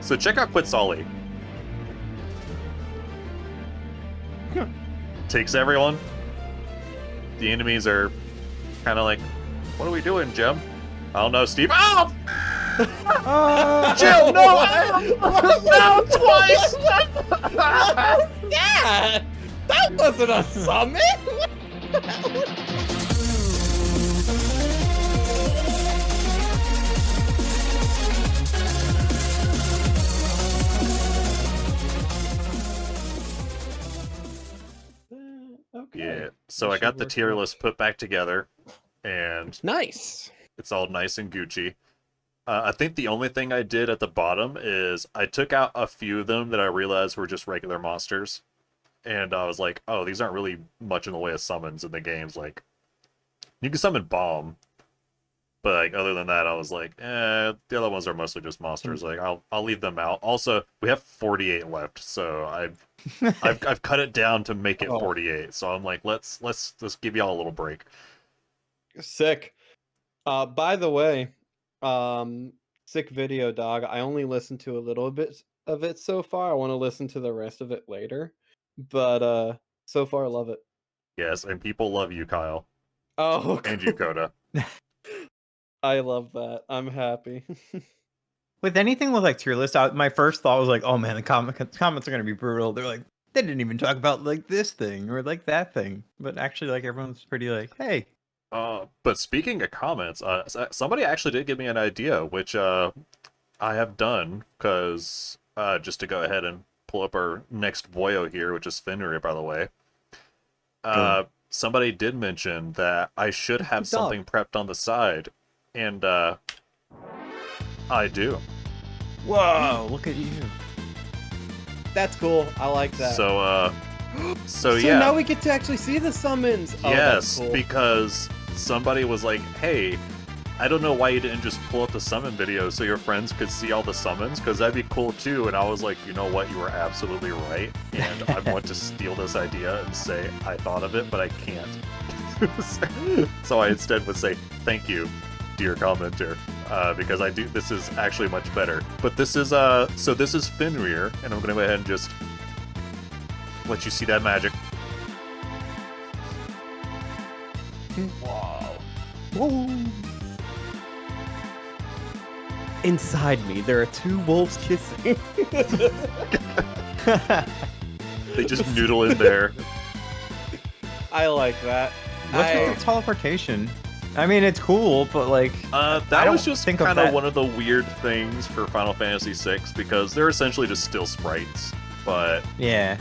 So check out Quetzali. Takes everyone. The enemies are kind of like, what are we doing, Jim? I don't know, Steve. Oh! Jim, no! No, twice! Yeah! That wasn't a summon! Okay. Yeah, so I got the tier list put back together, and Nice. it's all nice and Gucci. I think the only thing I did at the bottom is I took out a few of them that I realized were just regular monsters. And I was like, oh, these aren't really much in the way of summons in the games. Like, you can summon Bomb, but like other than that, I was like, the other ones are mostly just monsters. Like, I'll leave them out. Also, we have 48 left, so I've cut it down to make it 48. So I'm like, let's give y'all a little break. Sick. By the way, sick video, dog. I only listened to a little bit of it so far. I want to listen to the rest of it later. But so far, love it. Yes, and people love you, Kyle. Oh, And you, Coda. I love that. I'm happy. With anything with like tier list, my first thought was like, oh man, the comments are gonna be brutal. They're like, they didn't even talk about like this thing or like that thing. But actually, like everyone's pretty like, hey. But speaking of comments, somebody actually did give me an idea, which I have done, because just to go ahead and pull up our next boyo here, which is Fenrir, by the way. Somebody did mention that I should have something prepped on the side, and I do. Whoa, look at you. That's cool. I like that. So So yeah. now we get to actually see the summons. Oh, Yes, that's cool. because somebody was like, hey, I don't know why you didn't just pull up the summon video so your friends could see all the summons, because that'd be cool too. And I was like, you know what, you were absolutely right. And I want to steal this idea and say I thought of it, but I can't. So I instead would say, thank you, dear commenter, because I do. This is actually much better. But this is, so this is Fenrir, and I'm going to go ahead and just let you see that magic. Wow. Whoa. Inside me, there are two wolves kissing. They just noodle in there. I like that. What's with the teleportation? I mean, it's cool, but like, that was just think kind of of that. one of the weird things for Final Fantasy VI, because they're essentially just still sprites, but yeah.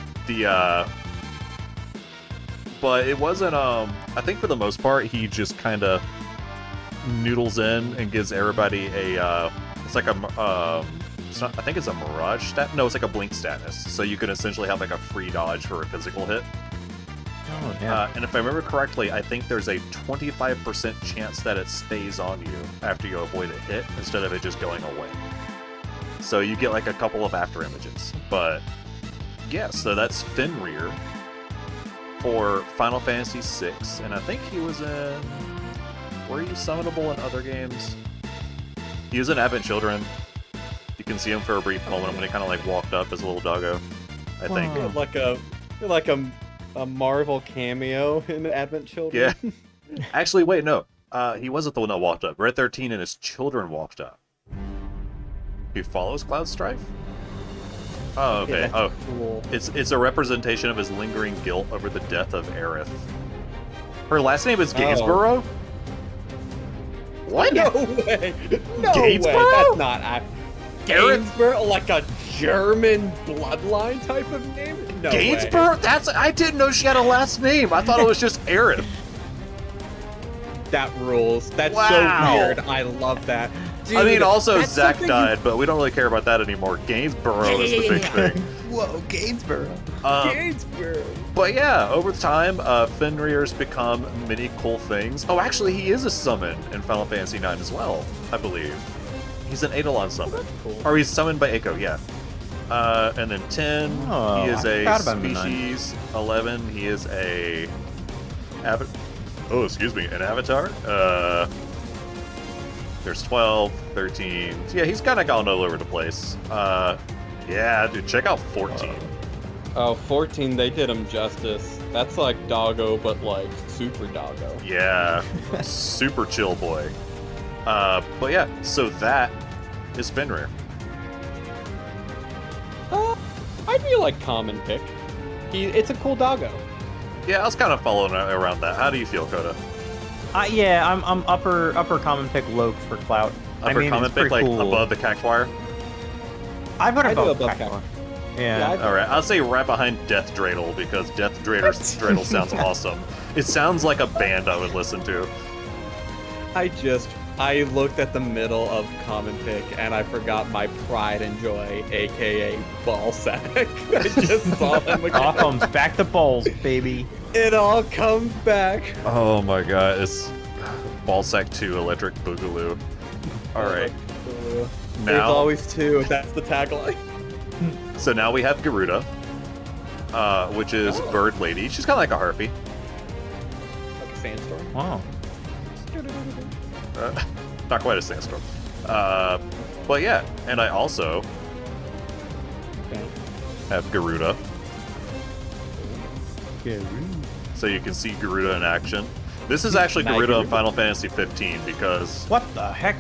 But it wasn't. I think for the most part, he just kind of noodles in and gives everybody a. It's like a. It's not, I think it's a mirage stat. No, it's like a blink status. So you can essentially have like a free dodge for a physical hit. Oh yeah. And if I remember correctly, I think there's a 25% chance that it stays on you after you avoid a hit instead of it just going away. So you get like a couple of after images. But yeah, so that's Fenrir for Final Fantasy VI, and I think he was in. Were you summonable in other games? He was in Advent Children. You can see him for a brief moment when he kind of like walked up as a little doggo. I think. Like a Marvel cameo in Advent Children. Yeah. Actually, wait, no. He wasn't the one that walked up. Red 13 and his children walked up. He follows Cloud Strife? Oh, okay. Yeah, cool. It's a representation of his lingering guilt over the death of Aerith. Her last name is Gainsborough? What? No way! No Gainsborough? way! That's not Gainsborough, like a German bloodline type of name? No Gainsborough? way. I didn't know she had a last name. I thought it was just Aerith. That rules. That's Wow. so weird. I love that. Dude, I mean, also that's Zack something died, but we don't really care about that anymore. Gainsborough is the big thing. Whoa, Gainsborough. Gainsborough. But yeah, over time, Fenrir's become many cool things. Oh, actually, he is a summon in Final Fantasy IX as well, I believe. He's an Eidolon summon. Cool. Or he's summoned by Echo, yeah. And then 10, Oh, he is I a forgot about him in species. 11, he is a... an avatar. There's 12, 13. Yeah, he's kind of gone all over the place. Yeah, dude, check out 14. Oh, 14, they did him justice. That's like doggo, but like super doggo. Yeah, super chill boy. But yeah, so that is Fenrir. I'd be like common pick. It's a cool doggo. Yeah, I was kind of following around that. How do you feel, Coda? Yeah, I'm upper common pick, low for clout. Upper common it's pretty pick, like cool. above the Cactuar? I'd put it I do above above Cactuar. Yeah, Yeah. I'd- Alright, I'll say right behind Death Dreidel because Death Dreidel sounds awesome. It sounds like a band I would listen to. I looked at the middle of common pick and I forgot my pride and joy, aka ball sack. I just saw them again. Off comes back to balls, baby. It all comes back. Oh my god, it's Ballsack 2 Electric Boogaloo. Alright, There's now, always two. That's the tagline. so now we have Garuda, which is Bird Lady. She's kind of like a harpy. Like a sandstorm. Wow. Not quite a sandstorm. But yeah, and I also Okay. have Garuda, so you can see Garuda in action. This is actually Nice. Garuda in Final Fantasy 15 because What the heck?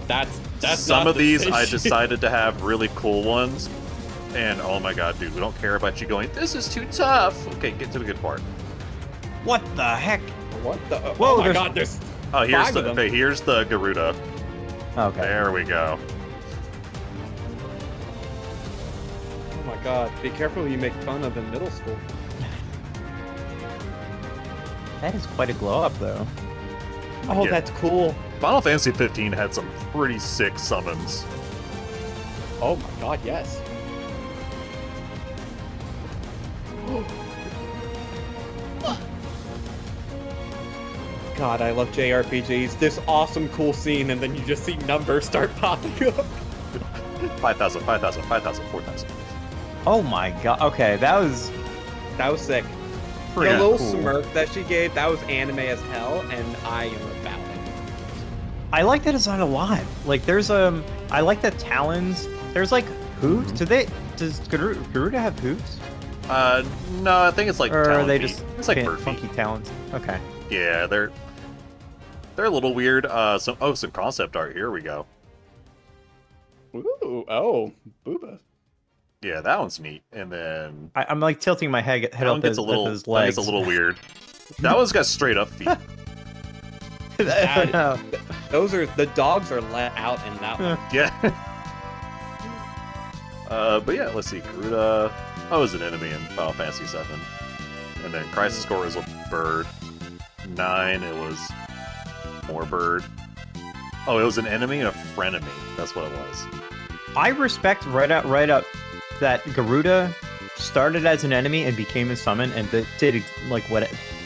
That's some not of these the I same shit. decided to have really cool ones. And oh my god, dude, we don't care about you going, this is too tough. Okay, get to the good part. What the heck? What the? Whoa, oh my there's- god, there's. Oh, here's Five of the them. okay, here's the Garuda. Okay. There we go. Oh my god, be careful who you make fun of in middle school. That is quite a glow up, though. Oh, Yeah. that's cool. Final Fantasy 15 had some pretty sick summons. Oh my god, yes. God, I love JRPGs. This awesome, cool scene, and then you just see numbers start popping up. 5,000, 5,000, 5,000, 4,000. Oh my god. Okay, that was That was sick. pretty The little cool. smirk that she gave, that was anime as hell, and I am about it. I like that design a lot. Like, there's I like the talons. There's like hooves. Does Garuda have hooves? No, I think it's like Or are talon they feet. just It's like bird feet. funky talons? Okay. Yeah, they're a little weird. Some concept art. Here we go. Ooh, oh, booba. Yeah, that one's neat. And then I'm like tilting my head that one up gets his, a little, at his that one gets legs. a little weird. That one's got straight up feet. That- Those are, the dogs are let out in that one. Yeah. But yeah, let's see. Garuda. Oh, it was an enemy in Final Fantasy VII. And then Crisis Core was a bird. 9, it was more bird. Oh, it was an enemy and a frenemy. That's what it was. I respect right up that Garuda started as an enemy and became a summon and did like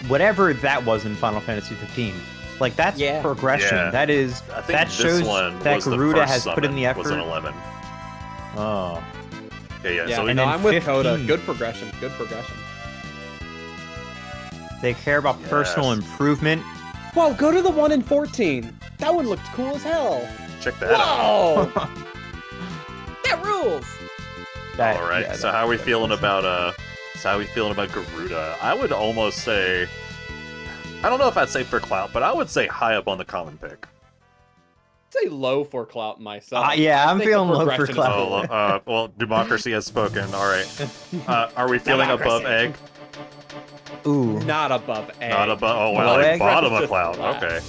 whatever that was in Final Fantasy 15. Like that's Yeah. progression. Yeah. That is I think that this shows one that was the Garuda first has put in summon, the effort. was an 11. Oh. Yeah. Yeah, So and no, then I'm with 15. Coda. Good progression. Good progression. They care about personal Yes. improvement. Whoa, go to the one in 14. That one looked cool as hell. check that out. Whoa! That rules. That, All right. yeah, so that- how are we that- feeling about Garuda? I would almost say, I don't know if I'd say for clout, but I would say high up on the common pick. Say low for clout myself. yeah, I I'm think the feeling low for progression is clout. cool. Oh, well, democracy has spoken. All right. Are we feeling above Democracy. egg? Ooh. Not above A. Not above. Oh wow, Below like egg? bottom of Just cloud. flat. Okay.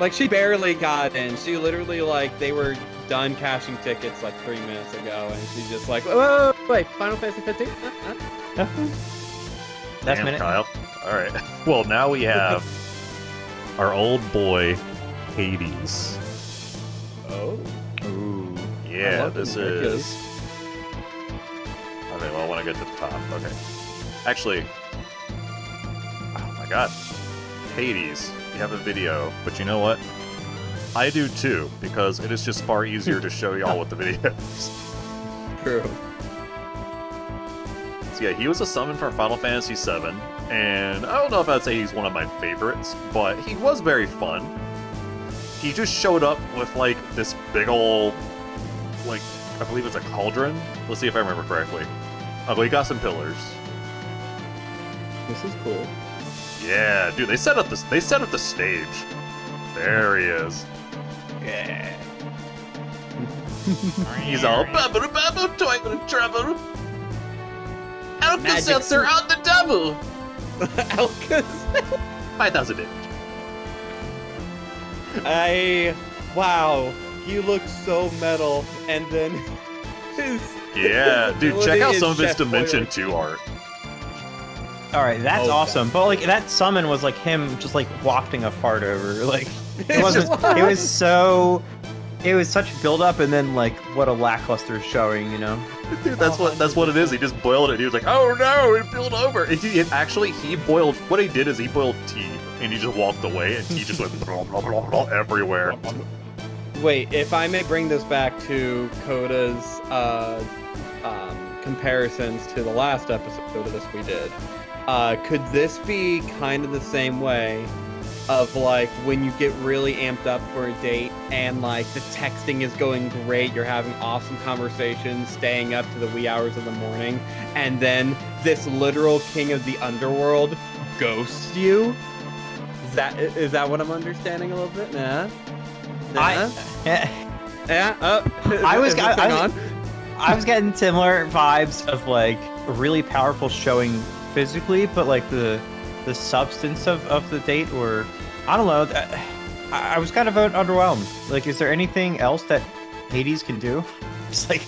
Like, she barely got in. She literally, like, they were done cashing tickets, like, 3 minutes ago, and she's just like, whoa, wait, Final Fantasy 15? That's Damn, minute. Kyle. All right. Well, now we have our old boy Hades. Oh. Ooh. Yeah, love this him, Rick is. Okay, well, I want to get to the top. Okay. Actually, oh my god, Hades. You have a video, but you know what? I do too, because it is just far easier to show y'all what the video is. True. So yeah, he was a summon from Final Fantasy VII, and I don't know if I'd say he's one of my favorites, but he was very fun. he just showed up with like this big ol', like I believe it's a cauldron. Let's see if I remember correctly. Oh, but he got some pillars. This is cool. Yeah, dude, they set up the stage. There he is. Yeah. He's all bubble bubble toy with trouble. Alka-Seltzer on the double. Alka-Seltzer. 5,000 damage. Wow, he looks so metal, and then his Yeah, dude, check out ability some is of his Chef Dimension Boiler. 2 art. All right, that's Oh, awesome. But like that summon was like him just like wafting a fart over. Like it wasn't. It was so. It was such build up, and then like what a lackluster showing, you know. Dude, that's what it is. He just boiled it. He was like, "Oh no, it peeled over." And he boiled. What he did is he boiled tea, and he just walked away, and tea just went blah, blah, blah, blah, everywhere. Wait, if I may bring this back to Coda's comparisons to the last episode of this we did, could this be kind of the same way of like when you get really amped up for a date and like the texting is going great, you're having awesome conversations, staying up to the wee hours of the morning, and then this literal king of the underworld ghosts you? Is that what I'm understanding a little bit? Nah. Yeah. I was getting similar vibes of like really powerful showing physically, but like the substance of the date, or I don't know. I was kind of underwhelmed. Like, is there anything else that Hades can do? It's like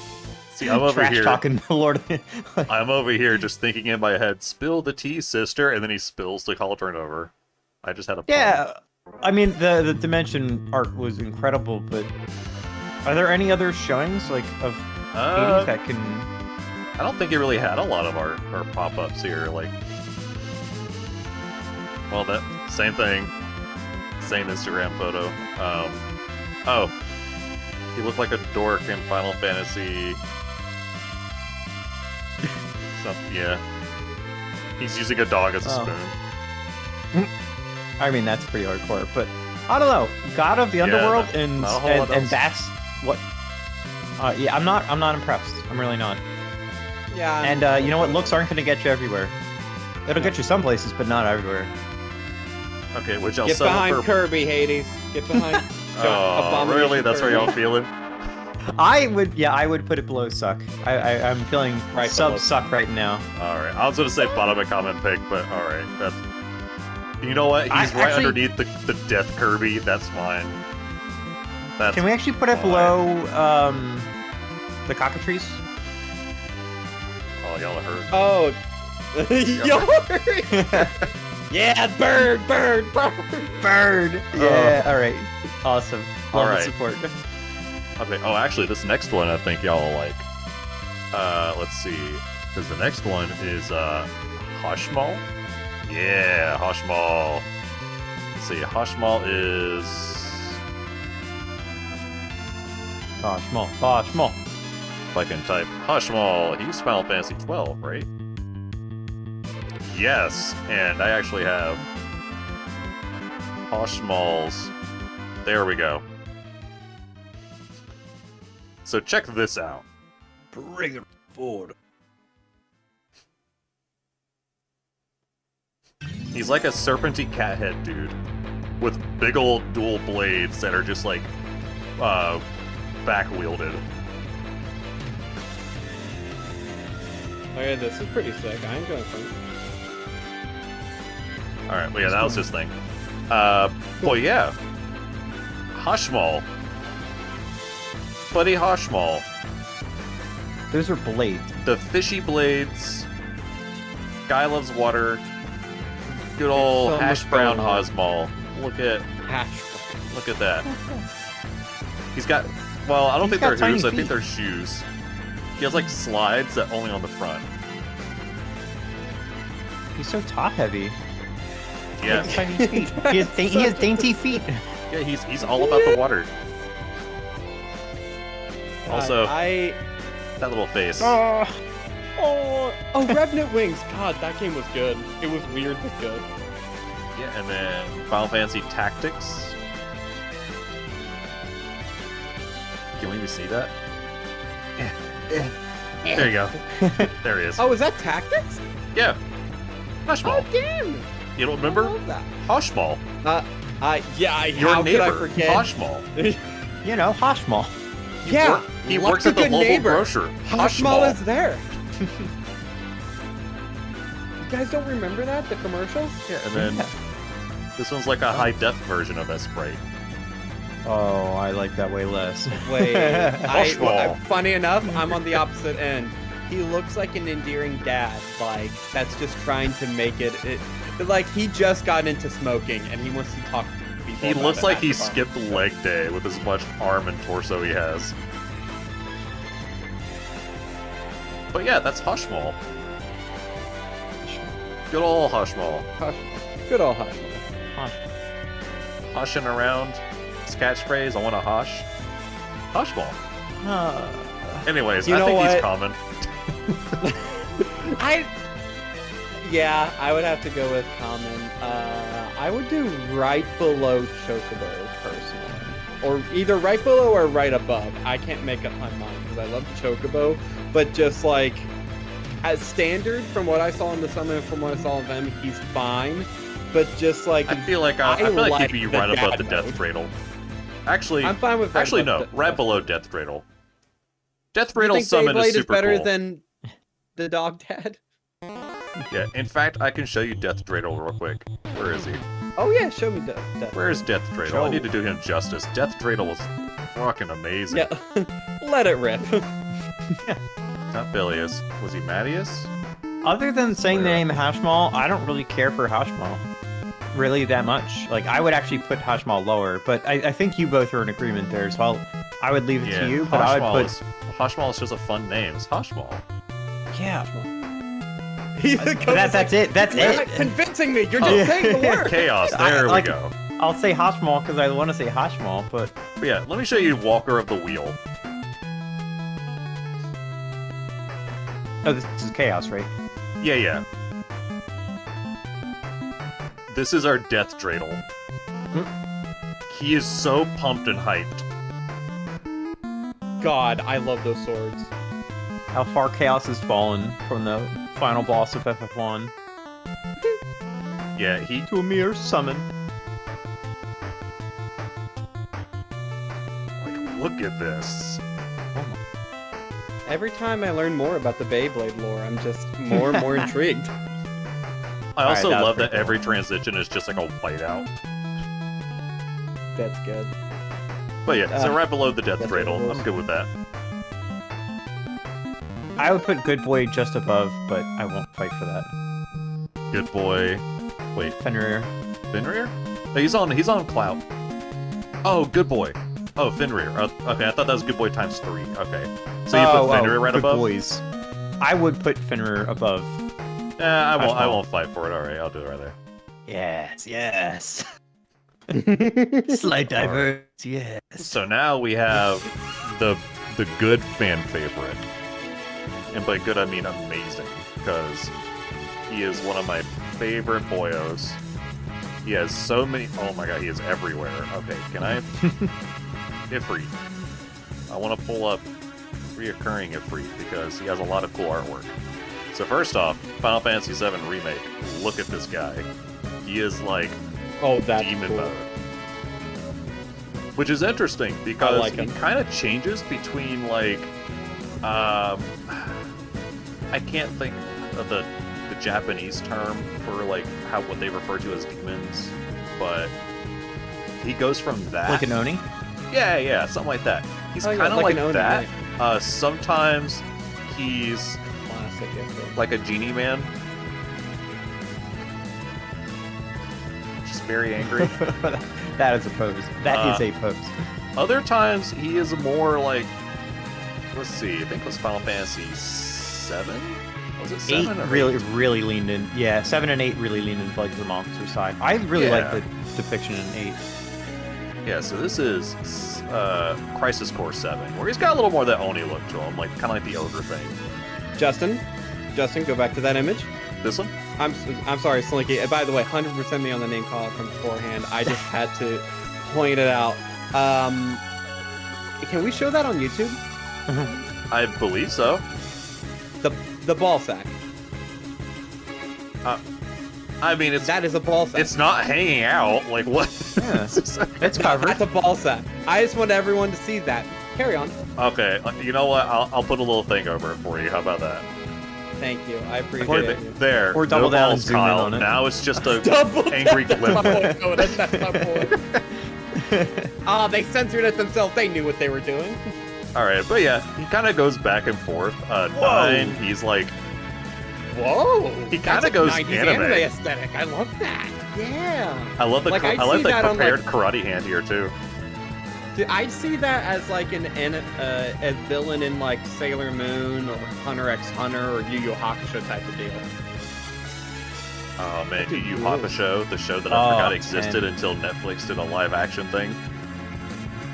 See, I'm over trash here. talking the Lord. I'm over here just thinking in my head, "Spill the tea, sister," and then he spills the cauldron over. I just had a pun. Yeah, I mean the Dimension art was incredible, but are there any other showings like of Hades that can? I don't think it really had a lot of our pop-ups here. Like, well, that same thing, same Instagram photo. Oh, he looked like a dork in Final Fantasy. Yeah, he's using a dog as a spoon. I mean that's pretty hardcore, but I don't know. God of the Underworld, and that's what. Yeah, I'm not impressed. I'm really not. Yeah. And you know what? Looks aren't going to get you everywhere. It'll get you some places, but not everywhere. Okay, which I'll Get settle behind for. Kirby, Hades. Get behind. Oh, Abomination really? That's where Kirby. y'all feeling? I would put it below suck. I'm feeling Right sub below. suck right now. All right, I was gonna say bottom of comment pick, but all right, that's. You know what? He's right actually- underneath the death Kirby. That's fine. That's Can we actually put it fine. below the cockatrice? Oh, y'all heard. Oh. Yeah, bird. Bird. Yeah. All right. Awesome. Love All the right. support. Okay. Oh, actually, this next one I think y'all will like. Let's see, because the next one is Hashmal. Yeah, Hashmal. Let's see, Hashmal is. Small. If I can type Hashmal, he's Final Fantasy 12, right? Yes, and I actually have Hashmal's. There we go. So check this out. Bring it forward. He's like a serpenty cat head dude with big old dual blades that are just like back wielded. Okay, this is pretty sick. I ain't going front. All right, well, yeah, that was his thing. Well, yeah, Hashmal, buddy, Hashmal. Those are blades. The fishy blades. Guy loves water. Good old So hash much brown going on. Hosmal. Look at Hash. that. He's got. Well, I don't He's think they're got tiny hooves. I think feet. they're shoes. He has like slides that only on the front. He's so top heavy. Yeah, Tiny feet. He has dainty feet. yeah. He's all about the water. Also, that little face. Oh, Revenant Wings. God, that game was good. It was weird but good. Yeah, and then Final Fantasy Tactics. Let me see that. There you go. There he is. Oh, is that Tactics? Yeah. Hushmal. Oh, damn. You don't I remember? love that. Hushmal. Yeah, Your how neighbor. could I forget? Hushmal. You know, Hoshmal. Yeah, He like works a at the good local neighbor. grocer. Hushmal is there. You guys don't remember that? The commercials? Yeah, and then this one's like a high-def version of that Sprite. Oh, I like that way less. Wait, Hushmal. funny enough, I'm on the opposite end. He looks like an endearing dad, like, that's just trying to make it like, he just got into smoking, and he wants to talk to people He about looks it like after he fun. skipped leg day with as much arm and torso he has. But yeah, that's Hushmal. Good old Hushmal. Good old Hushmal. Hushing around. His catchphrase, I want to hush. Hushmal. Anyways, You I know think he's what? common. Yeah, I would have to go with common. I would do right below Chocobo, personally. Or either right below or right above. I can't make up my mind, because I love the Chocobo, but just like, as standard from what I saw in the summon and from what I saw of them, he's fine. But just like, I feel like he'd like be the right above dad the Death mode. Dreidel. Actually, I'm fine with actually above no, the- right below Death Dreidel. Death You Dreidel think summon Beyblade is super better cool. than the Dog Dad? Yeah, in fact, I can show you Death Dreidel real quick. Where is he? Oh yeah, show me Death. Where is Death Dreidel? Show. I need to do him justice. Death Dreidel was fucking amazing. Yeah, let it rip. Not Bilius. Was he Mattius? Other than saying the Where? name Hashmal, I don't really care for Hashmal. Really that much. Like, I would actually put Hashmal lower, but I think you both are in agreement there, so I would leave it Yeah, to you, but I would put... Hushmal is just a fun name. It's Hushmal. Yeah. That's That's it. That's You're it. not convincing me. You're Oh. just saying the word. Chaos. I- There like- we go. I'll say Hashmal because I want to say Hashmal, but... But yeah, let me show you Walker of the Wheel. Oh, this is Chaos, right? Yeah. This is our Death Dreidel. He is so pumped and hyped. God, I love those swords. How far Chaos has fallen from the final boss of FF1 Yeah, he... to a mere summon. Like, look at this. Every time I learn more about the Beyblade lore, I'm just more and more intrigued. I also that was love that pretty cool. every transition is just like a whiteout. That's good. But yeah, so right below the Death Death Dreidel. Dreidel. I'm good with that. I would put Good Boy just above, but I won't fight for that. Good boy. Wait, Fenrir. Fenrir? No, he's on Clout. Oh, good boy. Oh, Fenrir. Okay, I thought that was good boy times 3. Okay. So you put Fenrir right Good above? Boys. I would put Fenrir above. I Hushmal. won't fight for it. Alright, I'll do it right there. Yes. Slight diverse, yes. So now we have the good fan favorite. And by good I mean amazing, because he is one of my favorite boyos. He has so many... Oh my god, he is everywhere. Okay, can I... Ifrit. I want to pull up reoccurring Ifrit, because he has a lot of cool artwork. So first off, Final Fantasy VII Remake. Look at this guy. He is like Oh, that's demon cool. mode. Which is interesting, because like he him. kind of changes between like... I can't think of the Japanese term for like what they refer to as demons, but he goes from that. Like an Oni? Yeah, something like that. He's Oh, yeah, kind of like like an Oni, that. right. Sometimes he's Classic. Ifrit. like a genie man, just very angry. That is a pose. That is a pose. Other times he is more like, let's see, I think it was Final Fantasy 7. Was it 8 7 or really leaned in. Yeah, 7 and 8 really leaned into like the monster side. I really like Yeah. the depiction in 8. Yeah, so this is Crisis Core 7, where he's got a little more of that Oni look to him, like kind of like the ogre thing. Justin, go back to that image. This one? I'm sorry, Slinky. And by the way, 100% me on the name call out from beforehand. I just had to point it out. Can we show that on YouTube? I believe so. The ball sack. I mean, That is a ball sack. it's not hanging out. Like what? Yeah. It's covered. That's a ball sack. I just want everyone to see that. Carry on. Okay, you know what? I'll put a little thing over it for you. How about that? Thank you. I appreciate Okay, it. there. Or double no down and balls, zoom in Kyle. on it. Now it's just a Double angry That's my glib. point, Coda. That's my point. Oh, they censored it themselves. They knew what they were doing. All right, but yeah, he kind of goes back and forth. 9, he's like, Whoa. He kinda That's goes 90s anime. aesthetic. I love that. Yeah. I love the Like, I'd I like see the that on, prepared karate hand here too. Dude, I'd see that as like a villain in like Sailor Moon or Hunter x Hunter or Yu Yu Hakusho type of deal. Oh man, Yu Dude, Yu rules. Hakusho, the show that Oh, I forgot existed 10. until Netflix did a live action thing.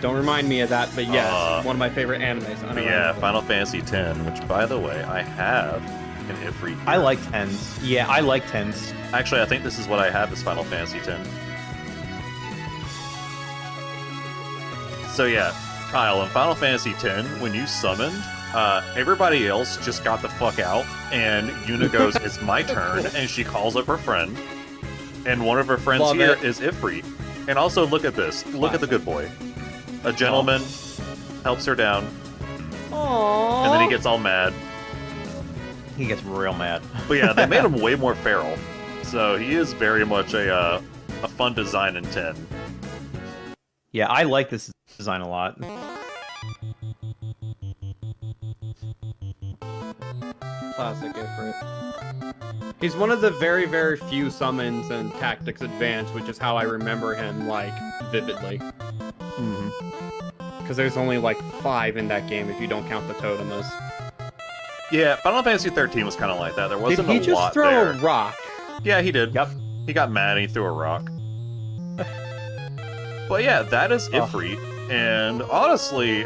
Don't remind me of that, but yes, one of my favorite animes. But yeah, Final Fantasy X, which by the way, I have an Ifrit. I like 10s. Yeah, I like 10s. Actually, I think this is what I have is Final Fantasy X. So yeah, Kyle, in Final Fantasy X, when you summoned, everybody else just got the fuck out, and Yuna goes, "It's my turn," and she calls up her friend, and one of her friends Love here it. is Ifrit. And also, look at this. Look at the good boy. A gentleman helps her down, Aww. and then he gets all mad. He gets real mad. But yeah, they made him way more feral, so he is very much a fun design in 10. Yeah, I like this design a lot. Classic Ifrit. He's one of the very, very few summons in Tactics Advance, which is how I remember him, like, vividly. Because there's only, like, 5 in that game, if you don't count the totemas. Yeah, Final Fantasy 13 was kind of like that. There Did wasn't he a just lot throw there. a rock? Yeah, he did. Yep. He got mad and he threw a rock. But yeah, that is Ifrit. And honestly,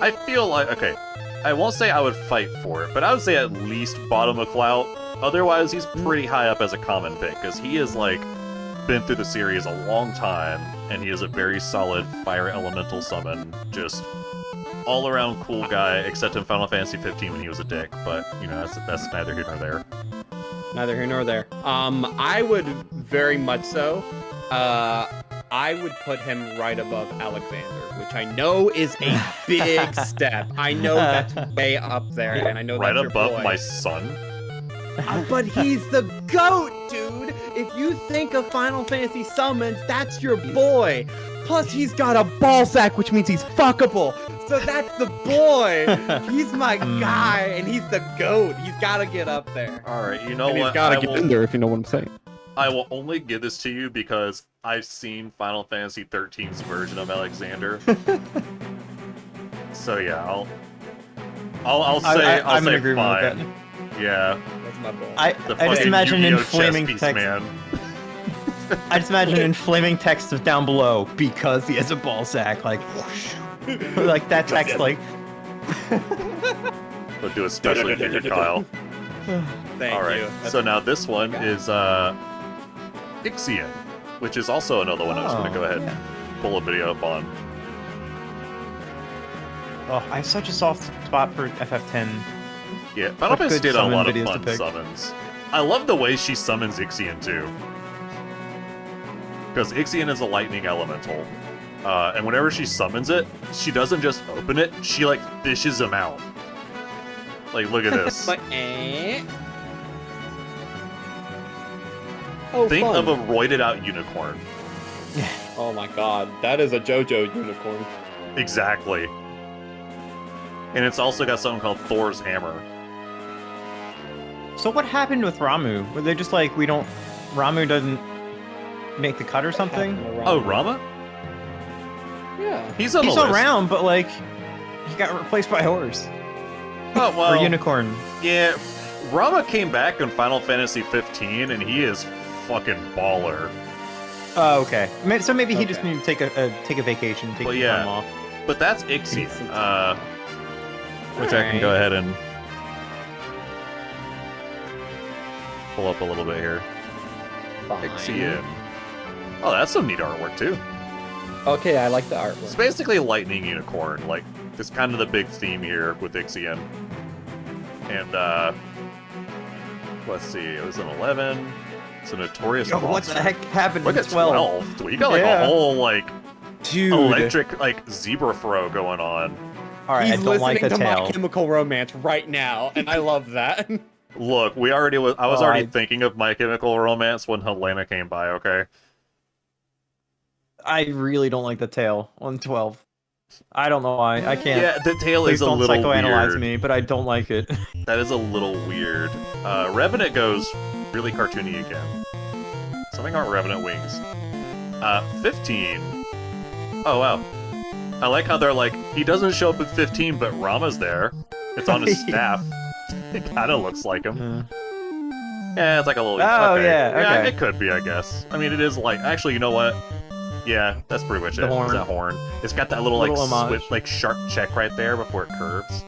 I feel like, okay, I won't say I would fight for it, but I would say at least bottom of Clout. Otherwise, he's pretty high up as a common pick, because he is like been through the series a long time, and he is a very solid fire elemental summon. Just all around cool guy, except in Final Fantasy 15 when he was a dick. But you know, that's neither here nor there. Neither here nor there. I would very much so. I would put him right above Alexander, which I know is a big step. I know that's way up there, and I know Right that's your above boy. my son. But he's the GOAT, dude! If you think of Final Fantasy summons, that's your boy! Plus, he's got a ball sack, which means he's fuckable! So that's the boy! He's my guy, and he's the GOAT! He's gotta get up there. Alright, you know And what? he's gotta I get will- in there, if you know what I'm saying. I will only give this to you because I've seen Final Fantasy 13's version of Alexander. So yeah, I'll say I'm say in agreement fine. with that. Yeah, That's my boy. I the just fucking imagine Yu-Gi-Oh! in flaming chess piece, text. man. I just imagine in flaming text of down below because he has a ball sack, like, like that text, like. We'll do especially for you, Kyle. Thank All right, you. so now this one God. is Ixion, which is also another one I was going to go ahead and pull a video up on. Oh, I have such a soft spot for FF10. Yeah, Final What Fantasy good did a lot of summon videos to fun pick. summons. I love the way she summons Ixion too. Because Ixion is a lightning elemental. And whenever she summons it, she doesn't just open it, she like fishes him out. Like, look at this. But, Oh, Think fun. of a roided out unicorn. Oh my god, that is a JoJo unicorn. Exactly. And it's also got something called Thor's Hammer. So what happened with Ramu? Were they just like, we don't... Ramu doesn't make the cut or something? Oh, Rama? Yeah. He's on He's the list. around, but like, he got replaced by a horse. Oh, well, Or unicorn. yeah. Rama came back in Final Fantasy 15, and he is fucking baller. Oh, okay. So maybe he just Okay. needed to take a vacation, take Well, some yeah. time off. But that's Ixion, which I can go Alright. ahead and pull up a little bit here. Fine. Ixion. Oh, that's some neat artwork too. Okay, I like the It's artwork. basically lightning unicorn. Like, it's kind of the big theme here with Ixion. And, let's see, it was an 11. It's a notorious Yo, monster. what the heck happened Look in at 12? 12. You got like Yeah. a whole like Dude, electric like zebra throw going on. All right, he's I don't like listening the to My tail. Chemical Romance right now, and I love that. Look, I was Oh, already thinking of My Chemical Romance when Helena came by, okay? I really don't like the tail on 12. I don't know why. I can't. Yeah, the tail Please is a don't little psychoanalyze weird. me, but I don't like it. That is a little weird. Revenant goes really cartoony again. Something about Revenant wings. 15. Oh, wow. I like how they're like, he doesn't show up at 15, but Rama's there. It's on his staff. It kind of looks like him. Yeah, it's like a little... Oh, okay. yeah, okay. It could be, I guess. I mean, it is like... Actually, you know what? Yeah, that's pretty much The it. horn. It's that horn. It's got that little, Little like, homage. like, sharp check right there before it curves.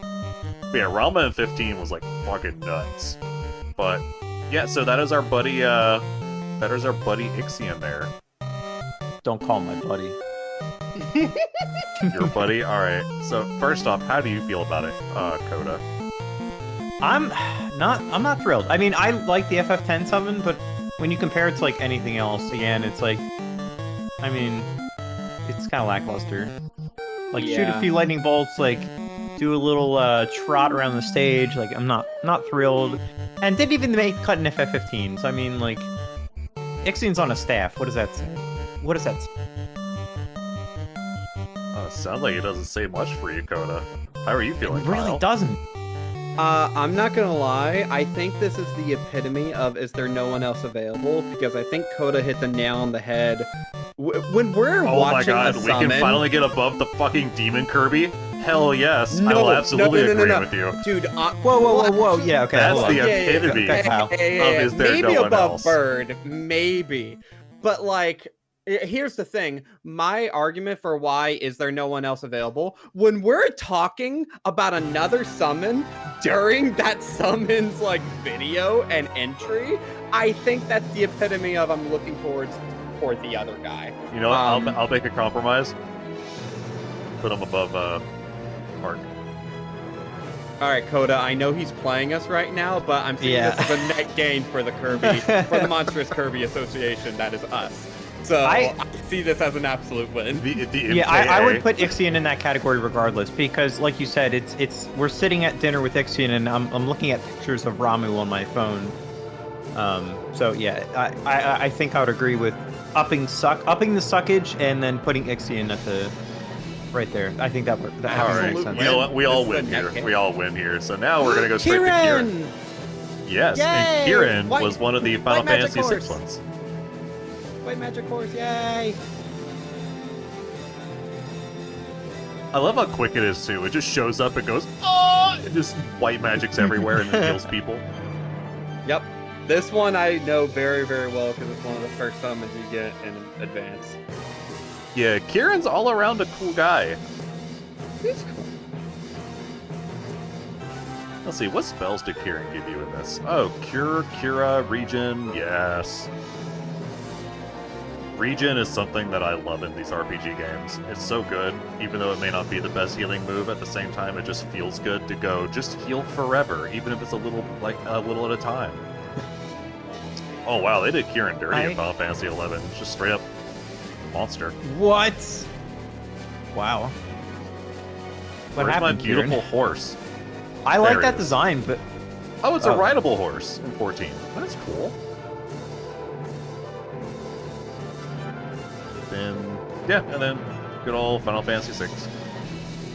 But yeah, Rama in 15 was, like, fucking nuts. But, yeah, so that is our buddy, Ixion there. Don't call my buddy. Your buddy? Alright. So, first off, how do you feel about it, Coda? I'm not thrilled. I mean, I like the FF10 summon, but when you compare it to like anything else, again, it's like, I mean, it's kind of lackluster. Like shoot a Yeah. few lightning bolts, like do a little trot around the stage. Like I'm not thrilled, and didn't even make cut in FF15. So I mean, like, Ixion's on a staff. What does that say? What does that say? Sounds like it doesn't say much for you, Coda. How are you feeling, It really Kyle? doesn't. I'm not gonna lie. I think this is the epitome of "is there no one else available?" Because I think Coda hit the nail on the head. When we're Oh my watching god, a we summon, can finally get above the fucking Demon Kirby? Hell yes, I No, will absolutely no, agree no. with you. dude. Whoa. Yeah, okay. That's hold on. the epitome Okay, Kyle. of is there maybe no one above else? Bird, maybe, but like. Here's the thing. My argument for why is there no one else available, when we're talking about another summon during that summon's like video and entry, I think that's the epitome of I'm looking toward the other guy. You know what, I'll make a compromise. Put him above, Mark. All right, Coda, I know he's playing us right now, but I'm seeing this as a net gain for the Kirby, for the Monstrous Kirby Association, that is us. So I see this as an absolute win. Yeah, I would put Ixion in that category regardless, because like you said, it's we're sitting at dinner with Ixion and I'm looking at pictures of Ramu on my phone. So yeah, I think I would agree with upping the suckage and then putting Ixion at the right there. I think that All right, makes sense. you know what? We all This is win a net here. gain. We all win here. So now we're gonna go straight to Kieran. Yes, and Yay! Kieran White- was one of the Final White Magic Fantasy VI Horse. ones. White Magic Horse, yay! I love how quick it is too. It just shows up and goes, oh, and just white magic's everywhere and then kills people. Yep. This one I know very, very well because it's one of the first summons you get in advance. Yeah, Kieran's all around a cool guy. He's cool. Let's see, what spells did Kieran give you in this? Oh, Cure, Cura, Regen, yes. Regen is something that I love in these RPG games. It's so good, even though it may not be the best healing move, at the same time it just feels good to go, just heal forever, even if it's a little at a time. Oh wow, they did Kieran dirty in Final Fantasy XI. Just straight up monster. What? Wow. What Where's happened, my beautiful Kieran? horse? I like There that it is. design, but Oh, it's a rideable horse in 14. That's cool. Then, yeah, and then good old Final Fantasy VI.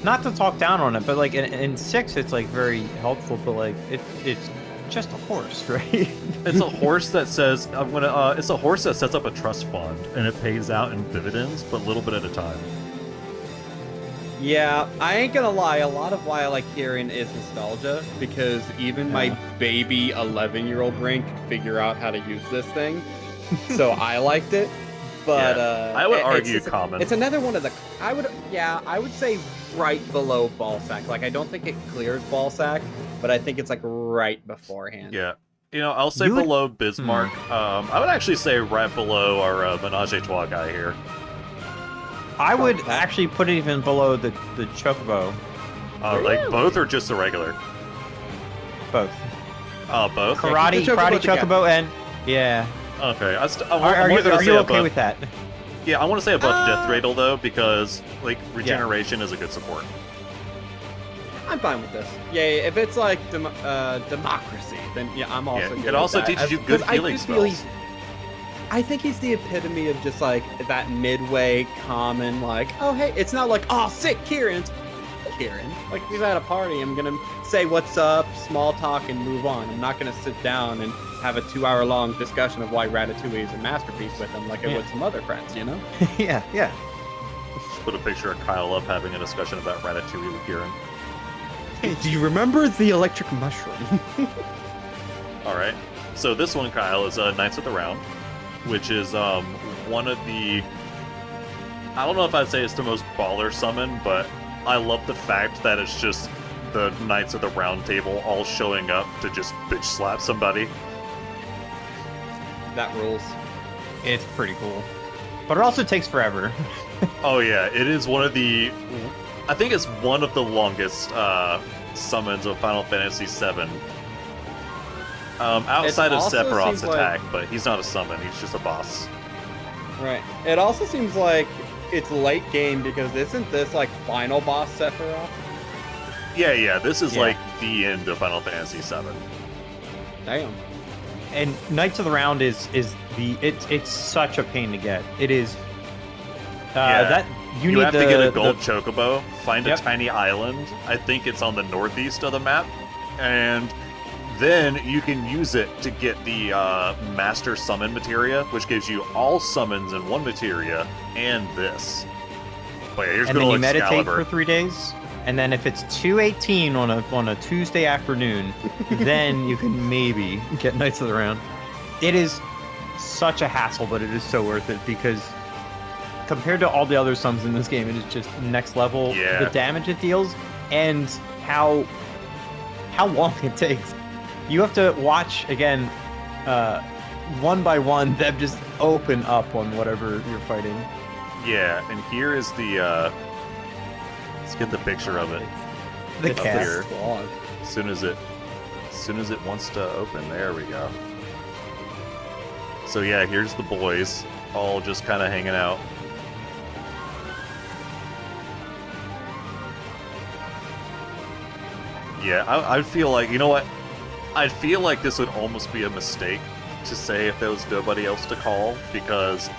not to talk down on it, but like in 6, it's like very helpful, but like it's just a horse, right? It's a horse that says I'm gonna. It's a horse that sets up a trust fund and it pays out in dividends, but a little bit at a time. Yeah, I ain't gonna lie, a lot of why I like Kieran is nostalgia, because even my baby 11-year-old brain could figure out how to use this thing, so I liked it. But I would argue it's common. It's another one of the. I would say right below Ballsack. Like I don't think it clears Ballsack, but I think it's like right beforehand. Yeah, you know, I'll say below Bismarck. I would actually say right below our Menage a Trois guy here. I would that. actually put it even below the Chocobo. Like both or just the regular? Both. Oh, both. Karate, keep the Chocobo Karate together. Chocobo, and yeah. Okay. Are you okay with that? Yeah, I want to say above Death Dreidel though, because like regeneration is a good support. I'm fine with this. Yeah, if it's like democracy, then yeah, I'm also good It with also that. teaches you good 'cause healing I do feel spells. I think he's the epitome of just like that midway common, like, oh hey, it's not like, oh sick, Kieran's Kieran. Like we've had a party, I'm gonna say what's up, small talk, and move on. I'm not gonna sit down and have a 2-hour long discussion of why Ratatouille is a masterpiece with him, like I would some other friends, you know? Yeah. Just put a picture of Kyle up having a discussion about Ratatouille with Kieran. Do you remember the electric mushroom? All right. So this one, Kyle, is Knights of the Round, which is one of the. I don't know if I'd say it's the most baller summon, but I love the fact that it's just the Knights of the Round Table all showing up to just bitch slap somebody. That rules. It's pretty cool. But it also takes forever. Oh yeah, it is one of the. I think it's one of the longest summons of Final Fantasy VII. Outside of also Sephiroth's seems like- attack, but he's not a summon, he's just a boss. Right. It also seems like it's late game because isn't this like final boss Sephiroth? Yeah, this is Yeah. like the end of Final Fantasy VII. Damn. And Knights of the Round is it's such a pain to get. It is. That you need have the, to get a gold chocobo, find Yep. a tiny island. I think it's on the northeast of the map, and then you can use it to get the master summon materia, which gives you all summons in one materia and this. Oh yeah, here's and good then you old meditate Excalibur. for 3 days. And then if it's 2:18 on a Tuesday afternoon, then you can maybe get Knights of the Round. It is such a hassle, but it is so worth it because compared to all the other summons in this game, it is just next level. Yeah. The damage it deals and how long it takes. You have to watch again, one by one, them just open up on whatever you're fighting. Yeah, and here is the. Let's get the picture of it. The Up cast. here. Squad. As soon as it wants to open, there we go. So yeah, here's the boys, all just kind of hanging out. Yeah, I feel like, you know what? I feel like this would almost be a mistake to say if there was nobody else to call, because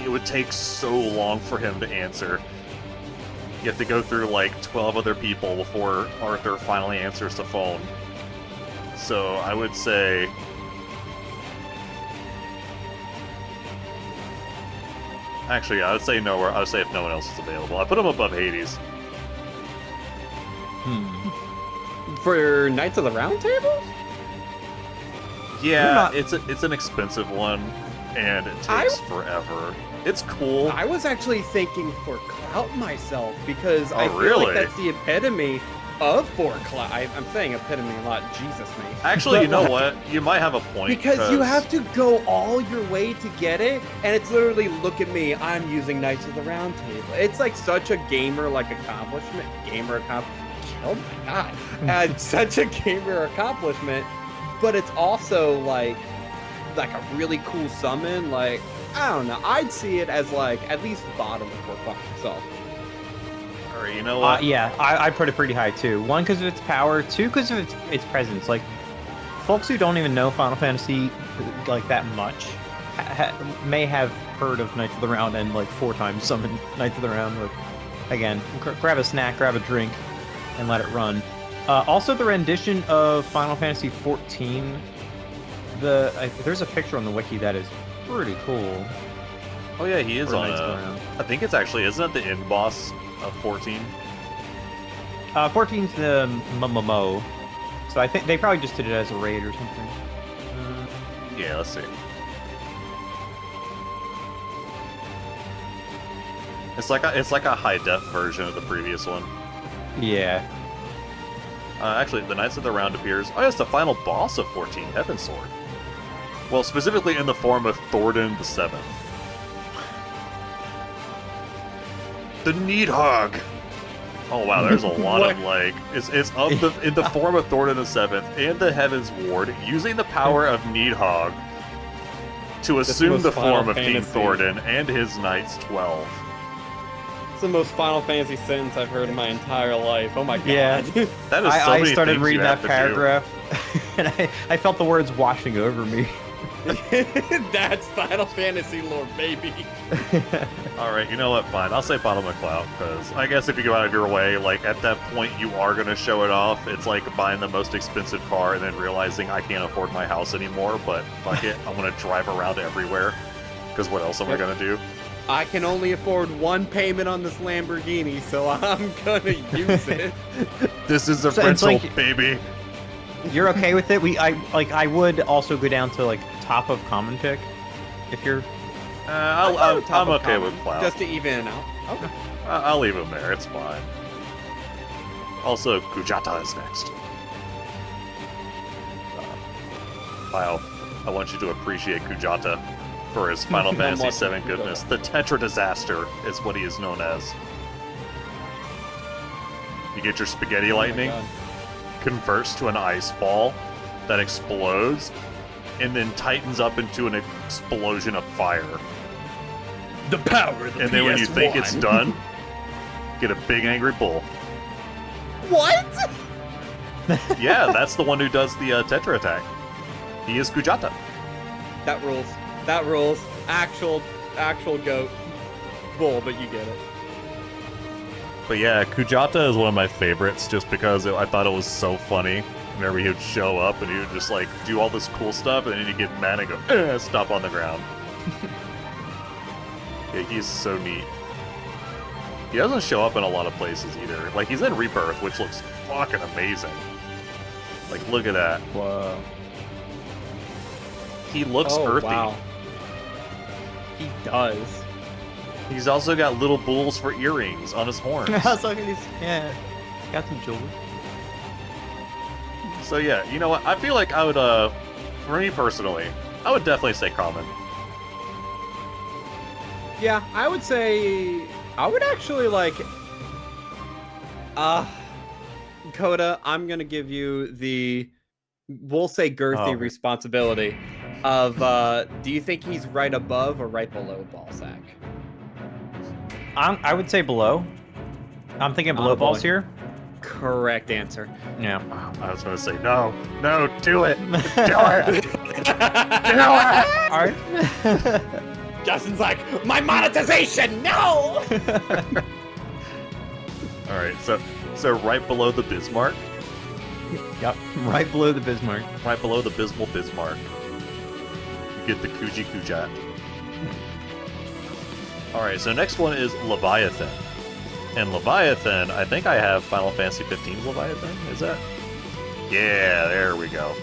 it would take so long for him to answer. You have to go through like 12 other people before Arthur finally answers the phone. So I would say... Actually, I would say nowhere. I would say if no one else is available. I put him above Hades. For Knights of the Round Table? Yeah, not- it's an expensive one, and it I- takes forever. It's cool. I was actually thinking for clout myself because Oh, I feel really? like that's the epitome of for clout. I'm saying epitome a lot. Jesus me. Actually, But, you know like, what? You might have a point. Because you have to go all your way to get it, and it's literally, look at me, I'm using Knights of the Round Table. It's like such a gamer-like accomplishment. Oh my god. Such a gamer accomplishment, but it's also like a really cool summon. Like, I don't know. I'd see it as like at least bottom for clout myself. Or you know what? Yeah, I put it pretty high too. One, because of its power. Two, because of its presence. Like, folks who don't even know Final Fantasy like that much may have heard of Knights of the Round and like 4 times summoned Knights of the Round. Like, again, grab a snack, grab a drink, and let it run. Also, the rendition of Final Fantasy XIV. There's a picture on the wiki that is pretty cool. Oh yeah, he is for on Knights of the a... Round. I think it's actually... Isn't it the end boss of 14? 14's the Momo. So I think they probably just did it as a raid or something. Yeah, let's see. It's like a high-def version of the previous one. Yeah. Actually, the Knights of the Round appears... Oh, it's the final boss of 14, Heaven's Sword. Well, specifically in the form of Thordan the Seventh. The Needhog. Oh wow, there's a lot of like it's of the in the form of Thornton the Seventh and the Heavens Ward, using the power of Needhog to assume was the Final form of King Fantasy. Thornton and his Knights 12. It's the most Final Fantasy sentence I've heard in my entire life. Oh my god. Yeah. That is so I many started things reading you that have to paragraph, and I felt the words washing over me. That's Final Fantasy lore, baby. do. All right, you know what? Fine, I'll say Bottom of Cloud because I guess if you go out of your way, like at that point, you are gonna show it off. It's like buying the most expensive car and then realizing I can't afford my house anymore. But fuck it, I'm gonna drive around everywhere. Because what else am I gonna do? I can only afford one payment on this Lamborghini, so I'm gonna use it. This is a So it's rental, like- baby. You're okay with it? I would also go down to like top of common pick, if you're. I'm okay with Cloud. Just to even it out. Okay. I'll leave him there. It's fine. Also, Kujata is next. Wow, I want you to appreciate Kujata for his Final Fantasy watching VII goodness. The Tetra Disaster is what he is known as. You get your Spaghetti Lightning, God. converts to an ice ball that explodes, and then tightens up into an explosion of fire. The power of the And then when you think it's done, get a big angry bull. What? Yeah, that's the one who does the Tetra attack. He is Kujata. That rules. That rules. Actual goat. Bull, but you get it. But yeah, Kujata is one of my favorites just because I thought it was so funny. Whenever he would show up and he would just like do all this cool stuff and then he'd get mad and go, stop on the ground. Yeah, he's so neat. He doesn't show up in a lot of places either. Like, he's in Rebirth, which looks fucking amazing. Like, look at that. Whoa. He looks earthy. Wow. He does. He's also got little bulls for earrings on his horns. I was looking at these. Yeah, got some jewelry. So yeah, you know what? I feel like I would, for me personally, I would definitely say common. Yeah, I would say I would actually like Coda, I'm gonna give you the we'll say girthy Oh. responsibility of do you think he's right above or right below Ballsack? I would say below. I'm thinking below Honorable. balls here. Correct answer. Yeah. I was gonna say, no, do it! Do it! Do it! Alright. Justin's like, my monetization, no! Alright, so right below the Bismarck, Yep. Right below the Bismarck. right below the Bismal Bismarck, you get the Kuji Kujat. Alright, so next one is Leviathan. And Leviathan, I think I have Final Fantasy 15's Leviathan, is that? Yeah, there we go.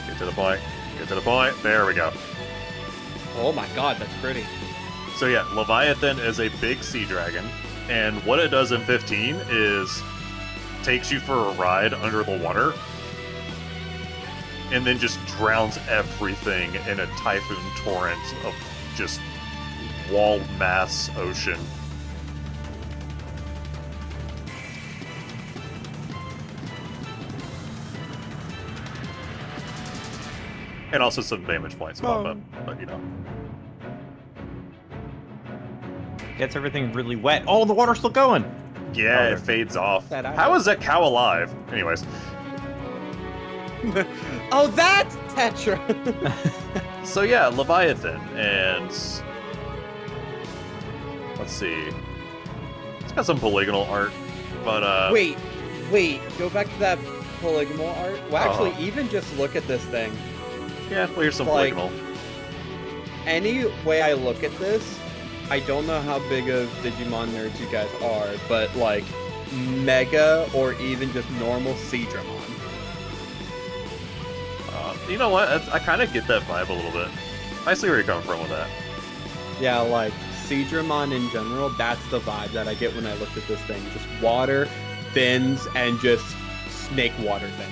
Get to the point, there we go. Oh my god, that's pretty. So yeah, Leviathan is a big sea dragon, and what it does in 15 is takes you for a ride under the water, and then just drowns everything in a typhoon torrent of just wall mass ocean. And also some damage points pop up, but you know. Gets everything really wet. Oh, the water's still going. Yeah, Oh, it fades off. That I How know. is that cow alive? Anyways, Oh, that's Tetra! so yeah, Leviathan, and let's see. It's got some polygonal art, but Wait, go back to that polygonal art. Well, actually, Uh-huh. even just look at this thing. yeah, well, here's some like- polygonal. Any way I look at this, I don't know how big of Digimon nerds you guys are, but like Mega or even just normal Seadramon. You know what? I kind of get that vibe a little bit. I see where you're coming from with that. Yeah, like Seadramon in general, that's the vibe that I get when I look at this thing. Just water, fins, and just snake water thing.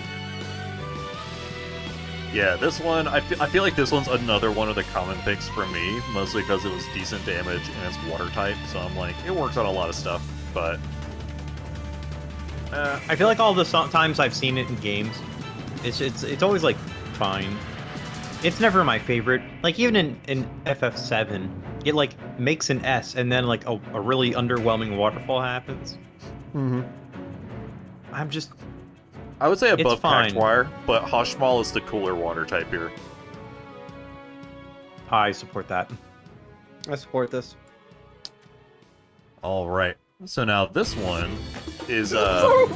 Yeah, this one, I feel like this one's another one of the common picks for me, mostly because it was decent damage and it's water type, so I'm like, it works on a lot of stuff, but... I feel like all the times I've seen it in games, it's always, like, fine. It's never my favorite. Like, even in FF7, it, like, makes an S, and then, like, a really underwhelming waterfall happens. Mm-hmm. I'm just... I would say above fine. Cactuar, but Hoshmal is the cooler water type here. I support that. I support this. All right. So now this one is I'm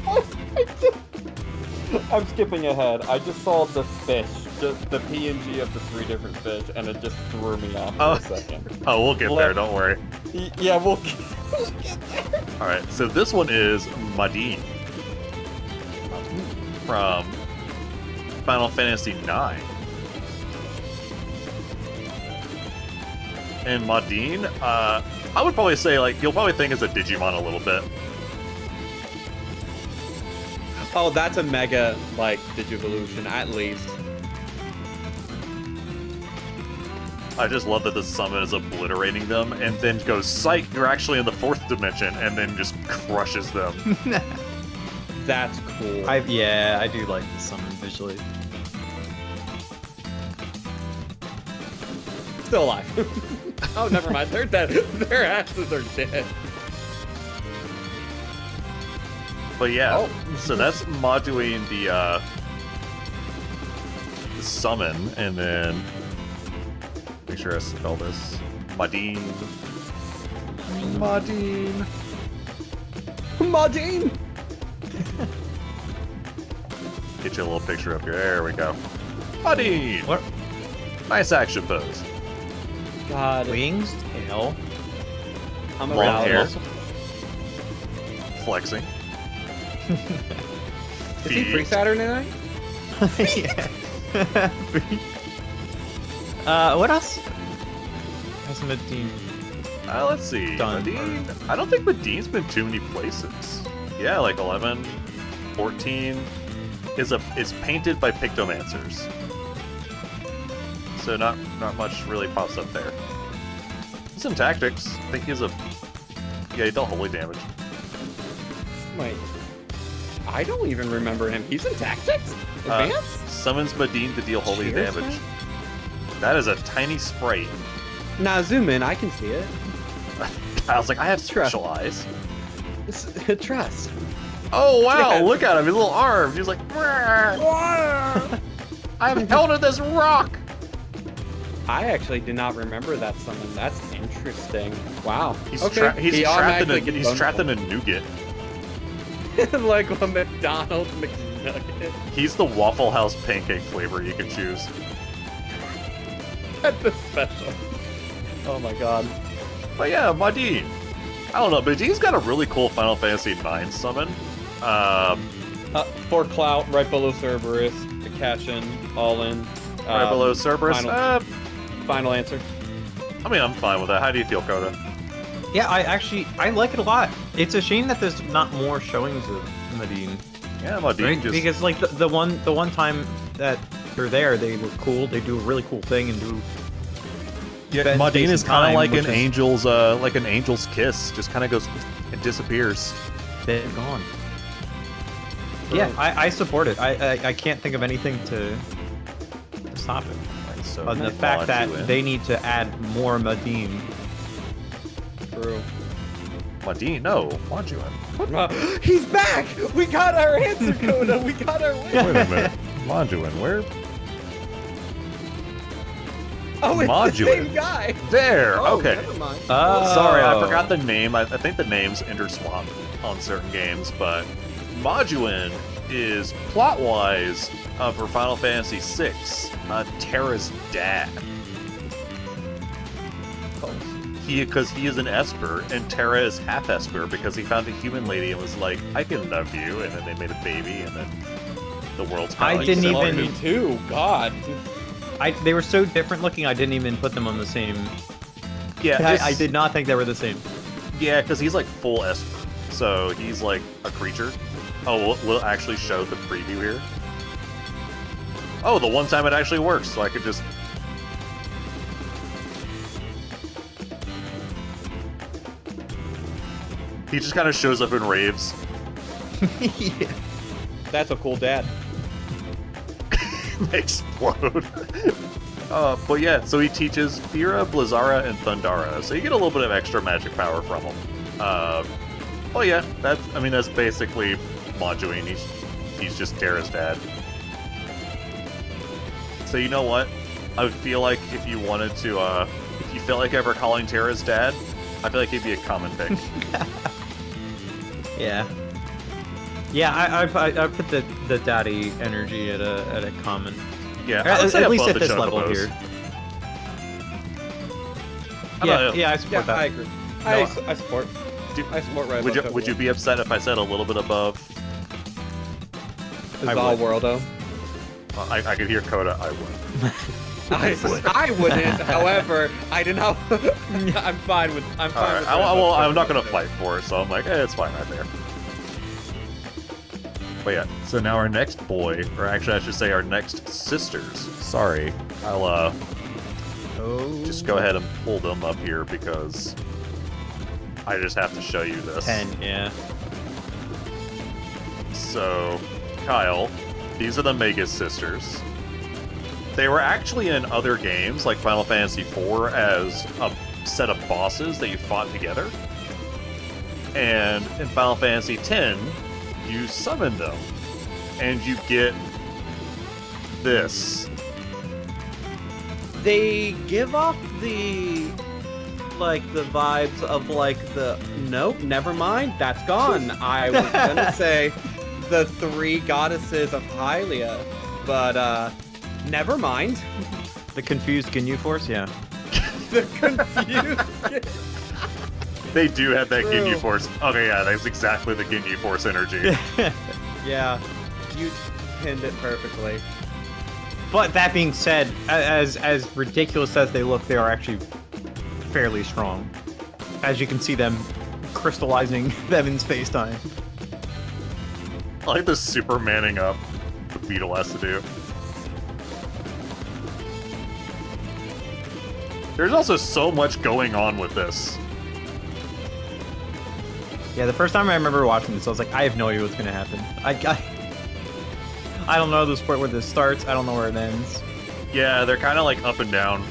skipping ahead. I just saw the fish, just the PNG of the 3 different fish, and it just threw me off for a second. Oh, we'll get there. Don't worry. Yeah, we'll get there. All right. So this one is Madine from Final Fantasy IX. And Madine, I would probably say, like, you'll probably think it's a Digimon a little bit. Oh, that's a mega, like, Digivolution, at least. I just love that the summon is obliterating them, and then goes, psych, you're actually in the 4th dimension, and then just crushes them. That's cool. Yeah, I do like the summon visually. Still alive. Oh, never mind. They're dead. Their asses are dead. But yeah, Oh. so that's moduling the summon, and then make sure I spell this. Madine. Madine. Madine! Get you a little picture up here. There we go. Madine! What? Nice action pose. God. Wings, tail. I'm Long aroused. hair. Flexing. Is he free Saturday night? What else? Has Madine? Let's see. Done. Madine. I don't think Madine's been too many places. Yeah, like 11, 14. Is painted by Pictomancers. So not much really pops up there. Some tactics. I think he's a... Yeah, he dealt holy damage. Wait. I don't even remember him. He's in Tactics? Advanced? Summons Madine to deal holy Cheers, damage. man? That is a tiny sprite. Nah, zoom in. I can see it. I was like, I have special eyes. Trust. Oh wow, Yeah. look at him, his little arm. He's like, I'm held to this rock. I actually did not remember that summon. That's interesting. Wow. He's, okay. he's He trapped automatically gets he's trapped in a nougat. like a McDonald's McNugget. He's the Waffle House pancake flavor you can choose. That's the special. Oh my god. But yeah, Madine. I don't know, Madine's got a really cool Final Fantasy IX summon. For clout, right below Cerberus, the cash in, all in. Right below Cerberus. Final answer. I mean, I'm fine with that. How do you feel, Coda? Yeah, I like it a lot. It's a shame that there's not more showings of Madine. Yeah, Madine Right? just... Because like the one time that they're there, they look cool. They do a really cool thing and do. Yeah, spend Madine space is and kind of time, like which an angel's kiss. Just kind of goes and disappears. They're gone. Yeah, I support it. I can't think of anything to stop it. Right, so But the fact that Madine. they need to add more Madine. True. Madine, no, Maduin. He's back! We got our answer, Coda! We got our win! Wait a minute, Maduin, where? Oh, it's the Maduin. same guy! There. Oh, Okay. never mind. Sorry, I Oh. forgot the name. I think the name's interswap on certain games, but Maduin is plot-wise for Final Fantasy VI, Terra's dad. Because he is an Esper, and Terra is half Esper because he found a human lady and was like, I can love you, and then they made a baby, and then the world's kind I of didn't Love even- me too, God. They were so different looking. I didn't even put them on the same. Yeah, I did not think they were the same. Yeah, because he's like full Esper, so he's like a creature. Oh, we'll actually show the preview here. oh, the one time it actually works, so I could just... He just kind of shows up and raves. Yeah. That's a cool dad. They explode. But yeah, so he teaches Fira, Blizzara, and Thundara, so you get a little bit of extra magic power from him. Well, yeah, that's basically Monjuine. He's just Terra's dad. So you know what? I would feel like if you wanted to, if you felt like ever calling Terra's dad, I feel like he'd be a common pick. Yeah. Yeah, I put the daddy energy at a common. Yeah, At least at this level here. Yeah, I support that. I agree. No, I support. I support right. Would you be upset if I said a little bit above? Bizarre Worldo. I could hear Coda. I would. I wouldn't. However, I didn't know. I'm fine with. I'm fine. Alright, with well, I'm not gonna fight for it, so I'm like, it's fine right there. But yeah, so now our next boy, or actually I should say our next sisters. Sorry, I'll just go ahead and pull them up here because I just have to show you this. 10, yeah. So, Kyle, these are the Mega Sisters. They were actually in other games, like Final Fantasy IV, as a set of bosses that you fought together. And in Final Fantasy X, you summon them, and you get this. They give off the vibes of nope, never mind, that's gone. I was gonna say the 3 goddesses of Hylia, but never mind. The confused Ginyu Force, yeah. The confused. They do have that True. Ginyu Force. Okay, yeah, that's exactly the Ginyu Force energy. Yeah, you pinned it perfectly. But that being said, as ridiculous as they look, they are actually fairly strong. As you can see them crystallizing them in space-time. I like the Supermaning up the Beetle has to do. There's also so much going on with this. Yeah, the first time I remember watching this, I was like, I have no idea what's gonna happen. I don't know the sport where this starts. I don't know where it ends. Yeah, they're kind of like up and down.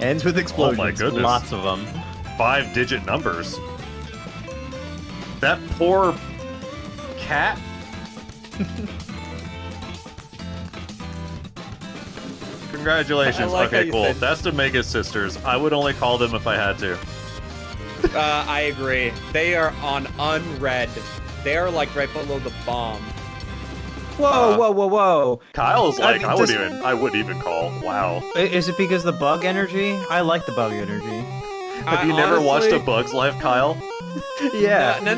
Ends with explosions. Oh my goodness. Lots of them. 5-digit numbers. That poor cat. Congratulations. I like how Okay, you cool. said- That's the Mega Sisters. I would only call them if I had to. I agree. They are on unread. They are like right below the bomb. Whoa. Kyle's like, I just- wouldn't even call. Wow. Is it because the bug energy? I like the bug energy. Have you never watched A Bug's Life, Kyle? Yeah. No.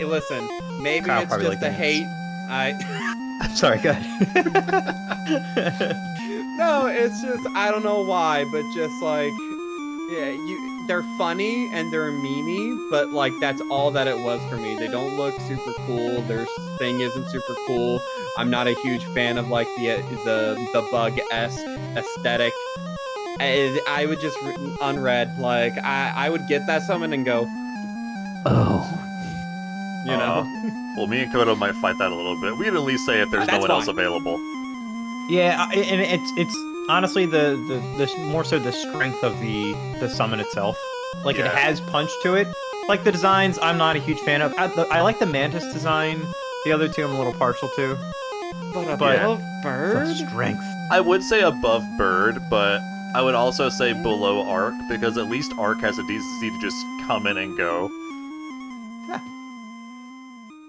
Listen, maybe Kyle it's probably just liked the it. hate. I'm sorry, go ahead. No, it's just I don't know why, but just like they're funny and they're memey, but like that's all that it was for me. They don't look super cool. Their thing isn't super cool. I'm not a huge fan of like the bug-esque aesthetic. I would just unread like I would get that summon and go, Oh. you know. Well, me and Kodo might fight that a little bit. We can at least say if there's no That's one else fine. available. Yeah, and it's honestly the more so the strength of the summon itself. Like Yeah. it has punch to it. Like the designs, I'm not a huge fan of. I like the Mantis design. The other two, I'm a little partial to. But above bird. The strength. I would say above Bird, but I would also say below Arc, because at least Arc has a decency to just come in and go.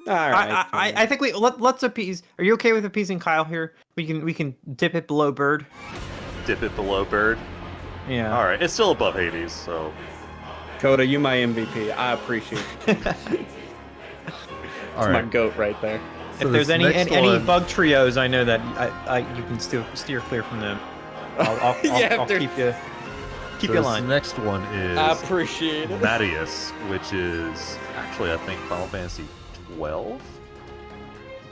All right. I think let's appease. Are you okay with appeasing Kyle here? We can dip it below Bird. Dip it below Bird. Yeah. Alright, it's still above Hades, so... Coda, you my MVP. I appreciate it. That's my goat right there. If there's any bug trios, I know that you can still steer clear from them. I'll Yeah, if I'll there's- keep you. Keep So your this line. next one is I appreciate it. Marius, which is actually I think Final Fantasy 12.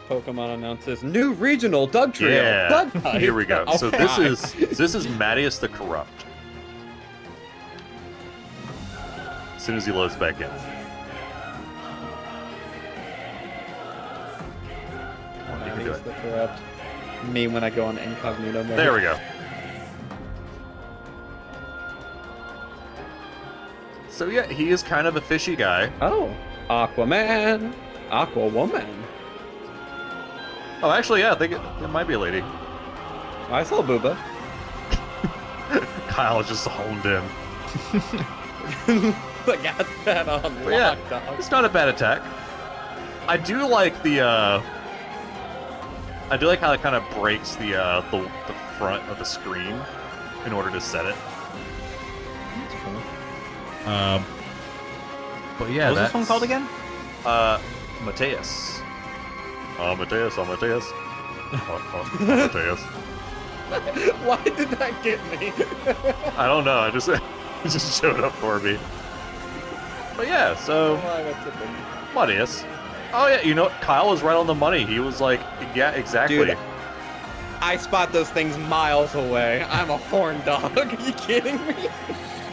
Pokemon announces new regional Dugtrio. Yeah, Bug type. here we go. So Alright. this is Marius the Corrupt. As soon as he loads back in. You can do Marius it. the Corrupt. Me when I go on incognito mode. There we go. So yeah, he is kind of a fishy guy. Oh, Aquaman, Aquawoman. Oh, actually, yeah, I think it might be a lady. I saw Booba. Kyle is just honed in. I got that on But yeah, lock, dog. it's not a bad attack. I do like the I do like how it kind of breaks the front of the screen in order to set it. That's cool. But yeah, What was that's this one called again? Mateus. Mateus, Mateus. Mateus. Why did that get me? I don't know. I just it just showed up for me. But yeah, so Mateus. Oh yeah, you know Kyle was right on the money. He was like, yeah, exactly. Dude, I spot those things miles away. I'm a horn dog. Are you kidding me?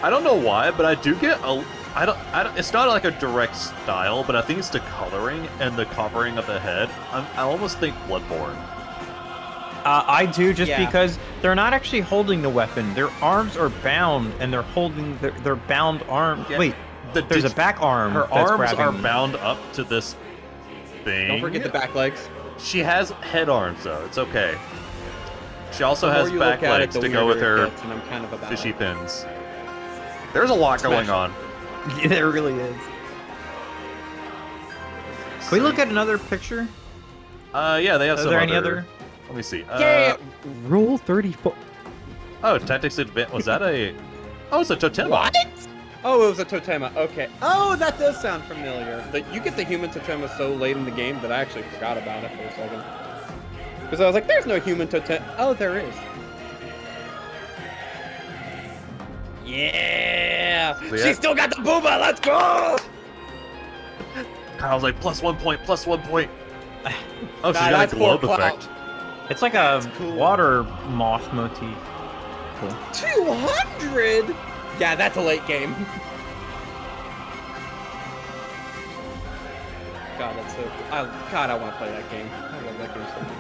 I don't know why, but I do get a. I don't. It's not like a direct style, but I think it's the coloring and the covering of the head. I almost think Bloodborne. I do, just Yeah. because they're not actually holding the weapon. Their arms are bound, and they're holding their bound arm. Yeah, Wait, there's a back arm. Her that's arms are grabbing- bound up to this thing. Don't forget the back legs. She has head arms though. It's okay. She also The more has you back look at it, legs the to go with weirder her it gets, and I'm kind of about fishy it. fins. There's a lot going Smash. on. Yeah, there really is. Can we look at another picture? Yeah, they have Are some there any other? Let me see. Yeah. Rule 34. Oh, Tactics Advance. Was that a? Oh, it's a Totema. What? Oh, it was a Totema. Okay. Oh, that does sound familiar. You get the human Totema so late in the game that I actually forgot about it for a second. Because I was like, there's no human Totema. Oh, there is. Yeah! So, yeah. She still got the booba! Let's go! Kyle's like +1 point, +1 point. Oh, Nah, she's got a that's globe for clout. effect. It's like a cool. water moth motif. Cool. 200? Yeah, that's a late game. God, that's so cool. God, I want to play that game. I love that game so much.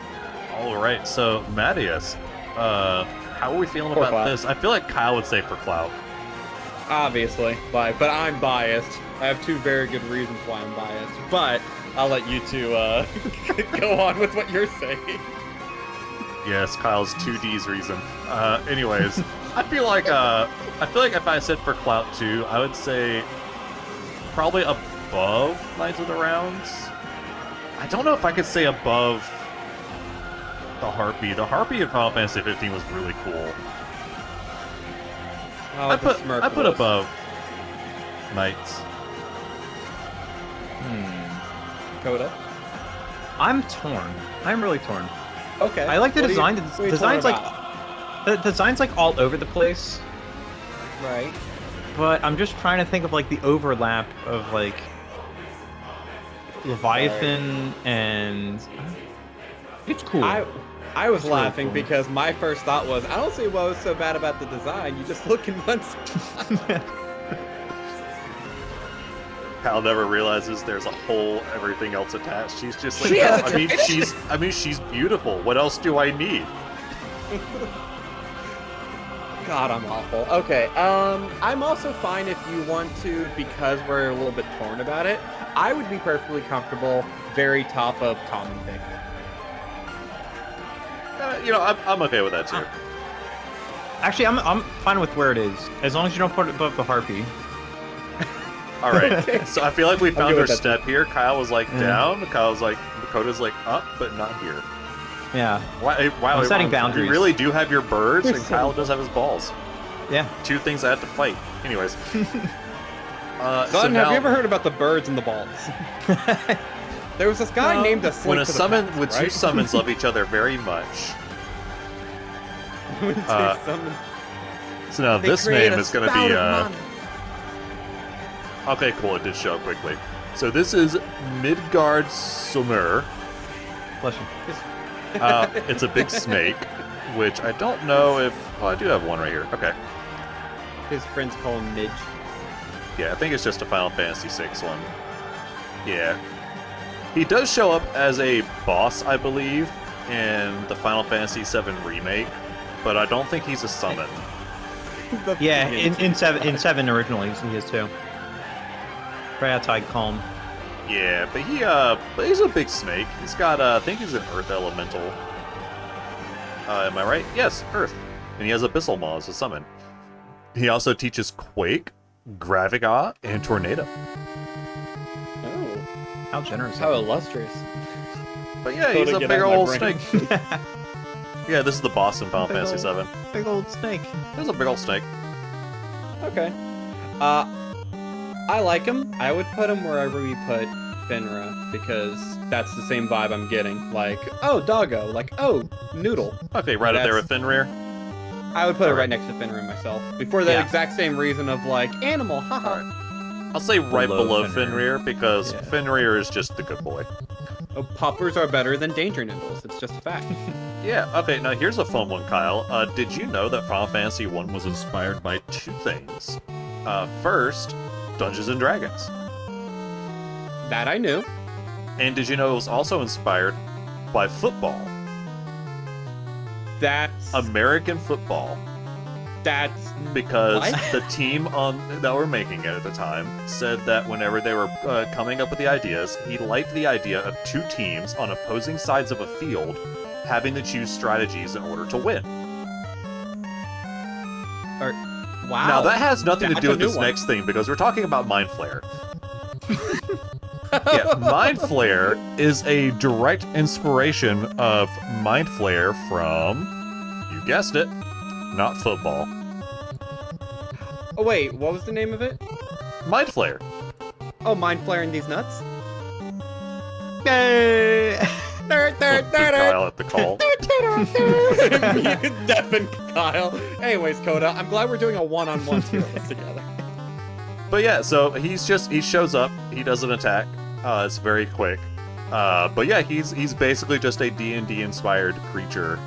All right, so Mattias, how are we feeling For about clout. this? I feel like Kyle would say for clout. Obviously, but I'm biased. I have two very good reasons why I'm biased, but I'll let you two go on with what you're saying. Yes, Kyle's 2D's reason. Anyways, I feel like if I said for clout 2, I would say probably above Knights of the Rounds. I don't know if I could say above the Harpy. The Harpy in Final Fantasy 15 was really cool. Oh, I the smirk put was- above Knights. Coda. I'm torn. I'm really torn. Okay. I like the What are you- design. what are The you design's torn like about? the design's like all over the place. Right. But I'm just trying to think of like the overlap of like Leviathan and it's cool. I was It's really laughing cool. because my first thought was, I don't see what was so bad about the design. You just look in one spot. Kyle never realizes there's a whole everything else attached. She's just like, She has a I mean, she's beautiful. What else do I need? God, I'm awful. Okay, I'm also fine if you want to, because we're a little bit torn about it. I would be perfectly comfortable very top of common pick. You know, I'm okay with that too. Actually, I'm fine with where it is as long as you don't put it above the Harpy. All right. So I feel like we I'm found good our with that step here. Kyle was like down. Kyle was like, Dakota's like up, but not here. Yeah. Wow, I'm setting you boundaries. really do have your birds, and You're Kyle setting- does have his balls. Yeah. Two things I have to fight. Anyways. Son, so have now, you ever heard about the birds and the balls? There was this guy named a Slink when a to the summon, past, when two right? summons love each other very much, When two uh, summons- So now They this create name a is going to spout be. of mana. Okay, cool. It did show up quickly. So this is Midgard Sumur. Bless you. It's a big snake, which I don't know if. Oh, I do have one right here. Okay. His friends call him Midge. Yeah, I think it's just a Final Fantasy VI one. Yeah. He does show up as a boss, I believe, in the Final Fantasy VII Remake, but I don't think he's a summon. Yeah, in seven originally he is too. Right outside Calm. Yeah, but he's a big snake. He's got, I think he's an Earth Elemental. Am I right? Yes, Earth. And he has Abyssal Maw as a summon. He also teaches Quake, Graviga, and Tornado. Oh, How generous. how illustrious. But yeah, Totally he's a get big out of my old brain. snake. Yeah, this is the boss in Final Big Fantasy old- VII. Big old snake. There's a big old snake. Okay. I like him. I would put him wherever we put Finra, because that's the same vibe I'm getting. Like, oh, Doggo. Like, oh, Noodle. Okay, right up there That's- with Fenrir. I would put it Alright. right next to Finra myself. Before that Yeah. exact same reason of, like, animal, haha. I'll say right Below below Fenrir. Fenrir because Yeah. Fenrir is just the good boy. Oh, poppers are better than danger noodles. It's just a fact. Yeah, okay, now here's a fun one, Kyle. Did you know that Final Fantasy 1 was inspired by two things? First, Dungeons and Dragons. That I knew. And did you know it was also inspired by football? That's American football. that's Because What? the team that were making it at the time said that whenever they were coming up with the ideas, he liked the idea of two teams on opposing sides of a field having to choose strategies in order to win. wow. Now, that has nothing to That's do a with new this one. next thing, because we're talking about Mind Flare. Yeah, Mind Flare is a direct inspiration of Mind Flare from, you guessed it, not football. Oh wait, what was the name of it? Mind Flare. Oh, mind flaring these nuts. Yay! Kyle at the call. Devin Kyle. Anyways, Coda, I'm glad we're doing a one-on-one tier list together. But yeah, so he shows up, he doesn't attack. It's very quick. But yeah, he's basically just a D&D inspired creature.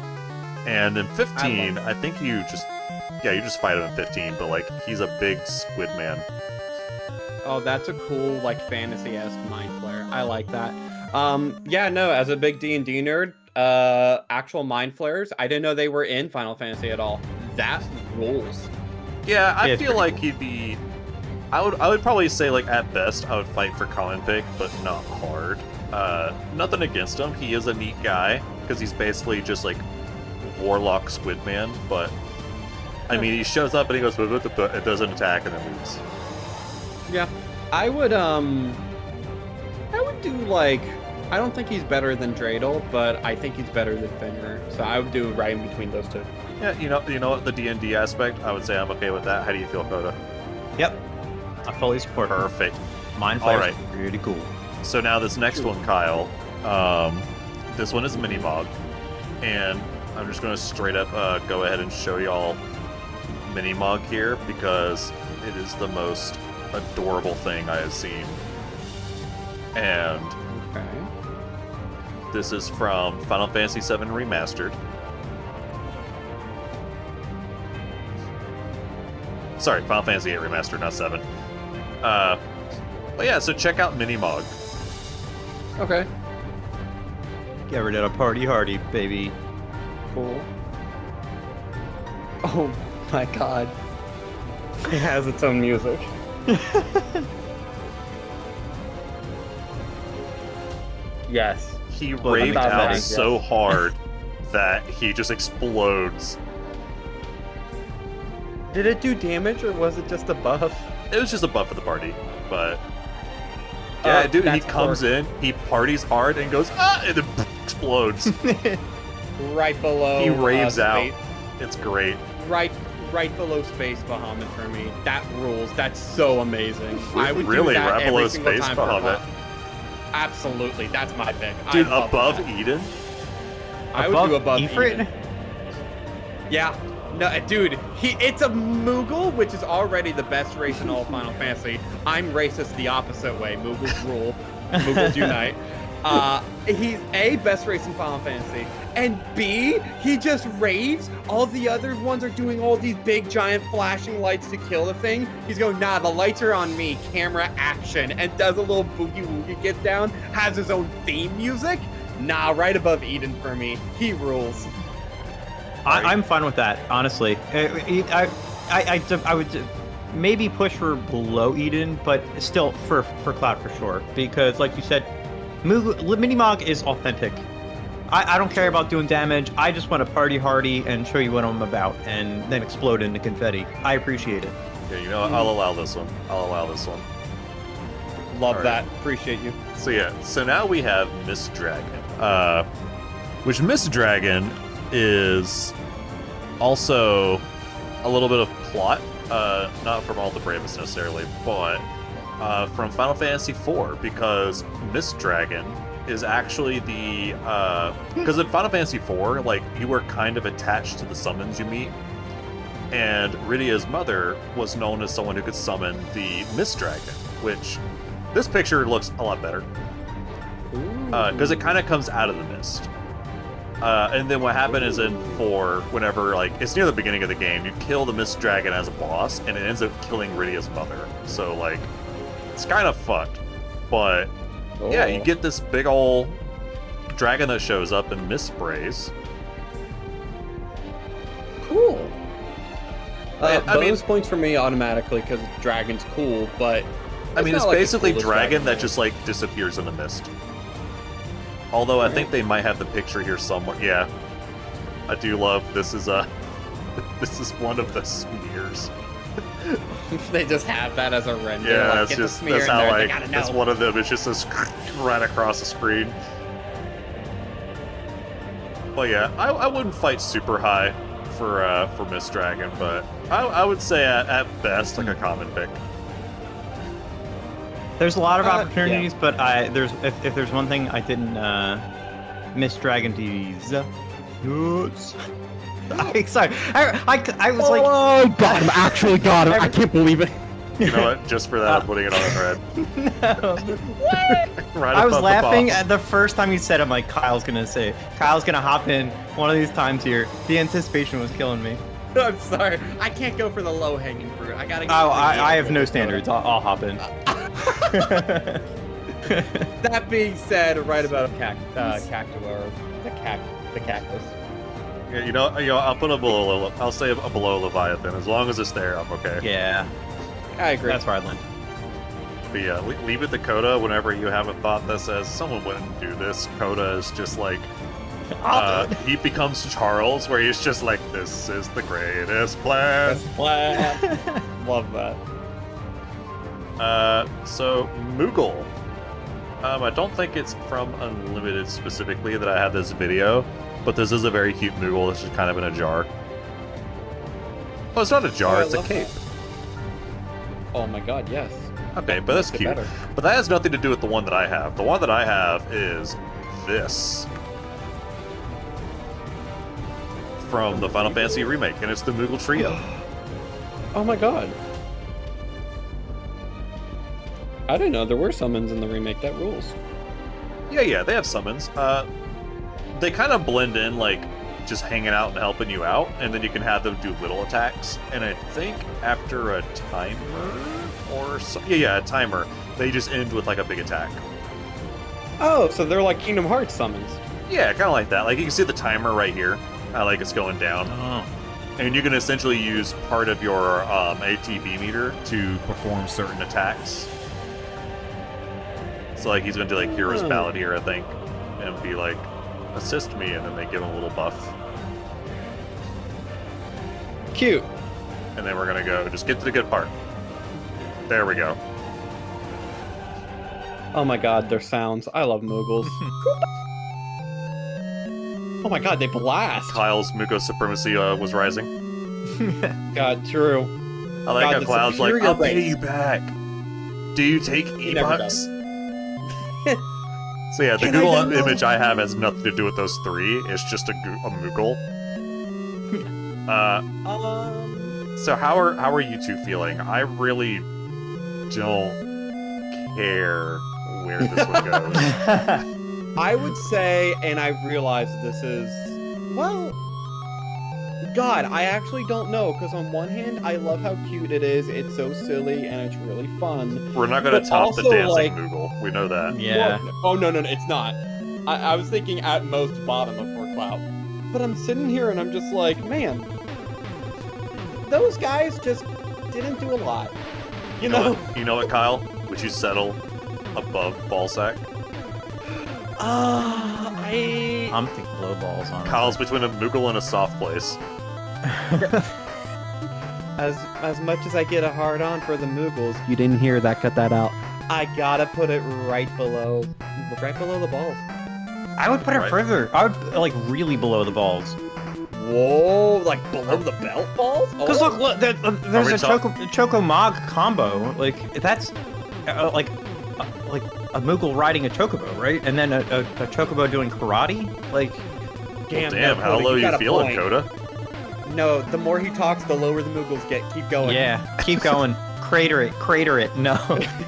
And in 15, I think you just fight him in 15, but like he's a big squid man. Oh, that's a cool, like, fantasy-esque mind flare. I like that. Yeah, no, as a big D&D nerd, actual mind flares, I didn't know they were in Final Fantasy at all. That rules. Yeah, I It's feel pretty like he'd be. I would probably say like at best I would fight for common pick, but not hard. Nothing against him. He is a neat guy because he's basically just like Warlock Squidman. But I mean, he shows up and he goes, it doesn't attack and then leaves. Yeah. I would do, like, I don't think he's better than Dreidel, but I think he's better than Fenrir. So I would do right in between those two. Yeah, you know what, the D&D aspect, I would say I'm okay with that. How do you feel, Coda? Yep. I fully support her. Perfect. Mind All Flare's right. pretty cool. So now this next one, Kyle. This one is Minimog, and I'm just going to straight up go ahead and show y'all Minimog here because it is the most adorable thing I have seen. And Okay. this is from Final Fantasy VII Remastered. Sorry, Final Fantasy VIII Remastered, not 7. But yeah, so check out Minimog. Okay. Get rid of a party hardy, baby. Cool. Oh my god. It has its own music. Yes. He Well, I mean, raved that's out fine, so yes. hard that he just explodes. Did it do damage or was it just a buff? It was just a buff for the party, but yeah, dude, he that's comes in, he parties hard and goes and then explodes. Right below. He raves out. Space, It's great. right below Space Bahamut for me. That rules. That's so amazing. I would Really, do that right every below single Space time for a Bahamut? pop. Absolutely, that's my pick. Dude, I love above that. Eden? I would do above Ifrit? Eden. Yeah, No, dude, it's a Moogle, which is already the best race in all of Final Fantasy. I'm racist the opposite way. Moogles rule. Moogles unite. He's A, best race in Final Fantasy, and B, he just raves. All the other ones are doing all these big, giant flashing lights to kill the thing. He's going, nah, the lights are on me, camera action, and does a little boogie-woogie get down, has his own theme music. Nah, right above Eden for me. He rules. I'm fine with that, honestly. I would maybe push for below Eden, but still for Cloud for sure. Because, like you said, Minimog is authentic. I don't care about doing damage. I just want to party hardy and show you what I'm about, and then explode into confetti. I appreciate it. Yeah, you know, I'll allow this one. I'll allow this one. Love that. Appreciate you. So yeah, so now we have Miss Dragon. Which Miss Dragon is also a little bit of plot, not from All the Bravest necessarily, but from Final Fantasy IV, because Miss Dragon is actually the because in Final Fantasy IV, like, you were kind of attached to the summons you meet, and Rydia's mother was known as someone who could summon the Miss Dragon, which this picture looks a lot better because it kind of comes out of the mist. And then what happened is in 4, whenever, like, it's near the beginning of the game, you kill the Miss Dragon as a boss, and it ends up killing Rydia's mother. So, like, it's kind of fucked. But, yeah, you get this big ol' dragon that shows up and mist sprays. Cool. I bonus mean, points for me automatically because dragon's cool, but I mean, it's not like the basically coolest dragon that just, like, disappears in the mist. Although I think they might have the picture here somewhere. Yeah, I do love this is this is one of the smears. They just have that as a render. Yeah, like, that's get just the smear that's in how there, like they gotta that's know. one of them. It's just this right across the screen. Well, yeah, I wouldn't fight super high for Miss Dragon, but I would say at best like a common pick. There's a lot of Yeah. opportunities, but if there's one thing I didn't miss Dragon D's. Sorry, I was like, Oh, got him! Actually got him! I can't believe it. You know what? Just for that, I'm putting it on red. no. Right I was above the laughing boss. at the first time you said, I'm like, Kyle's gonna hop in one of these times here. The anticipation was killing me. I'm sorry. I can't go for the low hanging fruit. I gotta. Get Oh, the I have game. no standards. I'll hop in. That being said, right above Cactuar, the cactus. Yeah, you know, I'll put a below. I'll say a below Leviathan. As long as it's there, I'm okay. Yeah, I agree. that's where I'd land. But yeah, leave it to Coda whenever you have a thought that says someone wouldn't do this. Coda is just like, he becomes Charles, where he's just like, this is the greatest plan. Love that. So Moogle. I don't think it's from Unlimited specifically that I have this video, but this is a very cute Moogle. This is kind of in a jar. Oh, it's not a jar, Oh, I it's a love cape. that. Oh my god, yes. Okay, but that's Makes it cute. better. But that has nothing to do with the one that I have. The one that I have is this. From the Final Fantasy remake, and it's the Moogle Trio. Oh my god. I didn't know there were summons in the remake. That rules. Yeah, they have summons. They kind of blend in, like, just hanging out and helping you out, and then you can have them do little attacks. And I think after a timer or so, a timer, they just end with like a big attack. Oh, so they're like Kingdom Hearts summons. Yeah, kind of like that. Like, you can see the timer right here. Like it's going down. Oh. And you can essentially use part of your ATB meter to perform certain attacks. So, like, he's going to do, like, Hero's Ballad here, I think, and be like, assist me, and then they give him a little buff. Cute. And then we're going to go, just get to the good part. There we go. Oh my god, their sounds. I love Moogles. Oh my god, they blast. Kyle's Muko supremacy was rising. God, true. I like God, how the Cloud's like, superior I'll pay race. you back. Do you take He never E-Bucks? So yeah, the Can I Google download? image I have has nothing to do with those three. It's just a Moogle. So how are you two feeling? I really don't care where this one goes. I would say, and I realize this is, well, God, I actually don't know, because on one hand, I love how cute it is, it's so silly, and it's really fun. We're not gonna But top the also, dancing like- Moogle. We know that. Yeah. Oh, no, it's not. I was thinking at most bottom of 4 Clout. But I'm sitting here and I'm just like, man, those guys just didn't do a lot. You know? You know what, Kyle? Would you settle above Ballsack? I'm thinking low balls on Kyle's between a Moogle and a soft place. As much as I get a hard on for the Moogles, you didn't hear that, cut that out. I gotta put it right below the balls. I would put it Right. further. I would like really below the balls. Whoa, like below the belt balls? Because look, there's we a Choco Mog combo. Like that's like a Moogle riding a Chocobo, right? And then a Chocobo doing karate. Like, Damn, how low you feeling, Coda? No, the more he talks, the lower the Moogles get. Keep going. yeah, keep going. Crater it. No,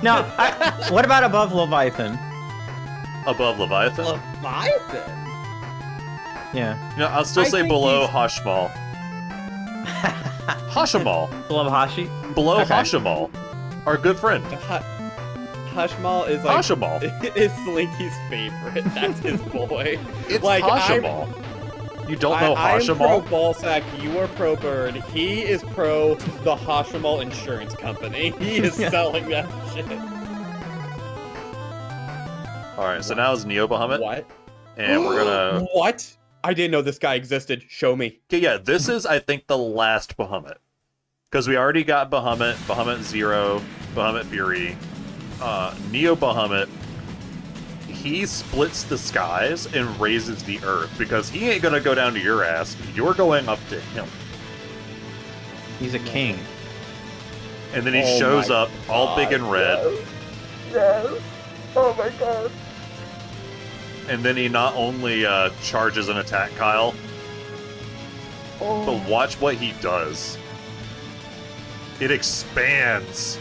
no. What about above Leviathan? Above Leviathan? Leviathan? Yeah. No, I'll still I say think below he's- Hashmal. Hashimal. Below Hashi? Below Okay. Hashimal. Our good friend. Hushmal is like Hashimal. is Slinky's favorite. That's his boy. It's like, Hashimal. You don't know I'm pro Hashimal? Ballsack, you are pro Bird. He is pro the Hashimal Insurance Company. He is selling that shit. Alright, so now it's Neo Bahamut. What? And we're gonna... What? I didn't know this guy existed. Show me. Okay, yeah, this is, I think, the last Bahamut. Because we already got Bahamut, Bahamut Zero, Bahamut Fury, Neo Bahamut. He splits the skies and raises the earth, because he ain't gonna go down to your ass. You're going up to him. He's a king. And then he Oh shows my up, all big and red. Yes. Oh my god. And then he not only charges an attack, Kyle, but watch what he does. It expands,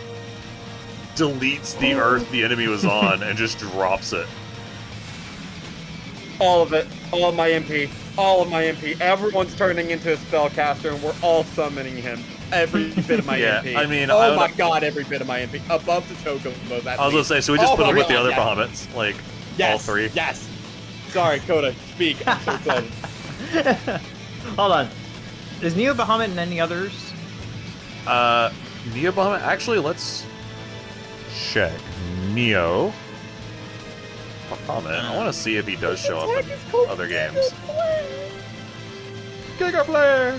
deletes the earth the enemy was on, and just drops it. All of it. All of my MP. All of my MP. Everyone's turning into a spellcaster, and we're all summoning him. Every bit of my Yeah, MP. I mean, oh I would- my god, every bit of my MP. Above the Chocobo, I was gonna say, so we just Oh put him my with the God, other yeah. Bahamuts, like yes, all three. Yes. Sorry, Coda. Speak. I'm so excited. Hold on. Is Neo Bahamut and any others? Neo Bahamut. Actually, let's check Neo Bahamut. I want to see if he does show up in other games. Giga Flare.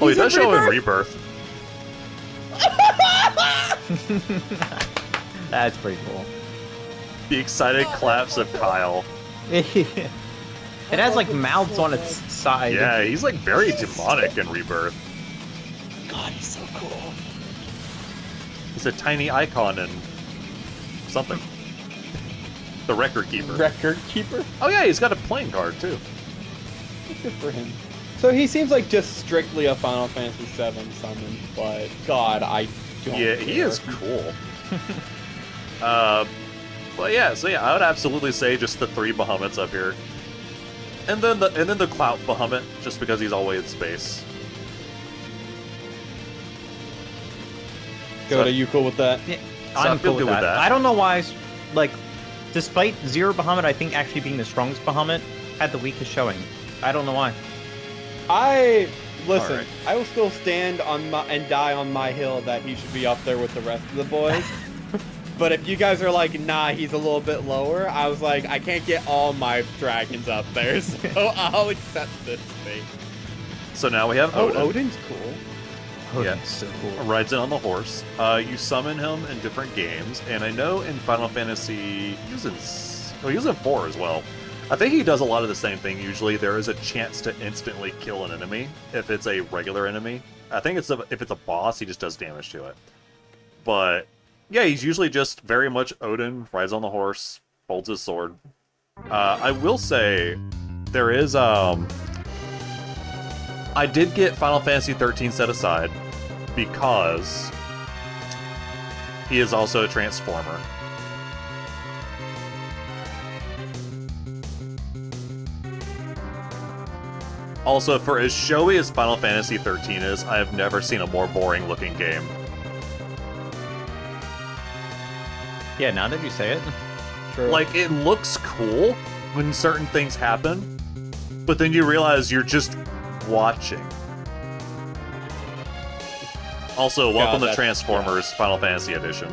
Oh, he He's in does show in Rebirth? Rebirth. That's pretty cool. The excited claps of Kyle. It has like mouths on its side. Yeah, he's like very demonic in Rebirth. God, he's so cool. He's a tiny icon in something. The record keeper. Record keeper? Oh yeah, he's got a playing card too. Good for him. So he seems like just strictly a Final Fantasy VII summon, but God, I don't Yeah, he care. is cool. But yeah, so yeah, I would absolutely say just the three Bahamuts up here, and then the Clout Bahamut, just because he's always in space. Coda, you cool with that? Yeah, So I I'm feel cool good with with that. that. I don't know why, like, despite Zero Bahamut, I think actually being the strongest Bahamut had the weakest showing. I don't know why. Listen, Alright. I will still stand on my and die on my hill that he should be up there with the rest of the boys. But if you guys are like, nah, he's a little bit lower, I was like, I can't get all my dragons up there, so I'll accept this thing. So now we have Oh, Odin. Odin's cool. Yeah. Odin's so cool. Rides in on the horse. You summon him in different games, and I know in Final Fantasy he was in 4 as well. I think he does a lot of the same thing. Usually, there is a chance to instantly kill an enemy if it's a regular enemy. I think if it's a boss, he just does damage to it. But yeah, he's usually just very much Odin, rides on the horse, holds his sword. I will say there is I did get Final Fantasy 13 set aside because he is also a Transformer. Also, for as showy as Final Fantasy 13 is, I have never seen a more boring looking game. Yeah, now that you say it. True. Like, it looks cool when certain things happen, but then you realize you're just watching. Also, welcome to Transformers Final Fantasy Edition.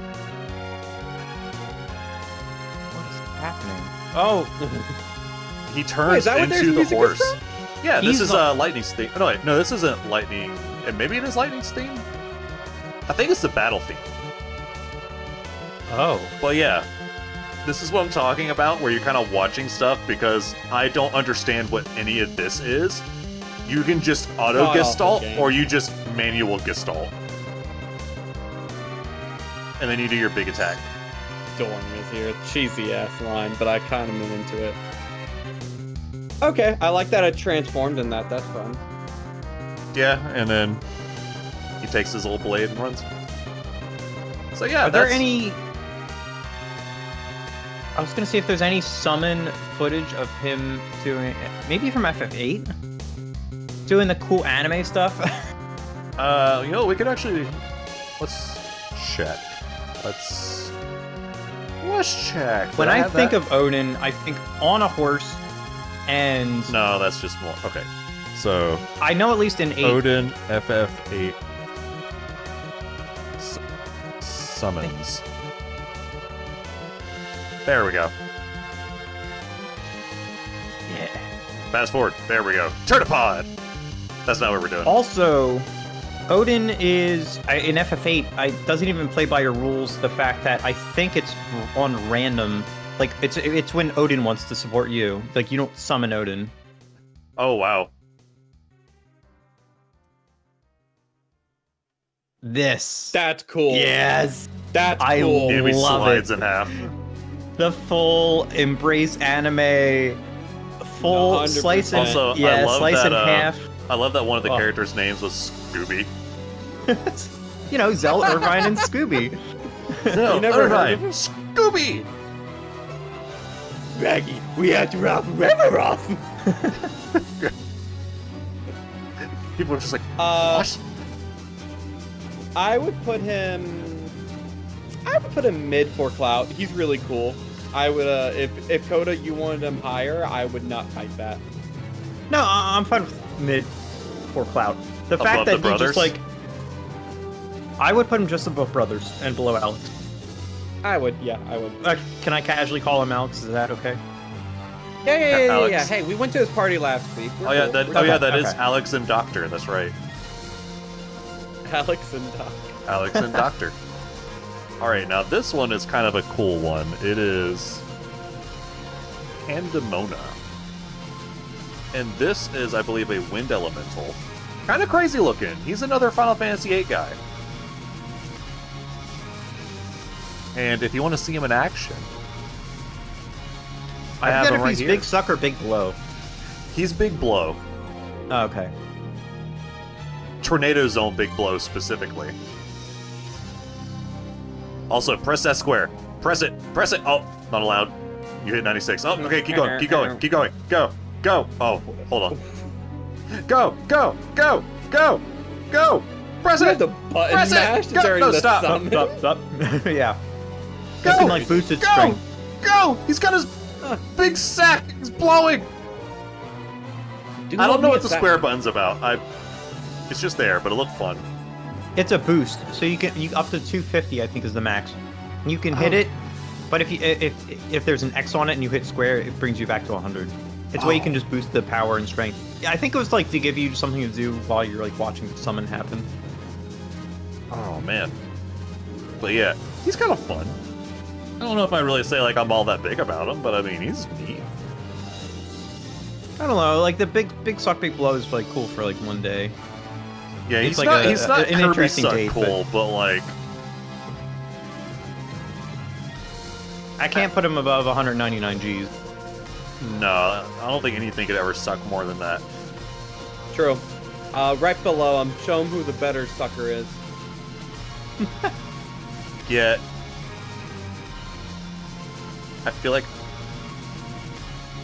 What is happening? Oh, He turns into the horse. Yeah, this He's is Lightning's theme. No, wait, no, this isn't Lightning. And maybe it is Lightning's theme? I think it's the battle theme. oh. But yeah, this is what I'm talking about, where you're kind of watching stuff because I don't understand what any of this is. You can just auto-gestalt, or you just manual gestalt. And then you do your big attack. Dorm is here. Cheesy ass line, but I kind of been into it. Okay, I like that it transformed in that. That's fun. Yeah, and then he takes his little blade and runs. So yeah, Are there any... I was gonna see if there's any summon footage of him doing... Maybe from FF8? Doing the cool anime stuff? You know, we could actually... Let's check. Let's check. When I think of Odin, I think on a horse and... No, that's just more... Okay. So... I know at least in 8... Odin, FF8... Summons. There we go. Yeah. Fast forward. There we go. Turnipod! That's not what we're doing. Also, Odin is... in FF8, it doesn't even play by your rules. The fact that I think it's on random... Like, it's when Odin wants to support you. Like, you don't summon Odin. Oh, wow. This. That's cool. Yes. That's I cool. He love slides it. in half. The full embrace anime, full 100%. slice in, Also, yeah, I love slice that, in half. I love that one of the Oh. characters' names was Scooby. You know, Zell, Irvine, and Scooby. No, You never heard Irvine. of him? Scooby! Raggy, we have to run forever off. People are just like, what? I would put him mid for Clout. He's really cool. I would if Coda you wanted him higher, I would not fight that. No, I'm fine with mid for Cloud. The Above fact that the he just brothers? like, I would put him just above Brothers and below Alex. I would, yeah, I would. Can I casually call him Alex? Is that okay? Yeah. Alex. Hey, we went to his party last week. We're Oh yeah, cool. that, We're oh yeah, cool. that is Okay. Alex and Doctor. That's right, Alex and Doc. Alex and Doctor. All right, now this one is kind of a cool one. It is Pandemona, and this is, I believe, a wind elemental. Kind of crazy looking. He's another Final Fantasy VIII guy. And if you want to see him in action, I have forget him if right he's here. Big Suck or Big Blow. He's Big Blow. Oh, okay. Tornado Zone Big Blow specifically. Also, press that square. Press it. Press it. Oh, not allowed. You hit 96. Oh, okay, keep going. Keep going. Keep going. Go. Go. Oh, hold on. Go. Go. Go. Go. Go. Press You it. have the button Press it. mashed Go. during No, the stop. summon. Yeah. Go. It's been, like, boosted Go. strength. Go. He's got his big sack. He's blowing. I don't know what the square button's about. It's just there, but it looked fun. It's a boost, so you up to 250, I think, is the max. You can hit it, but if there's an X on it and you hit square, it brings you back to 100. It's where you can just boost the power and strength. Yeah, I think it was like to give you something to do while you're like watching the summon happen. Oh man. But yeah, he's kind of fun. I don't know if I really say like I'm all that big about him, but I mean he's neat. I don't know, like the big suck, big blow is like cool for like one day. Yeah, It's he's like not a- he's not an Kirby interesting suck date, cool, but like I can't put him above 199 Gs. no, I don't think anything could ever suck more than that. True. Right below him. Show him who the better sucker is. Get. I feel like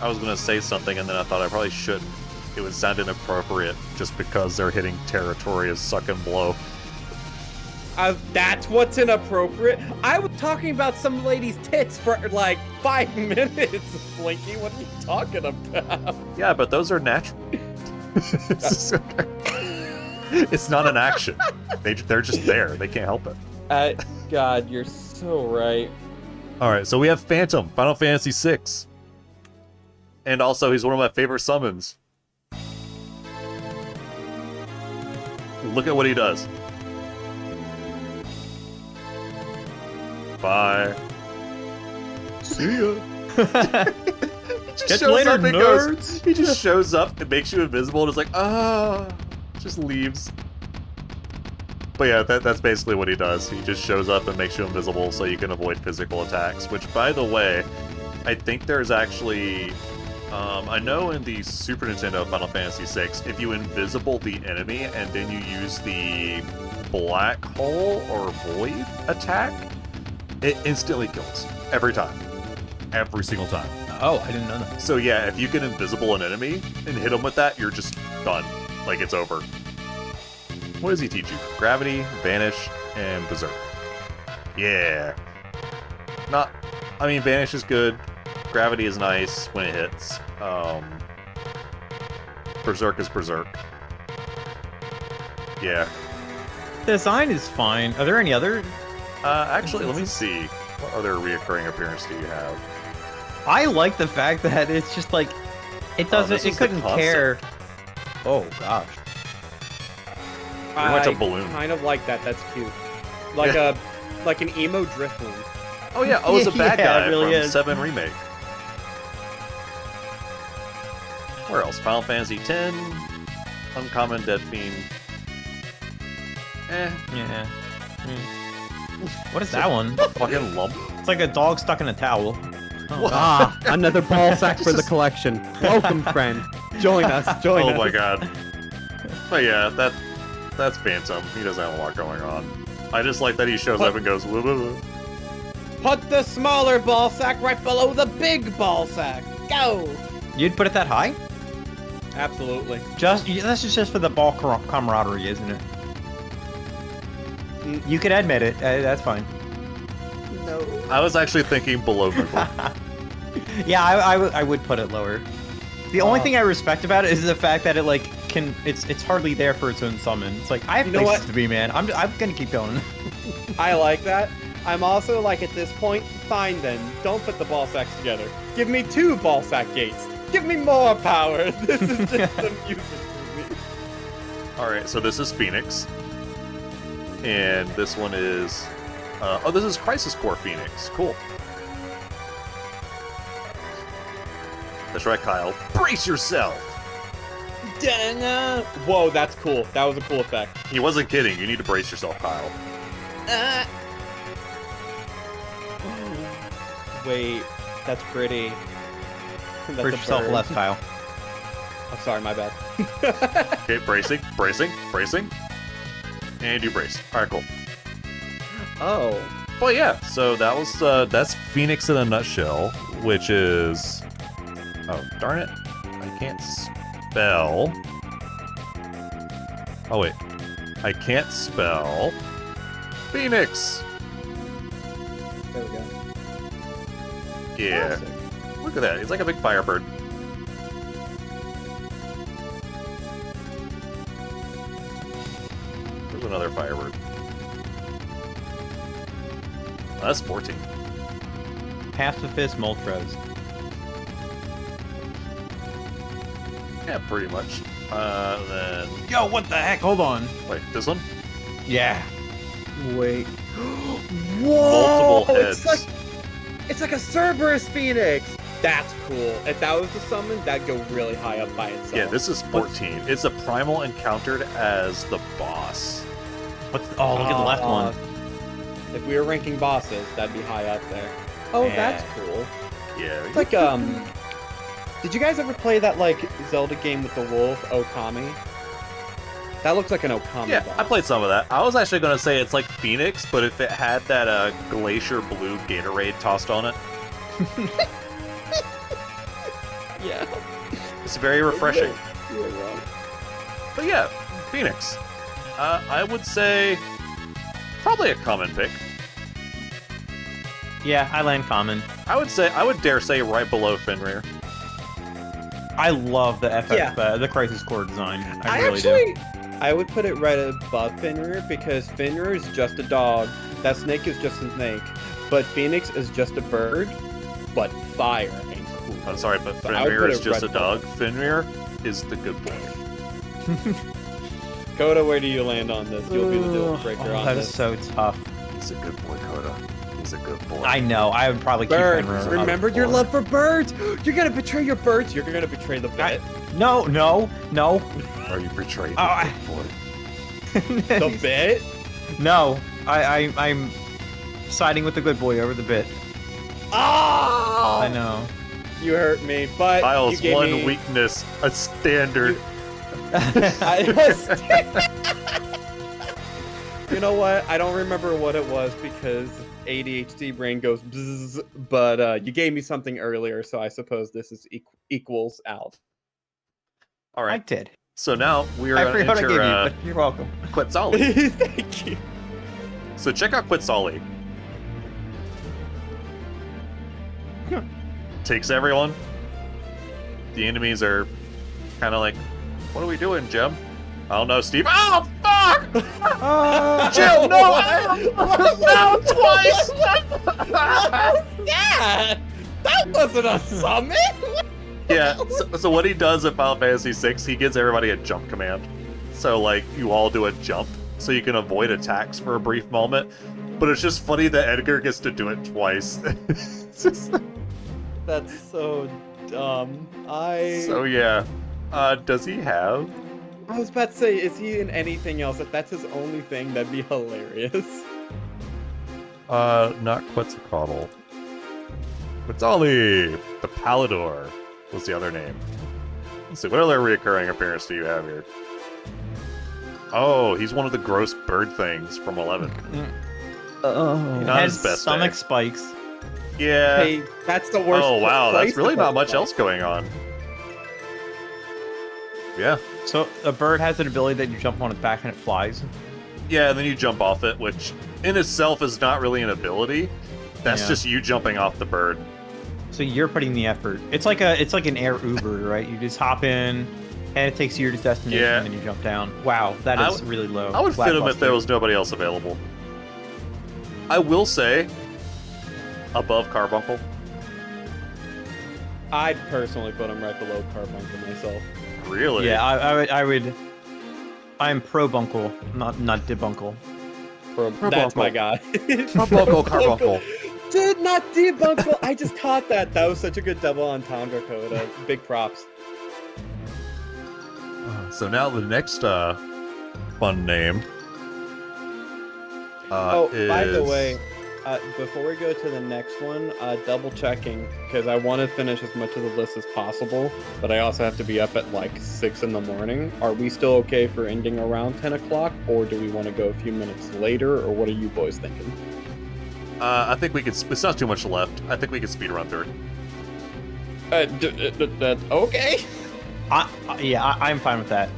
I was gonna say something and then I thought I probably shouldn't. It would sound inappropriate just because they're hitting territory as suck and blow. That's what's inappropriate. I was talking about some lady's tits for like 5 minutes, Slinky. What are you talking about? Yeah, but those are natural. It's not an action. They're just there. They can't help it. God, you're so right. All right, so we have Phantom, Final Fantasy VI. And also, he's one of my favorite summons. Look at what he does. Bye. See ya. Catch you later, nerds. He just shows up and makes you invisible and is like, just leaves. But yeah, that's basically what he does. He just shows up and makes you invisible so you can avoid physical attacks. Which, by the way, I think there's actually... I know in the Super Nintendo Final Fantasy VI, if you invisible the enemy and then you use the black hole or void attack, it instantly kills. Every time. Every single time. Oh, I didn't know that. So yeah, if you can invisible an enemy and hit him with that, you're just done. Like, it's over. What does he teach you? Gravity, Vanish, and Berserk. Yeah. I mean, Vanish is good. Gravity is nice when it hits. Berserk is Berserk. Yeah. Design is fine. Are there any other? Actually, let me see. What other reoccurring appearance do you have? I like the fact that it's just like it doesn't. this It is the couldn't concept. care. Oh gosh. We went to I balloon. kind of like that. That's cute. Like an emo Driftwood. Oh yeah, it's a bad Yeah, guy it really from is. 7 Remake. Where else? Final Fantasy X, Uncommon Dead Fiend. Yeah. What is that one? Fucking lump. It's like a dog stuck in a towel. Oh, Ah, another ball sack for the collection. Welcome, friend. Join us. Join us. Oh my god. But yeah, that's Phantom. He doesn't have a lot going on. I just like that he shows up and goes, woo woo woo. Put the smaller ball sack right below the big ball sack. Go. You'd put it that high? Absolutely. That's just for the ball camaraderie, isn't it? You can admit it. That's fine. No. I was actually thinking below Moogle. Yeah, I would put it lower. The only thing I respect about it is the fact that it like it's hardly there for its own summon. It's like I have places to be, man. I'm gonna keep going. I like that. I'm also like at this point, fine then. Don't put the ball sacks together. Give me 2 ball sack gates. Give me more power. This is just amusing to me. Alright, so this is Phoenix. And this one is... this is Crisis Core Phoenix. Cool. That's right, Kyle. Brace yourself! Whoa, that's cool. That was a cool effect. He wasn't kidding. You need to brace yourself, Kyle. Wait, that's pretty. That's Brace a yourself bird. less, Kyle. I'm sorry, my bad. Okay, bracing, bracing, bracing. And you brace. Alright, cool. Oh. Well, yeah, so that was, that's Phoenix in a nutshell, which is... Oh, darn it. I can't spell... Oh, wait. I can't spell... Phoenix! There we go. Yeah. Classic. Look at that. He's like a big firebird. There's another firebird. Oh, that's 14. Pacifist Moltres. Yeah, pretty much. Then... Yo, what the heck? Hold on. Wait, this one? Yeah. Wait. Whoa! Multiple heads. It's like a Cerberus Phoenix. That's cool. If that was the summon, that'd go really high up by itself. Yeah, this is 14. It's a primal encountered as the boss. What's? Oh, look at the left one. If we were ranking bosses, that'd be high up there. Oh, Yeah. that's cool. Yeah. It's like did you guys ever play that like Zelda game with the wolf, Okami? That looks like an Okami Yeah, boss. I played some of that. I was actually going to say it's like Phoenix, but if it had that glacier blue Gatorade tossed on it, Yeah. it's very refreshing. You were wrong. But yeah, Phoenix. I would say probably a common pick. Yeah, I land common. I would dare say right below Fenrir. I love the FF, Yeah. the Crisis Core design. I I really actually, I would put it right above Fenrir because Fenrir is just a dog. That snake is just a snake. But Phoenix is just a bird, but fire and cool. I'm sorry, but But I would Fenrir put is it just a right dog. Fenrir is the good boy. Coda, where do you land on this? You'll be the deal breaker on That this. is so tough. He's a good boy, Coda. He's a good boy. I know. I would probably keep Birds. Fenrir. Remember your love for birds. You're gonna betray your birds. You're gonna betray the I- bit. No. Are you betrayed? Oh, Good boy. The bit. No. I'm siding with the good boy over the bit. Oh! I know. You hurt me, but Kyle's you gave one me... weakness, a standard. You know what? I don't remember what it was because ADHD brain goes bzzz, but you gave me something earlier, so I suppose this is equals out. All I right. did. So now we are I going to forgot what I gave enter you, but you're welcome. Quetzali. Thank you. So check out Quetzali. Takes everyone. The enemies are kind of like, what are we doing, Jim? I don't know, Steve. Oh, fuck! Jim, no! No, twice! Yeah! That wasn't a summon! Yeah, so what he does in Final Fantasy VI, he gives everybody a jump command. So, like, you all do a jump, so you can avoid attacks for a brief moment. But it's just funny that Edgar gets to do it twice. It's just... That's so dumb. So, yeah. Does he have... I was about to say, is he in anything else? If that's his only thing, that'd be hilarious. Not Quetzalcoatl. Quetzali! The Palador was the other name. Let's see, what other reoccurring appearance do you have here? Oh, he's one of the gross bird things from 11. Oh, Not has his best stomach day. spikes. Yeah. Hey, that's the worst. Oh, wow, place that's really to not put much one. else going on. Yeah. So a bird has an ability that you jump on its back and it flies. Yeah, and then you jump off it, which in itself is not really an ability. That's Yeah. just you jumping off the bird. So you're putting the effort. It's like an air Uber, right? You just hop in, and it takes you to your destination, Yeah. and then you jump down. Wow, that is really low. I would fit him if Lackluster. there was nobody else available. I will say, above Carbuncle. I'd personally put him right below Carbuncle myself. Really? Yeah, I would. I'm pro bunkle, not debunkle. That's my guy. Carbuncle, Carbuncle. Dude, not debunkle. I just caught that. That was such a good double entendre, Coda. Big props. So now the next fun name. Oh, by the is- way, before we go to the next one, double checking because I want to finish as much of the list as possible, but I also have to be up at like 6 in the morning. Are we still okay for ending around 10 o'clock, or do we want to go a few minutes later, or what are you boys thinking? I think we could. It's not too much left. I think we could speed run through it. Okay. I'm fine with that.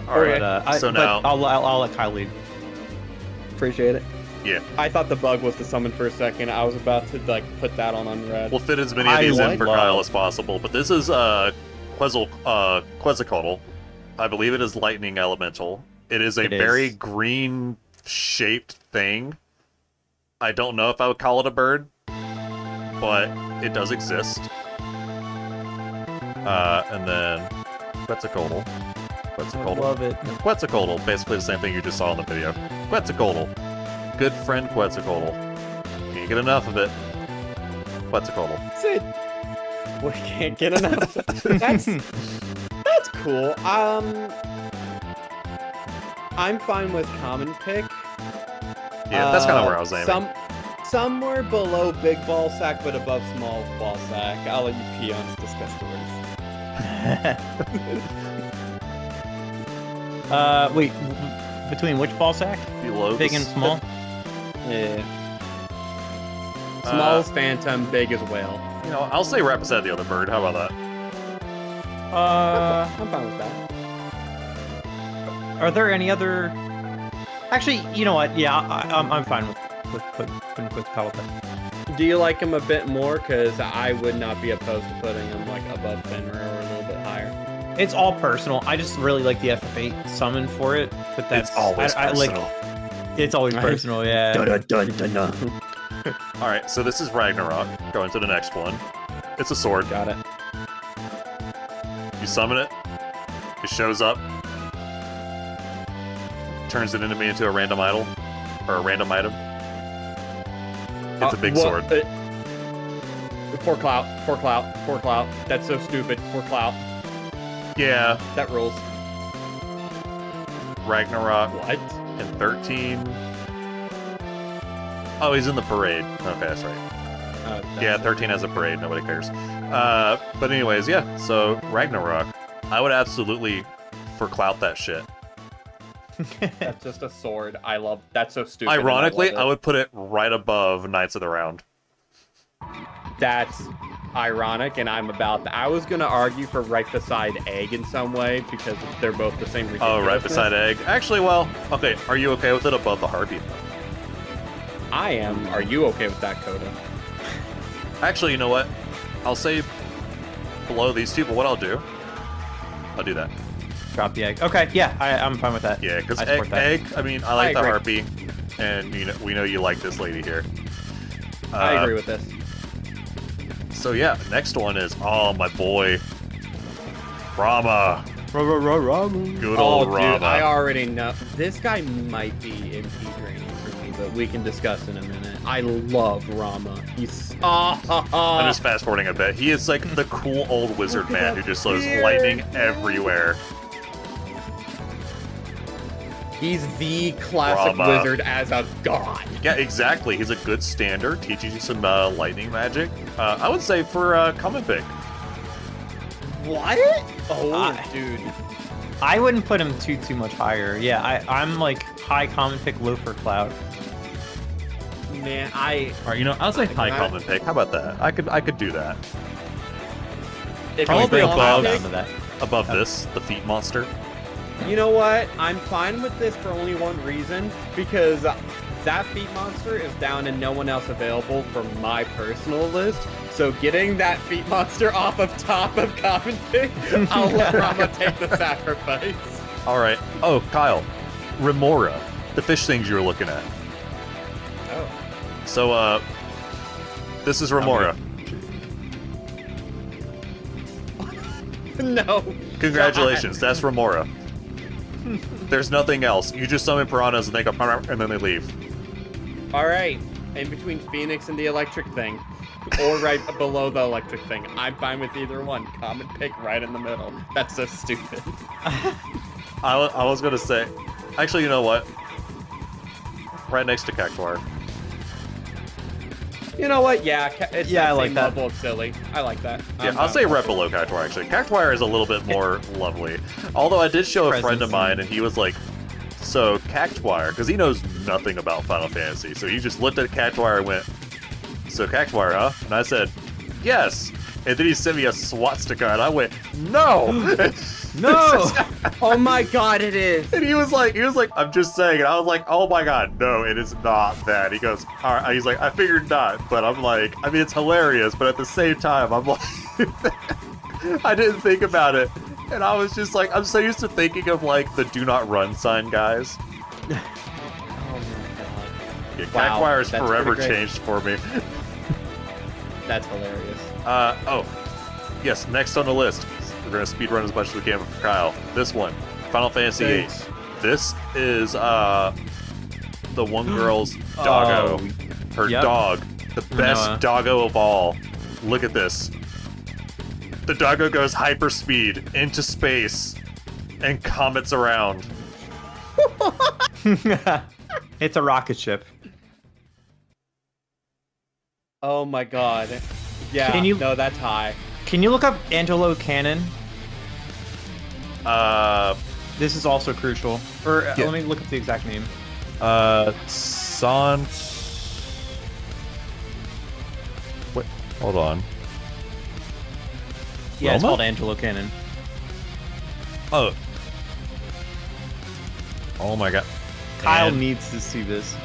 All right. But, so but now, I'll let Kyle lead. Appreciate it. yeah, I thought the bug was the summon for a second. I was about to like put that on unread. we'll fit as many of I these in like for love. Kyle as possible. But this is Quetzalcoatl. I believe it is lightning elemental. It is a It is. very green shaped thing. I don't know if I would call it a bird, but it does exist. And then Quetzalcoatl. Quetzalcoatl. Love it. Quetzalcoatl, basically the same thing you just saw in the video. Quetzalcoatl. Good friend Quetzalcoatl. Can't get enough of it. Quetzalcoatl. That's it. We can't get enough. That's cool. I'm fine with common pick. Yeah, that's kind of where I was aiming. Somewhere below big ball sack, but above small ball sack. I'll let you peons discuss the rest. Wait, between which ball sack? Below Big the and small? Yeah. Small as phantom, big as whale. You know, I'll say right beside the other bird. How about that? I'm fine with that. Are there any other? Actually, you know what? Yeah, I'm fine with Paladin. Do you like him a bit more? Because I would not be opposed to putting him like above Fenrir or a little bit higher. It's all personal. I just really like the FF8 summon for it, but that's It's always personal. It's always personal, yeah. All right, so this is Ragnarok. Going to the next one. It's a sword. Got it. You summon it. It shows up. Turns an enemy into a random idol, or a random item. It's a big sword. For clout. That's so stupid. For clout. Yeah, That rules. Ragnarok What? and 13. Oh, he's in the parade. Okay, that's right. Yeah, 13 has a parade. Nobody cares. But anyways, yeah. So Ragnarok, I would absolutely for clout that shit. That's just a sword. I love. That's so stupid. and Ironically, love I it. would put it right above Knights of the Round. That's ironic, and I'm about that. I was gonna argue for right beside egg in some way because they're both the same. Oh, right beside egg. Actually, well, okay. Are you okay with it above the heartbeat? I am. Are you okay with that, Coda? Actually, you know what? I'll say below these two, but what I'll do that. Drop the egg. Okay, yeah, I'm fine with that. Yeah, because I support that. egg. I mean, I like the agree. harpy, and you know, we know you like this lady here. I agree with this. So yeah, next one is my boy, Rama. Good Oh, old dude, Rama. I already know. This guy might be MP draining for me, but we can discuss in a minute. I love Rama. He's I'm just fast forwarding a bit. He is like the cool old wizard man who just throws lightning everywhere. He's the classic Rama. wizard as a god. Yeah, exactly. He's a good stander. Teaches you some lightning magic. I would say for common pick. What? Oh, dude. I wouldn't put him too much higher. Yeah, I'm like high common pick, low for cloud. Man, All right, you know, I'll say high I- common pick. How about that? I could do that. if Probably you above- pick- Down to that. Above this, the feet monster. You know what? I'm fine with this for only one reason, because that feet monster is down and no one else available for my personal list. So getting that feet monster off of top of common pick, I'll let Rama take the sacrifice. All right. Oh, Kyle, Remora, the fish things you were looking at. Oh. So, this is Remora. No. Congratulations, that's Remora. There's nothing else. You just summon piranhas and they go, and then they leave. All right. In between Phoenix and the electric thing, or right below the electric thing, I'm fine with either one. Common pick right in the middle. That's so stupid. I was gonna say, actually, you know what? Right next to Cactuar. You know what? Yeah, it's Yeah, that I like same that. level of silly. I like that. Yeah, I'll say right below Cactuar, actually. Cactuar is a little bit more lovely. Although I did show a friend of Presence. mine, and he was like, so Cactuar, because he knows nothing about Final Fantasy, so he just looked at Cactuar and went, so Cactuar, huh? And I said, yes. And then he sent me a swastika, and I went, no! No! Oh my god, it is. And he was like, I'm just saying. And I was like, oh my god, no, it is not that. He goes, all right. He's like, I figured not. But I'm like, I mean, it's hilarious. But at the same time, I'm like, I didn't think about it. And I was just like, I'm so used to thinking of like the do not run sign guys. Oh my god. Yeah, Wow, Cactuar has that's forever pretty great. changed for me. That's hilarious. Oh, yes, next on the list. We're going to speedrun as much as we can for Kyle. This one, Final Fantasy VIII. Thanks. This is the one girl's doggo. Her Yep. dog. The best Noah. doggo of all. Look at this. The doggo goes hyperspeed into space and comets around. It's a rocket ship. Oh my god. Yeah, Can you- no, that's high. Can you look up Angelo Cannon? This is also crucial. Or Yeah. let me look up the exact name. Son. Wait, hold on. Yeah, it's Roma? called Angelo Cannon. Oh. Oh my god. Kyle An- needs to see this.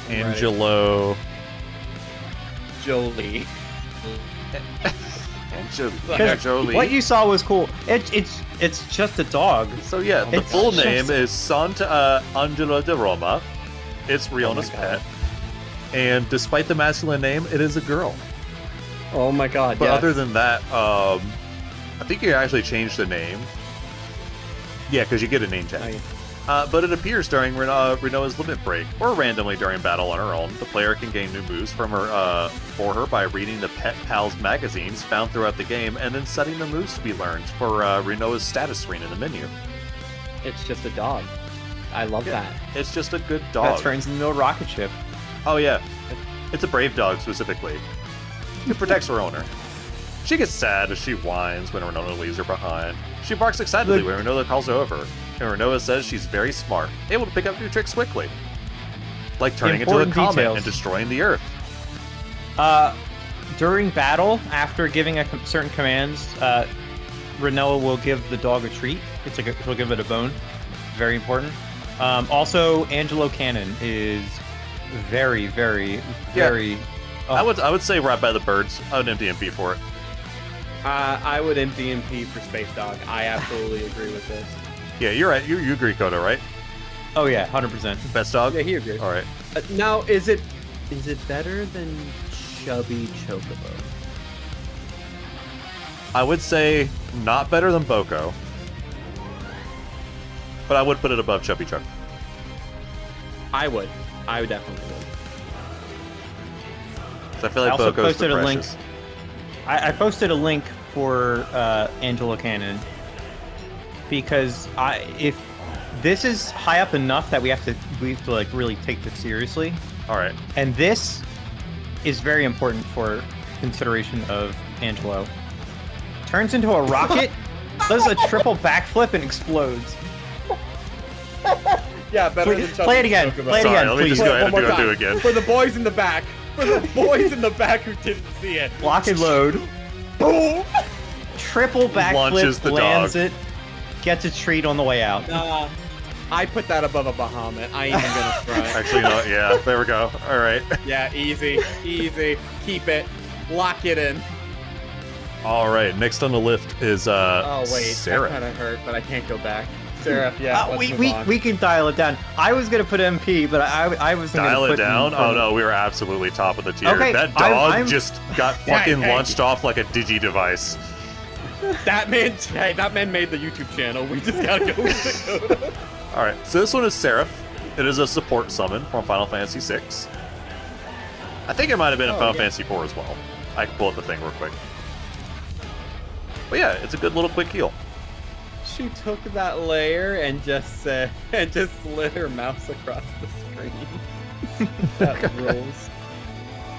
Angelo. Jolie. Jolie. What you saw was cool. It's just a dog. So yeah, the It's full just- name is Angelo de Roma. It's Riona's God. pet. And despite the masculine name, it is a girl. Oh my god, But yes. other than that, I think you actually changed the name. Yeah, because you get a name tag. But it appears during Renoa's limit break, or randomly during battle on her own. The player can gain new moves from her for her by reading the Pet Pals magazines found throughout the game, and then setting the moves to be learned for Renoa's status screen in the menu. It's just a dog. I love Yeah. that. It's just a good dog. That turns into a rocket ship. Oh yeah, it's a brave dog specifically. It protects her owner. She gets sad as she whines when Renona leaves her behind. She barks excitedly when Renona calls her over, and Renona says she's very smart, able to pick up new tricks quickly, like turning into a Important comet details. and destroying the Earth. During battle, after giving certain commands, Renoa will give the dog a treat. He'll give it a bone. Very important. Also, Angelo Cannon is very, very, very. I would say right by the birds. I would empty MP for it. I would empty MP for Space Dog. I absolutely agree with this. Yeah, you're right. You agree, Kodo, right? Oh yeah, 100%. Best dog. Yeah, he agrees. All right. Now, is it better than Chubby Chocobo? I would say not better than Boko, but I would put it above Chubby Chuck. I would. I would definitely would. 'Cause I feel like I also Boko's the posted a link. precious. I posted a link for Angelo Cannon because if this is high up enough that we have to like really take this seriously, All right. and this is very important for consideration of Angelo. Turns into a rocket, does a triple backflip and explodes. Yeah, better Play- than Chubby play it again, Chocobo. play it Sorry, again, let me just please. go ahead and One more do time. it again. For the boys in the back. For the boys in the back who didn't see it. Lock and load. Boom! Triple Launches backflip, the lands dog. it, gets a treat on the way out. Nah, I put that above a Bahamut. I ain't even gonna front. Actually, no. Yeah, there we go. All right. Yeah, easy, easy. Keep it. Lock it in. All right. Next on the list is Oh wait, Sarah. that kind of hurt, but I can't go back. Seraph, yeah. let's move on. we can dial it down. I was gonna put MP, but I was gonna Dial put it down. in Oh from- no, we were absolutely top of the tier. Okay, That dog I'm- just got Yeah, fucking hey. launched off like a digi device. That man, hey, that man made the YouTube channel. We just gotta go with it. All right. So this one is Seraph. It is a support summon from Final Fantasy VI. I think it might have been in Oh, Final yeah. Fantasy IV as well. I can pull up the thing real quick. But yeah, it's a good little quick heal. She took that layer and just slid her mouse across the screen. That rules.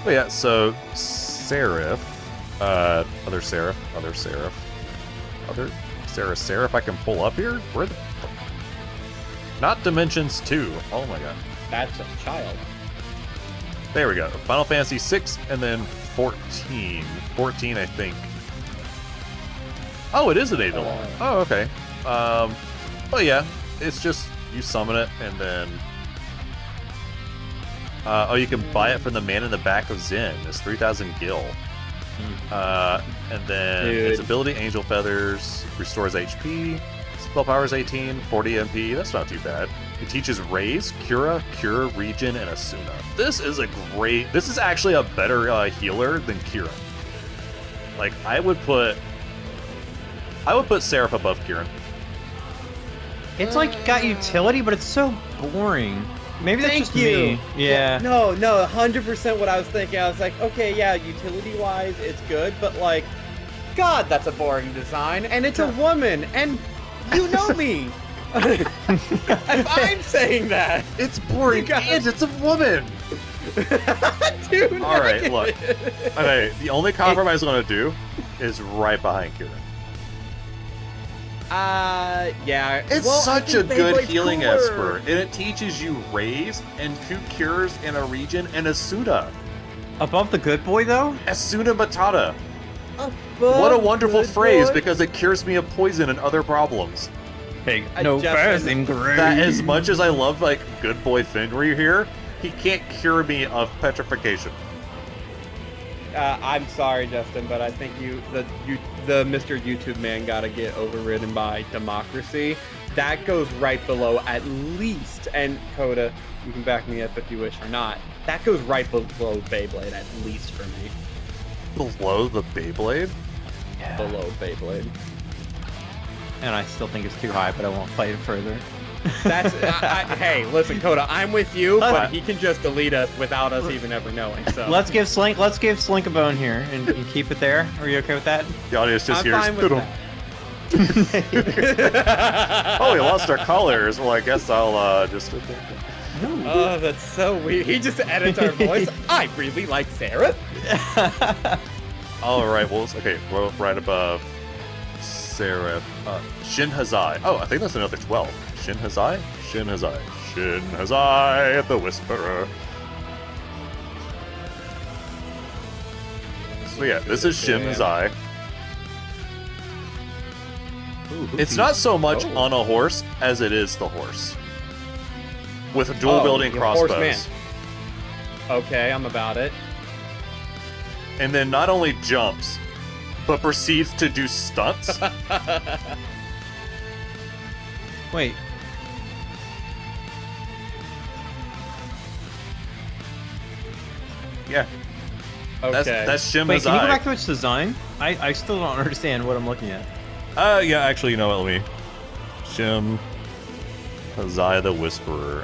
But yeah, so Seraph, other Seraph, I can pull up here? Where the Not Dimensions 2. Oh my god. That's a child. There we go. Final Fantasy 6 and then 14. 14, I think. Oh, it is an 8 along. Oh, okay. Well, yeah, it's just you summon it and then. Oh, you can buy it from the man in the back of Zen. It's 3,000 gil. And then its Dude. ability, Angel Feathers, restores HP. Spell power is 18, 40 MP. That's not too bad. It teaches Raise, Cura, Cure, Regen, and Asuna. This is a great. This is actually a better healer than Kieran. Like I would put Seraph above Kieran. It's like got utility, but it's so boring. Maybe that's Thank just you. me. Yeah. No, 100% what I was thinking. I was like, okay, yeah, utility-wise, it's good, but like, God, that's a boring design, and it's a woman, and you know me. If I'm saying that, It's boring You guys- and it's a woman. dude. All right, look. Okay, the only compromise I'm gonna do is right behind Kieran. Yeah. It's Well, I such a think good Beyblade's healing cooler. esper, and it teaches you Raise and 2 Cures in a region and Asuna. Above the good boy, though? Asuna Matata. Above What a wonderful good phrase, boy. because it cures me of poison and other problems. Big no passing grade. That as much as I love, like, good boy Fenrir here, he can't cure me of petrification. I'm sorry, Justin, but I think the Mr. YouTube man gotta get overridden by democracy. That goes right below at least, and Coda, you can back me up if you wish or not. That goes right below Beyblade at least for me. Below the Beyblade? Yeah. Below Beyblade. And I still think it's too high, but I won't fight it further. That's hey, listen, Coda, I'm with you, but he can just delete us without us even ever knowing. So Let's give Slink a bone here and keep it there. Are you okay with that? The audience just I'm hears, fine with that. oh, we lost our colors. Well, I guess I'll just... Oh, that's so weird. He just edits our voice. I really like Sarah. All right, well, okay, we're right above Sarah. Shin Hazai. Oh, I think that's another 12. Shin Hazai? Shin Hazai. Shin Hazai, the Whisperer. So yeah, this is Shin Hazai. It's not so much on a horse as it is the horse. With dual wielding crossbows. Horseman. Okay, I'm about it. And then not only jumps, but proceeds to do stunts. Wait. Yeah. Okay. That's Shin Wait, can you go Hazai. back to its design? I still don't understand what I'm looking at. Yeah, actually, you know what, let me... Shim Hazai the Whisperer.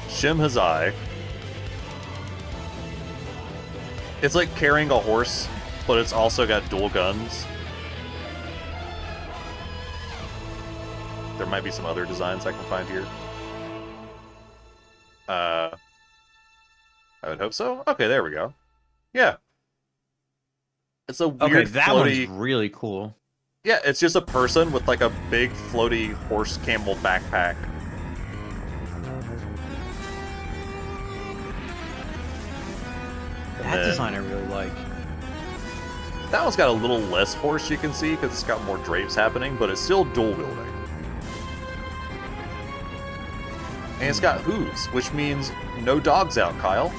Shim Hazai. It's like carrying a horse, but it's also got dual guns. There might be some other designs I can find here. I would hope so. Okay, there we go. Yeah. It's a weird Okay, that floaty... one's really cool. Yeah, it's just a person with like a big floaty horse camel backpack. That design I really like. That one's got a little less horse you can see because it's got more drapes happening, but it's still dual wielding. And it's got hooves, which means no dogs out, Kyle.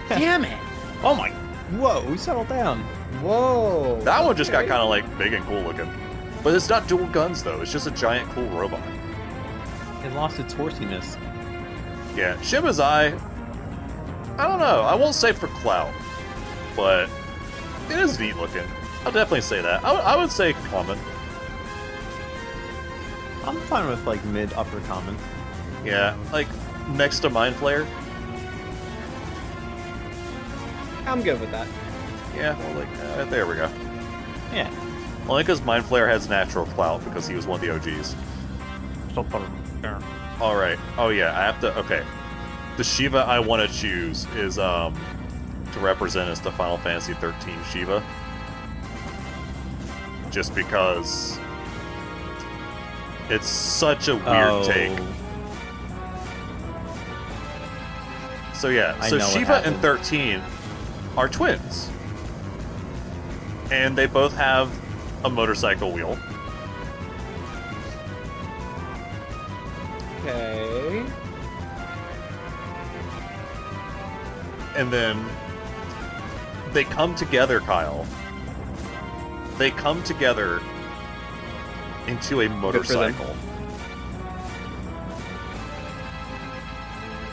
Damn it! Oh my! Whoa! Settle down. Whoa! That one just got kind of like big and cool looking. But it's not dual guns though, it's just a giant cool robot. It lost its horsiness. Yeah, Shim Hazai, I don't know, I won't say for clout, but it is neat looking. I'll definitely say that. I would say common. I'm fine with like mid upper common. Yeah, like next to Mind Flayer. I'm good with that. Yeah, well, like, there we go. Yeah. Only because Mind Flayer has natural clout because he was one of the OGs. Alright. Oh yeah, I have to... Okay. The Shiva I want to choose is, to represent as the Final Fantasy 13 Shiva. Just because... It's such a weird take. So yeah, I so know what Shiva and happened. 13 are twins. And they both have a motorcycle wheel. Okay. And then they come together, Kyle. They come together into a motorcycle.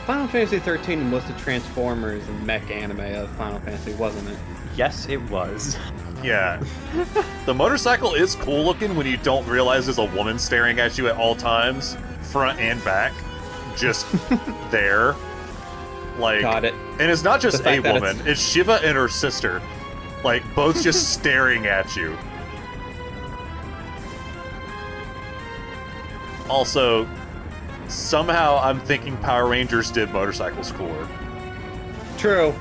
Final Fantasy 13 was the Transformers and mech anime of Final Fantasy, wasn't it? Yes, it was. Yeah. The motorcycle is cool looking when you don't realize there's a woman staring at you at all times, front and back, just there. Like, Got it. and it's not just The a fact that woman, it's Shiva and her sister. Like, both just staring at you. Also, somehow I'm thinking Power Rangers did motorcycles cooler. True.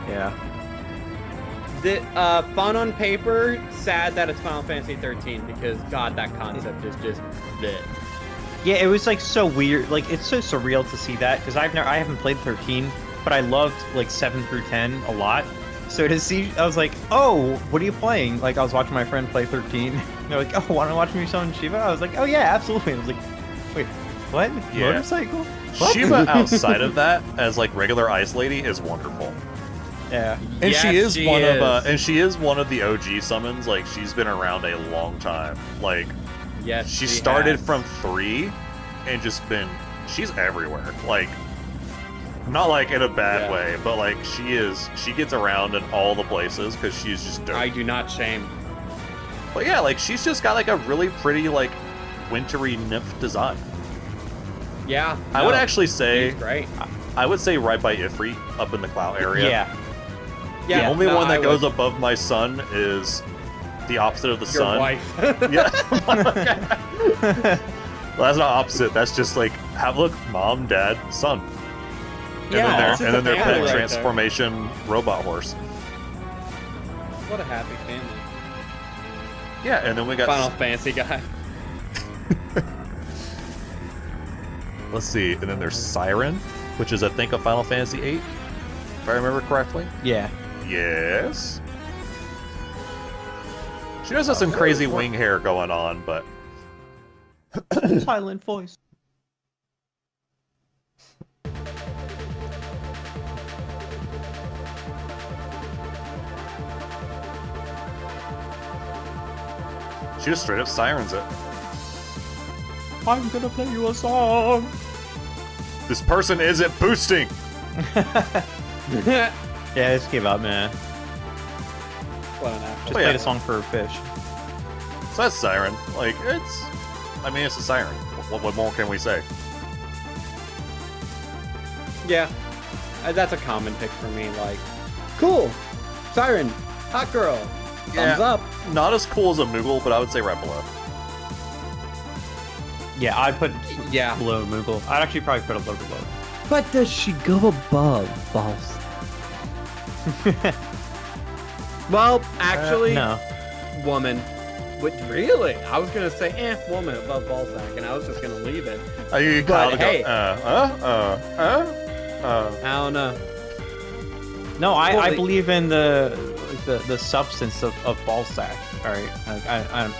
Yeah. Fun on paper, sad that it's Final Fantasy 13 because God, that concept is just bleh. Yeah, it was like so weird. Like it's so surreal to see that because I haven't played 13, but I loved like 7 through 10 a lot. So to see, I was like, oh, what are you playing? Like I was watching my friend play 13. They're like, oh, want to watch me Summon Shiva? I was like, oh yeah, absolutely. I was like, wait, what? Yeah. Motorcycle? What? Shiva outside of that, as like regular Ice Lady, is wonderful. Yeah. And Yes, she is she one is. of and she is one of the OG summons. Like she's been around a long time. Like Yes, she started has. from 3 and just she's everywhere. Like not like in a bad Yeah. way, but like she gets around in all the places because she's just dope. I do not shame. But yeah, like she's just got like a really pretty like wintry nymph design. Yeah, I would no, actually say she's great. I would say right by Ifrit up in the cloud area. Yeah. The Yeah, only no, one that I goes would. above my sun is the opposite of the Your sun. wife. Yeah. Well, that's not opposite. That's just like look, mom, dad, son. And Yeah, then it's just their a pet family right there. transformation robot horse. What a happy family. Yeah, and then we got Final Fantasy guy. let's see, and then there's Siren, which is I think a Final Fantasy 8, if I remember correctly. Yeah. Yes. She does have some crazy wing hair going on, but Silent voice. she just straight up sirens it. I'm gonna play you a song. This person isn't boosting. Yeah, just give up, man. What an actor. Just Oh, yeah. played a song for a fish. So that's Siren. Like, it's a siren. What more can we say? Yeah, that's a common pick for me. Like, cool, Siren, hot girl, thumbs up. Not as cool as a Moogle, but I would say right below. Yeah, I put Yeah, below Moogle. I'd actually probably put a little below. but does she go above Boss? Well, actually, No. woman. What, really? I was gonna say, woman above Ballsack, and I was just gonna leave it. You But kinda hey. I don't know. No, I Well, believe in the substance of ball sack. All right,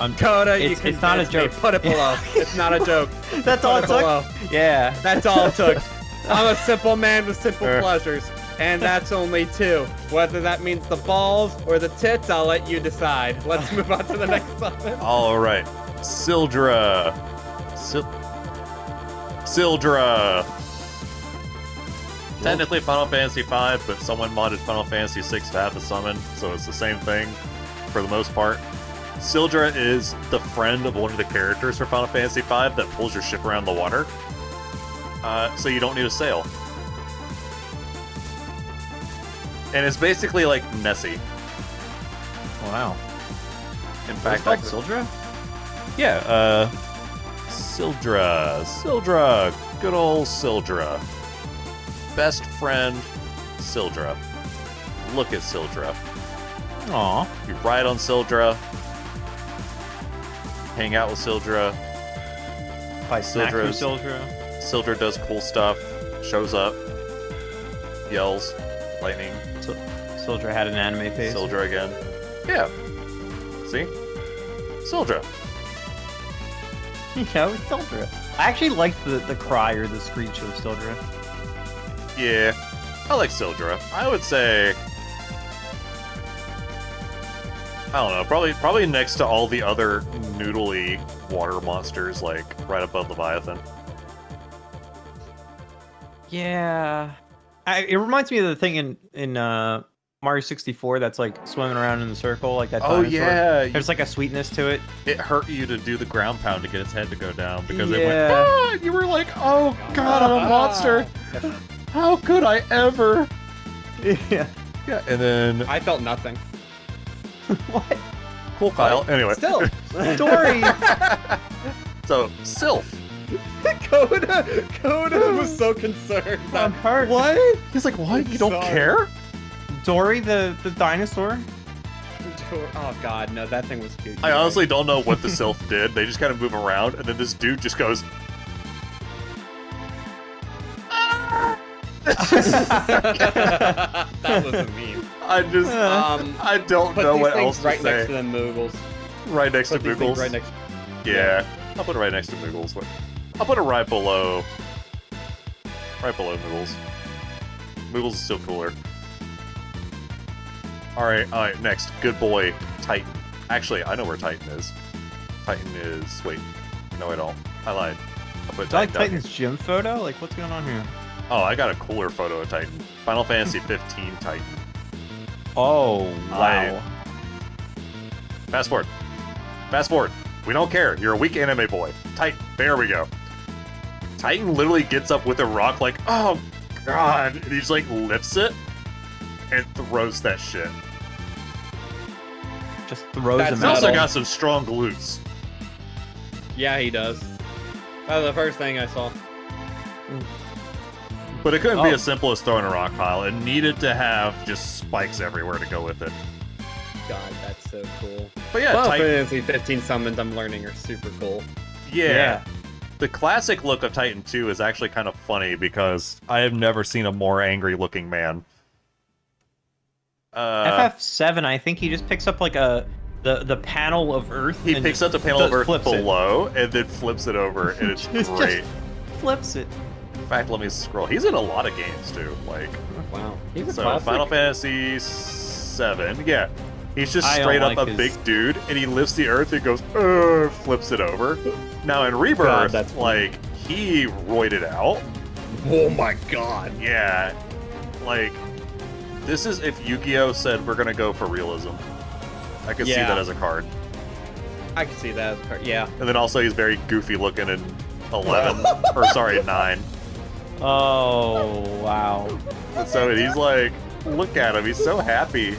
I'm Coda, you it's not a convinced me. joke. Put it below. It's not a joke. That's all it Put it below. took. Yeah. That's all it took. I'm a simple man with simple Eh. pleasures, and that's only 2. Whether that means the balls or the tits, I'll let you decide. Let's move on to the next summon. All right, Sildra. Sildra. Technically Final Fantasy V, but someone modded Final Fantasy VI to have the summon, so it's the same thing for the most part. Sildra is the friend of one of the characters for Final Fantasy V that pulls your ship around the water, so you don't need a sail. And it's basically like Nessie. Wow. In It's fact, called Sildra? yeah, Sildra, good old Sildra. Best friend, Sildra. Look at Sildra. Aw. You ride on Sildra, hang out with Sildra. By snack through Sildra's- Sildra. Sildra does cool stuff, shows up, yells, lightning, Sildra had an anime face. Sildra again. Yeah. See? Sildra. Yeah, it was Sildra. I actually liked the cry or the screech of Sildra. Yeah. I like Sildra. I would say I don't know, probably next to all the other noodly water monsters, like right above Leviathan. Yeah. It reminds me of the thing in Mario 64 that's like swimming around in the circle, like that Oh dinosaur. yeah, There's like a sweetness to it. it hurt you to do the ground pound to get its head to go down because it Yeah. went. Ah! You were like, oh god, I'm a monster. How could I ever? Yeah. Yeah, and then I felt nothing. What? cool Kyle. Anyway, Still, Dory! so Sylph. Coda was so concerned. I'm hurt. What? He's like, what? You don't Sorry. care? Dory the dinosaur? Oh god, no, that thing was cute. I honestly don't know what the Sylph did. They just kind of move around, and then this dude just goes. That was a meme. I just, I don't know what else to right say. next to them Moogles. Right next to Put these things Moogles. right next. Yeah, I'll put it right next to Moogles. I'll put it right below. Right below Moogles. Moogles is still cooler. Alright, next. Good boy, Titan. Actually, I know where Titan is. Titan is... Wait. No, I don't. I lied. I'll put Is that like Titan down Titan's gym photo? Like, what's going on here? here. Oh, I got a cooler photo of Titan. Final Fantasy 15 Titan. Oh, wow. Fast forward. Fast forward. We don't care. You're a weak anime boy. Titan. There we go. Titan literally gets up with a rock like, oh, God. And he just, like, lifts it and throws that shit. Just throws That's him He's out. also got some strong glutes. Yeah, he does. That was the first thing I saw. But it couldn't be Oh. as simple as throwing a rock pile. It needed to have just spikes everywhere to go with it. God, that's so cool. But yeah, Final Titan, Fantasy 15 summons I'm learning are super cool. yeah. The classic look of Titan 2 is actually kind of funny because I have never seen a more angry looking man. FF7, I think he just picks up like the panel of Earth. He and picks up the panel of Earth flips it. below and then flips it over, and it's Just great. Flips it. In fact, let me scroll. He's in a lot of games too. Like, Wow. He's a so classic. Final Fantasy 7, yeah. He's just I don't straight up like a his- big dude, and he lifts the Earth and goes, flips it over. Now in Rebirth, God, that's like, he roided out. Oh my god. Yeah, like, this is if Yu-Gi-Oh! Said we're gonna go for realism. I could see Yeah. that as a card. I can see that as a card. Yeah. And then also he's very goofy looking in 11, or sorry, 9. Oh, wow. And so he's like, look at him, he's so happy.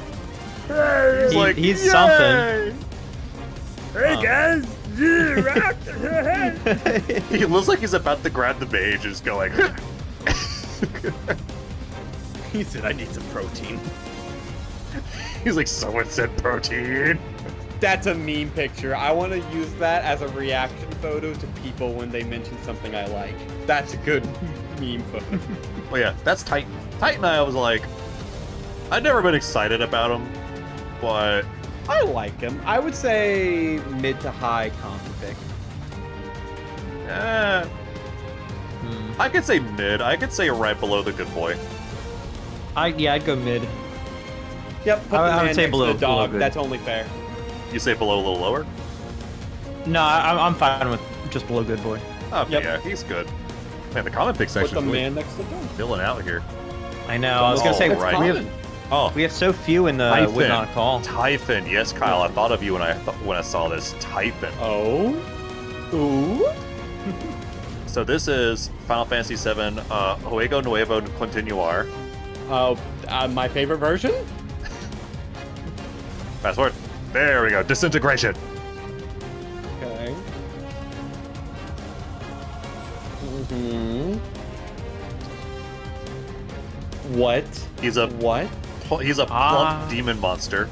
He's like, he's "Yay!" something. Hey Huh. guys! He looks like he's about to grab the mage and just go like. He said I need some protein. He's like, someone said protein. That's a meme picture. I want to use that as a reaction photo to people when they mention something I like. That's a good meme photo. Well, yeah, that's Titan. Titan, I was like, I'd never been excited about him, but I like him. I would say mid to high common pick. I could say mid. I could say right below the good boy. I'd go mid. Yep, put I the would man say next below- to the below dog. good. That's only fair. You say below a little lower? No, I'm fine with just below good boy. Okay, Yep. yeah, he's good. Man, the comic pick Put section the is really man next to the dog. filling out here. I know. I was gonna Oh, say right. Oh, we have so few in the Typhon. would not call. Typhon. Yes, Kyle, I thought of you when I saw this. Typhon. Oh. Ooh. So this is Final Fantasy VII, Juego Nuevo Continuar. Oh, my favorite version? Fast forward. There we go. Disintegration. Okay. Mm-hmm. What? He's a What? plump Ah. demon monster.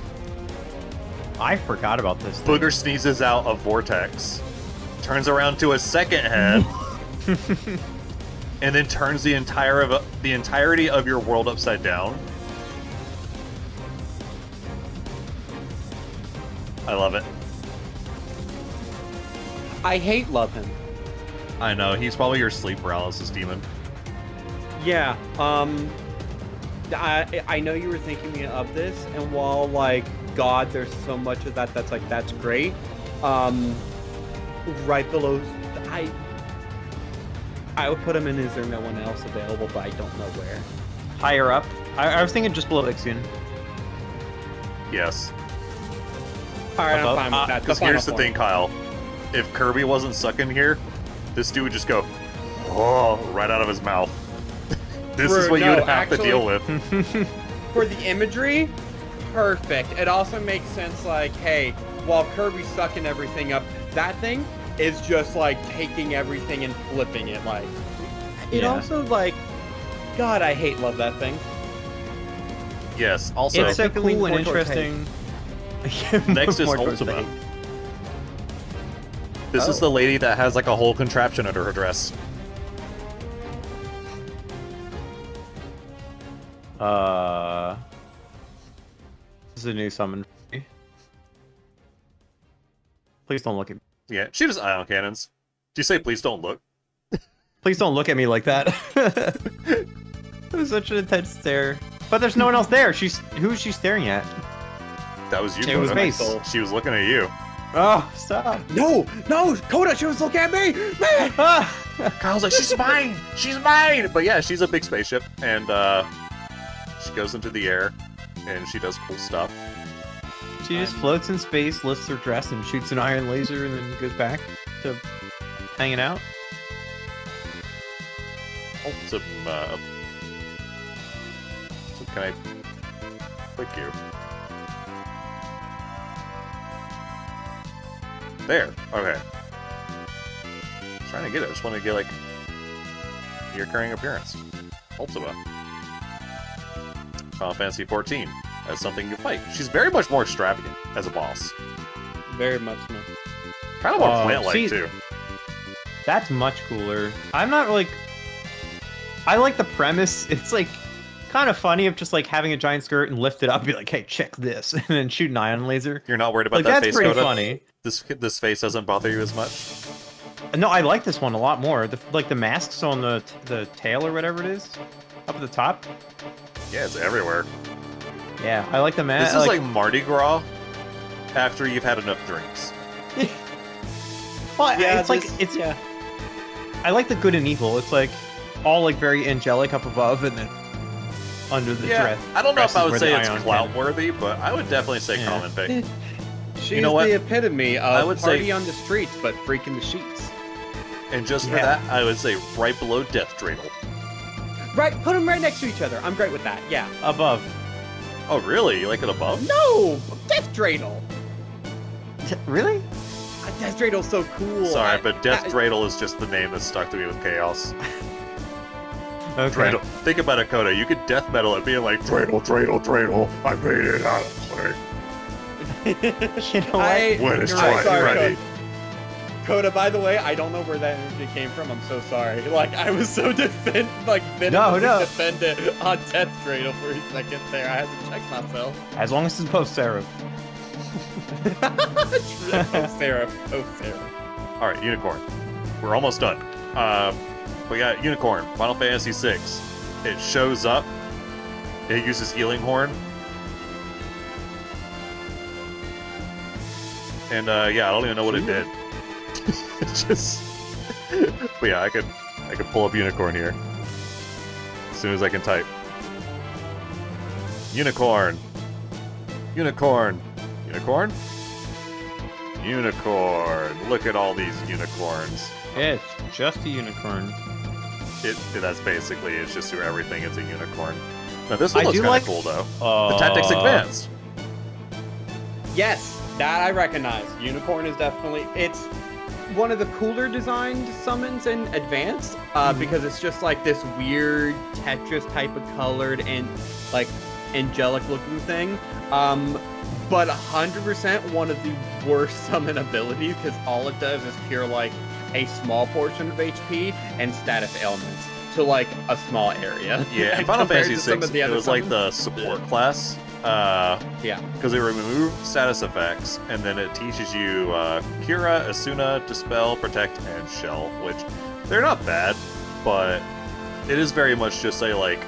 I forgot about this. thing. Booger sneezes out a vortex, turns around to a second head, and then turns the entirety of your world upside down. I love it. I hate love him. I know, he's probably your sleep paralysis demon. Yeah. I know you were thinking of this, and while like God, there's so much of that that's like that's great. Right below, I would put him in. Is there no one else available? But I don't know where. Higher up. I was thinking just below Ixion. Yes. All right, I'm Above- fine with that. Because here's the thing, Kyle. If Kirby wasn't sucking here, this dude would just go, oh, right out of his mouth. This is what you would have to deal with. For the imagery, perfect. It also makes sense. Like, hey, while Kirby's sucking everything up, that thing is just like taking everything and flipping it. Like, it Yeah. also like, God, I love that thing. Yes, also, It's so Typically cool and more towards interesting. Next is More towards Ultima. the hate. This is the lady that has like a whole contraption under her dress. This is a new summon for me. Please don't look at me. Yeah, she does ion cannons. Do you say please don't look? Please don't look at me like that. It was such an intense stare. But there's no one else there. Who is she staring at? That was you. It was Coda. me. She was looking at you. Oh, stop. No, Coda, she was looking at me. Man. Kyle's like, she's mine! She's mine! But yeah, she's a big spaceship, and she goes into the air, and she does cool stuff. She just floats in space, lifts her dress, and shoots an iron laser, and then goes back to hanging out. So can I click you? There. Okay. Trying to get it. I just want to get like the recurring appearance. Ultima. Final Fantasy 14 as something you fight. She's very much more extravagant as a boss. Very much more. Kind of more plant-like too. That's much cooler. I'm not like. I like the premise. It's like kind of funny of just like having a giant skirt and lift it up and be like, hey, check this, and then shoot an ion laser. You're not worried about Like that that's face, pretty Coda? funny. This face doesn't bother you as much? No, I like this one a lot more. Like the masks on the tail or whatever it is, up at the top. Yeah, it's everywhere. Yeah, I like the mask. This is like Mardi Gras after you've had enough drinks. Well, Yeah, it's like it's. Yeah. I like the good and evil. It's like all like very angelic up above, and then under the dress. I don't know if I would where say the it's ion clout worthy, but I would definitely say Yeah. common pick. She's You know what? the epitome I of would party say- on the streets, but freaking the sheets. And just for Yeah. that, I would say right below Death Dreidel. Right, put them right next to each other. I'm great with that. Yeah. Above. Oh, really? You like it above? No, Death Dreidel. Really? Death Dreidel so cool. Sorry, but Death Dreidel is just the name that stuck to me with Chaos. Okay. Dreidel. Think about it, Coda. You could death metal it being like, Dreidel, Dreidel, Dreidel, I made it out of clay. You know what? When it's you're right. time Sorry, ready. Coda, by the way, I don't know where that energy came from. I'm so sorry. Like, I was so defended on Death Dreidel for a second there. I had to check myself. As long as it's post Seraph. Seraph. Alright, Unicorn. We're almost done. We got Unicorn, Final Fantasy VI. It shows up. It uses Healing Horn. And yeah, I don't even know what it did. It's just but yeah, I could pull up Unicorn here. As soon as I can type. Unicorn. Unicorn. Unicorn? Unicorn. Look at all these unicorns. Yeah, it's just a unicorn. That's basically, it's just through everything, it's a unicorn. Now this one I looks do kind like- of cool though. The Tactics Advanced. Yes, that I recognize. Unicorn is definitely it's one of the cooler designed summons in Advanced, because it's just like this weird Tetris type of colored and like angelic looking thing. But 100% one of the worst summon abilities because all it does is cure like a small portion of HP and status ailments to like a small area. Yeah, in Final Compared Fantasy to some VI, of the it other was like the summons. support class. Yeah. Because they remove status effects, and then it teaches you Cura, Asuna, Dispel, Protect, and Shell, which they're not bad, but it is very much just a like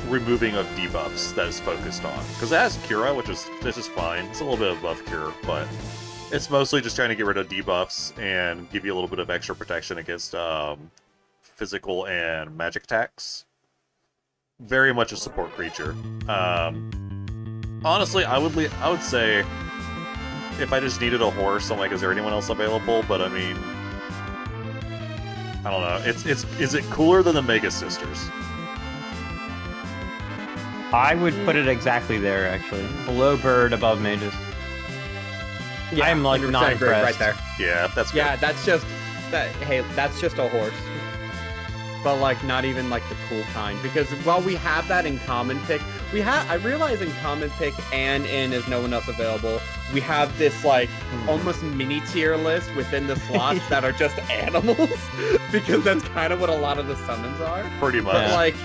removing of debuffs that is focused on. Because it has Cura, which is fine. It's a little bit above Cure, but it's mostly just trying to get rid of debuffs and give you a little bit of extra protection against physical and magic attacks. Very much a support creature. Honestly, I would say if I just needed a horse, I'm like, is there anyone else available? But I mean, I don't know. Is it cooler than the Mega Sisters? I would put it exactly there, actually. Below Bird, above Mages. Yeah, I'm like 100% not agree, impressed. right there. Yeah, that's good. Yeah, that's just that. Hey, that's just a horse. but like not even like the cool kind. Because while we have that in common pick, I realize in common pick and in Is No One Else Available, we have this like almost mini tier list within the slots that are just animals, because that's kind of what a lot of the summons are. Pretty much. Yeah. Like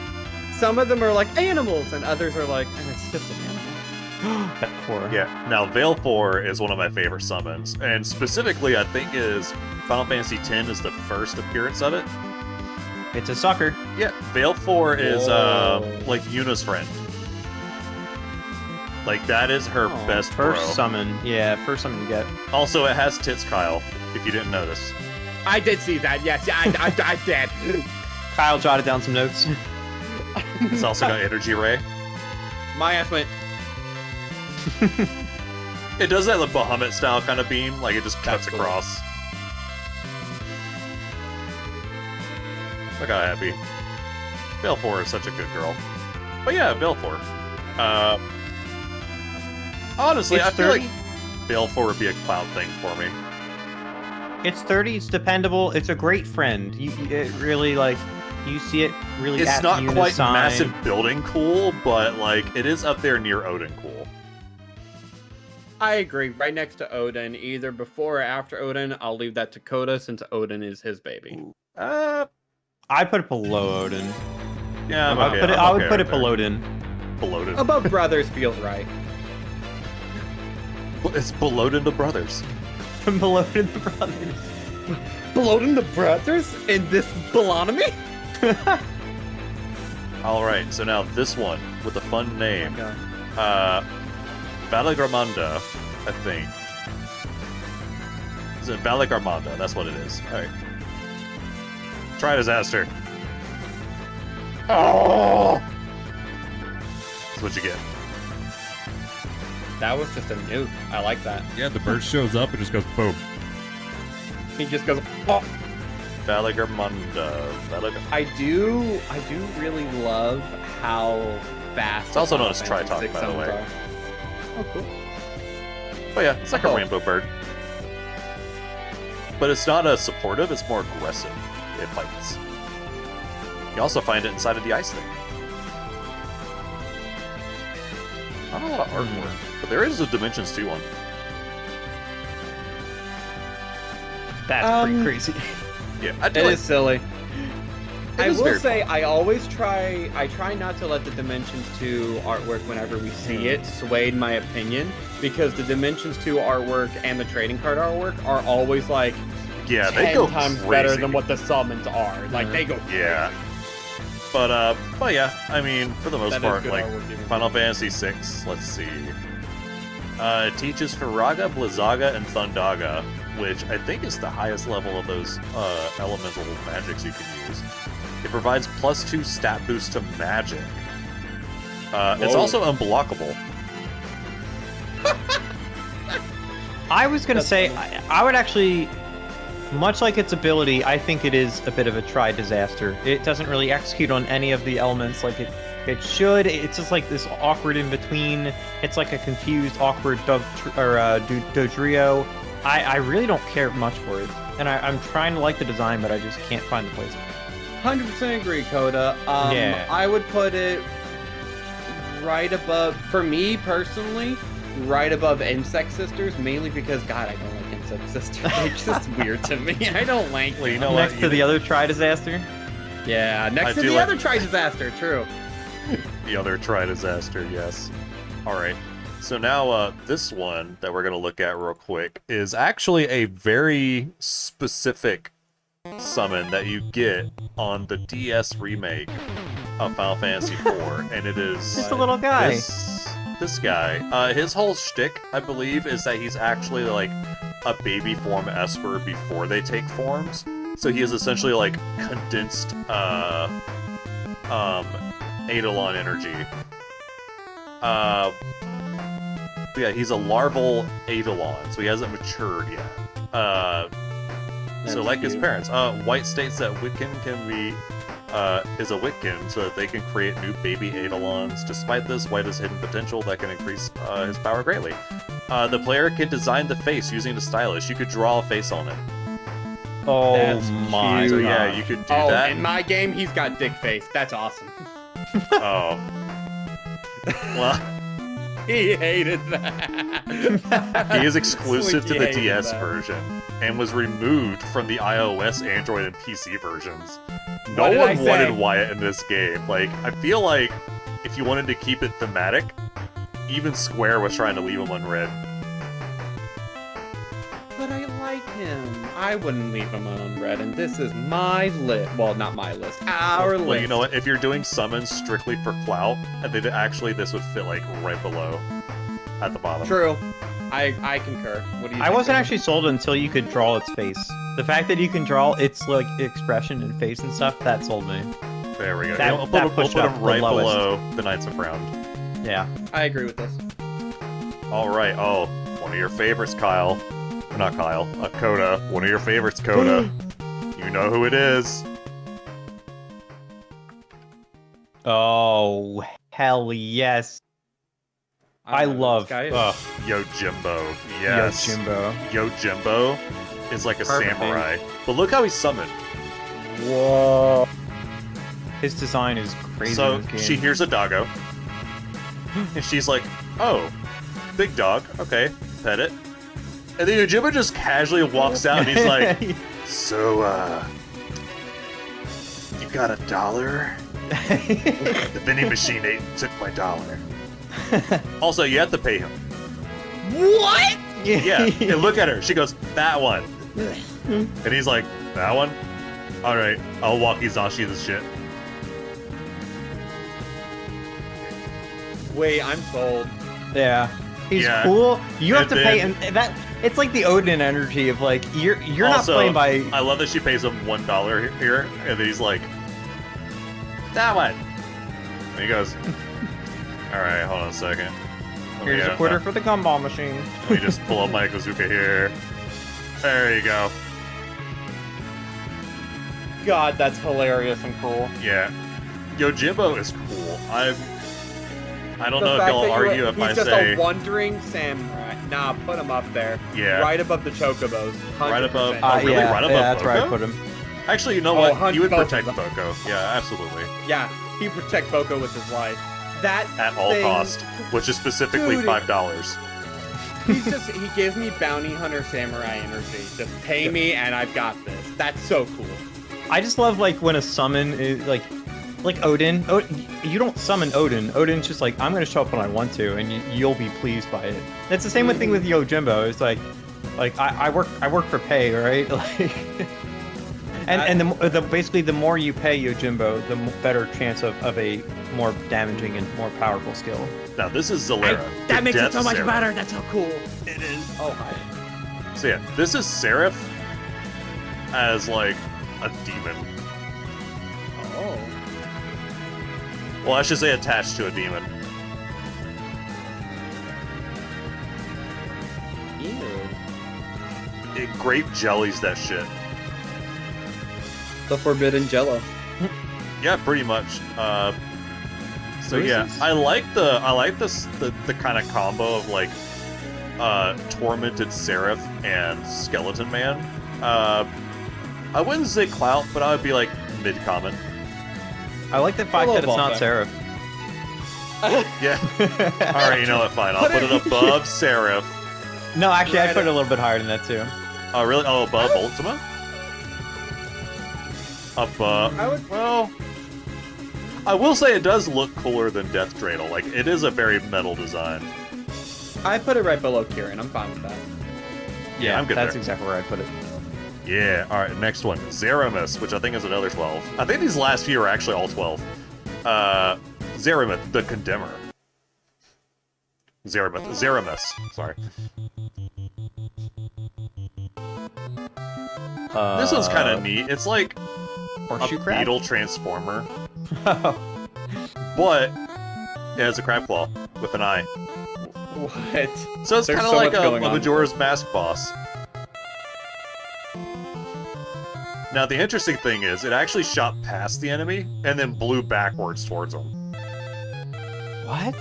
some of them are like animals, and others are like, it's just an animal. That 4. Yeah. Now, Veil 4 is one of my favorite summons, and specifically, I think is Final Fantasy X is the first appearance of it. It's a sucker. Yeah, Veil 4 is Whoa. like Yuna's friend. Like that is her Aw. best First bro. summon. Yeah, first summon you get. Also, it has tits, Kyle. If you didn't notice. I did see that. Yes, I did. Kyle jotted down some notes. It's also got Energy Ray. My ass went. It does that like Bahamut style kind of beam, like it just cuts That's cool. across. Look how happy. Veil 4 is such a good girl. But yeah, Veil 4. Honestly, It's I feel 30. like Veil 4 would be a cloud thing for me. It's 30. It's dependable. It's a great friend. It really like you see it really. It's at not Yuna's quite side. massive building cool, but like it is up there near Odin cool. I agree. Right next to Odin, either before or after Odin. I'll leave that to Coda since Odin is his baby. I put it below Odin. Yeah, I'm I okay. would put it. I'm I would okay put right it there. below Odin. Below it. Above Brothers feels right. It's below the brothers. Below Odin the brothers. Bloating the Brothers in this Belonomy? All right, so now this one with a fun name, God. Valagarmanda, I think. Is it Valagarmanda? That's what it is. All right. Try disaster. Oh! That's what you get. That was just a nuke. I like that. Yeah, the bird shows up and just goes boom. He just goes, oh. Valagarmanda. I do really love how fast. It's also the known as Final Triton, Fantasy by the summons way. are. Oh, cool. Oh yeah, it's like Oh. a rainbow bird. But it's not a supportive, it's more aggressive. It fights. You also find it inside of the ice thing. Not a lot of artwork, but there is a Dimensions 2 one. That's pretty crazy. Yeah, I do It like is silly. I is will very say, fun. I try not to let the Dimensions 2 artwork whenever we see it sway my opinion, because the Dimensions 2 artwork and the trading card artwork are always like Yeah, they 10 go times crazy. better than what the summons are. Like, they go Yeah. But yeah, I mean, for the most That is part, good like artwork, even. Final Fantasy VI. Let's see. It teaches Firaga, Blizzaga, and Thundaga, which I think is the highest level of those elemental magics you can use. It provides +2 stat boost to magic. It's Whoa. also unblockable. I was gonna That's say funny. I would actually, much like its ability, I think it is a bit of a disaster. It doesn't really execute on any of the elements like it should. It's just like this awkward in between. It's like a confused, awkward Dodrio. I really don't care much for it, and I'm trying to like the design, but I just can't find the place. 100% agree, Coda. Yeah. I would put it right above, for me personally, right above Insect Sisters, mainly because, God, I don't like Insect Sisters. They're just weird to me. I don't like Well, you them. know what? Next to the other disaster. Yeah, I next to do the like- other Tri-Disaster, true. The other Tri-Disaster, yes. Alright, so now this one that we're going to look at real quick is actually a very specific summon that you get on the DS remake of Final Fantasy IV, and it is Just a little guy. this guy. His whole shtick, I believe, is that he's actually like a baby form Esper before they take forms. So he is essentially like condensed Eidolon energy. Yeah, he's a larval Eidolon, so he hasn't matured yet. So That's like his cute. parents, White states that Witkin can be is a Witkin, so that they can create new baby Eidolons. Despite this, White has hidden potential that can increase his power greatly. The player can design the face using the stylus. You could draw a face on it. Oh That's my. So cute. yeah, you could do Oh, that. in my game, he's got dick face. That's awesome. Oh. Well, He hated that. he is exclusive to Slinky the hated DS that. version and was removed from the iOS, Android, and PC versions. No What did I one wanted say? Wyatt in this game. Like, I feel like if you wanted to keep it thematic, even Square was trying to leave him unread. But I like him. I wouldn't leave him unread, and this is my list. Well, not my list. Our list. Well, you know what? If you're doing summons strictly for clout, and this would fit like right below, at the bottom. True. I concur. What do you? I think, wasn't Rick? actually sold until you could draw its face. The fact that you can draw its like expression and face and stuff, that sold me. There we go. That- We'll that put pushed him up the right lowest. below the Knights of Round. Yeah. I agree with this. All right. Oh, one of your favorites, Kyle. Or not Kyle. Coda. One of your favorites, Coda. You know who it is. Oh hell yes. I don't know who love. this guy is. Ugh. Yojimbo. Yes. Yojimbo. Yojimbo is like a Perfect. samurai. But look how he's summoned. Whoa. His design is crazy. So in this game. she hears a doggo. And she's like, oh, big dog. Okay, pet it. And then Yojimbo just casually walks out and he's like, so, you got $1? The vending machine took my $1. Also, you have to pay him. What? Yeah, and look at her. She goes, that one. And he's like, that one? Alright, I'll walkie-zashi this shit. Wait, I'm sold. Yeah. He's Yeah. cool. You have And to pay, then- and that it's like the Odin energy of like you're not Also, playing by. I love that she pays him $1 here, and then he's like, that one. And he goes, alright, hold on a second. Let me Here's a get- quarter for the gumball machine. Let me just pull up my Kozuka here. There you go. God, that's hilarious and cool. Yeah. Yojimbo is cool. I don't The know if fact y'all that you're- argue if I he's just say a wandering samurai. Nah, put him up there. yeah. Right above the chocobos. 100%. Right above- Oh, really? Yeah, Right above yeah, that's where I Boko? put him. Actually, you know Oh, what? hunt You would both protect of them. Boko. Yeah, absolutely. Yeah, he protect Boko with his life. That At all thing, cost, which is specifically Dude. $5. he gives me bounty hunter samurai energy. Just pay me and I've got this. That's so cool. I just love like when a summon is like Odin. You don't summon Odin. Odin's just like I'm gonna show up when I want to, and you'll be pleased by it. That's the same thing with Yojimbo. It's like I work for pay, right? Like, and basically the more you pay Yojimbo, the better chance of a more damaging and more powerful skill. Now, this is Zalera. That the makes it Death so much Seraph. better. That's so cool. It is. Oh, hi. So, yeah, this is Seraph as, like, a demon. Oh. Well, I should say attached to a demon. Ew. It grape jellies that shit. The forbidden jello. Yeah, pretty much. So What is yeah, this? I like the kind of combo of like tormented seraph and skeleton man. I wouldn't say clout, but I would be like mid common. I like the fact little that it's not ball Seraph. Yeah. All right, you know what? Fine, I'll put it above seraph. No, actually, I'd Right. put it a little bit higher than that too. Oh really? Oh, above Ultima. Above. I would. Well, I will say it does look cooler than Death Dreidel. Like it is a very metal design. I put it right below Kieran. I'm fine with that. Yeah, I'm good That's there. exactly where I'd put it. Yeah, alright, next one. Zeramus, which I think is another 12. I think these last few are actually all 12. Zeramus, the Condemner. Zeramus, sorry. This one's kind of neat. It's like a Horseshoe crab. beetle transformer, but it has a crab claw with an eye. What? So it's There's kind of so like much a going on. Majora's Mask boss. Now, the interesting thing is, it actually shot past the enemy and then blew backwards towards him. What?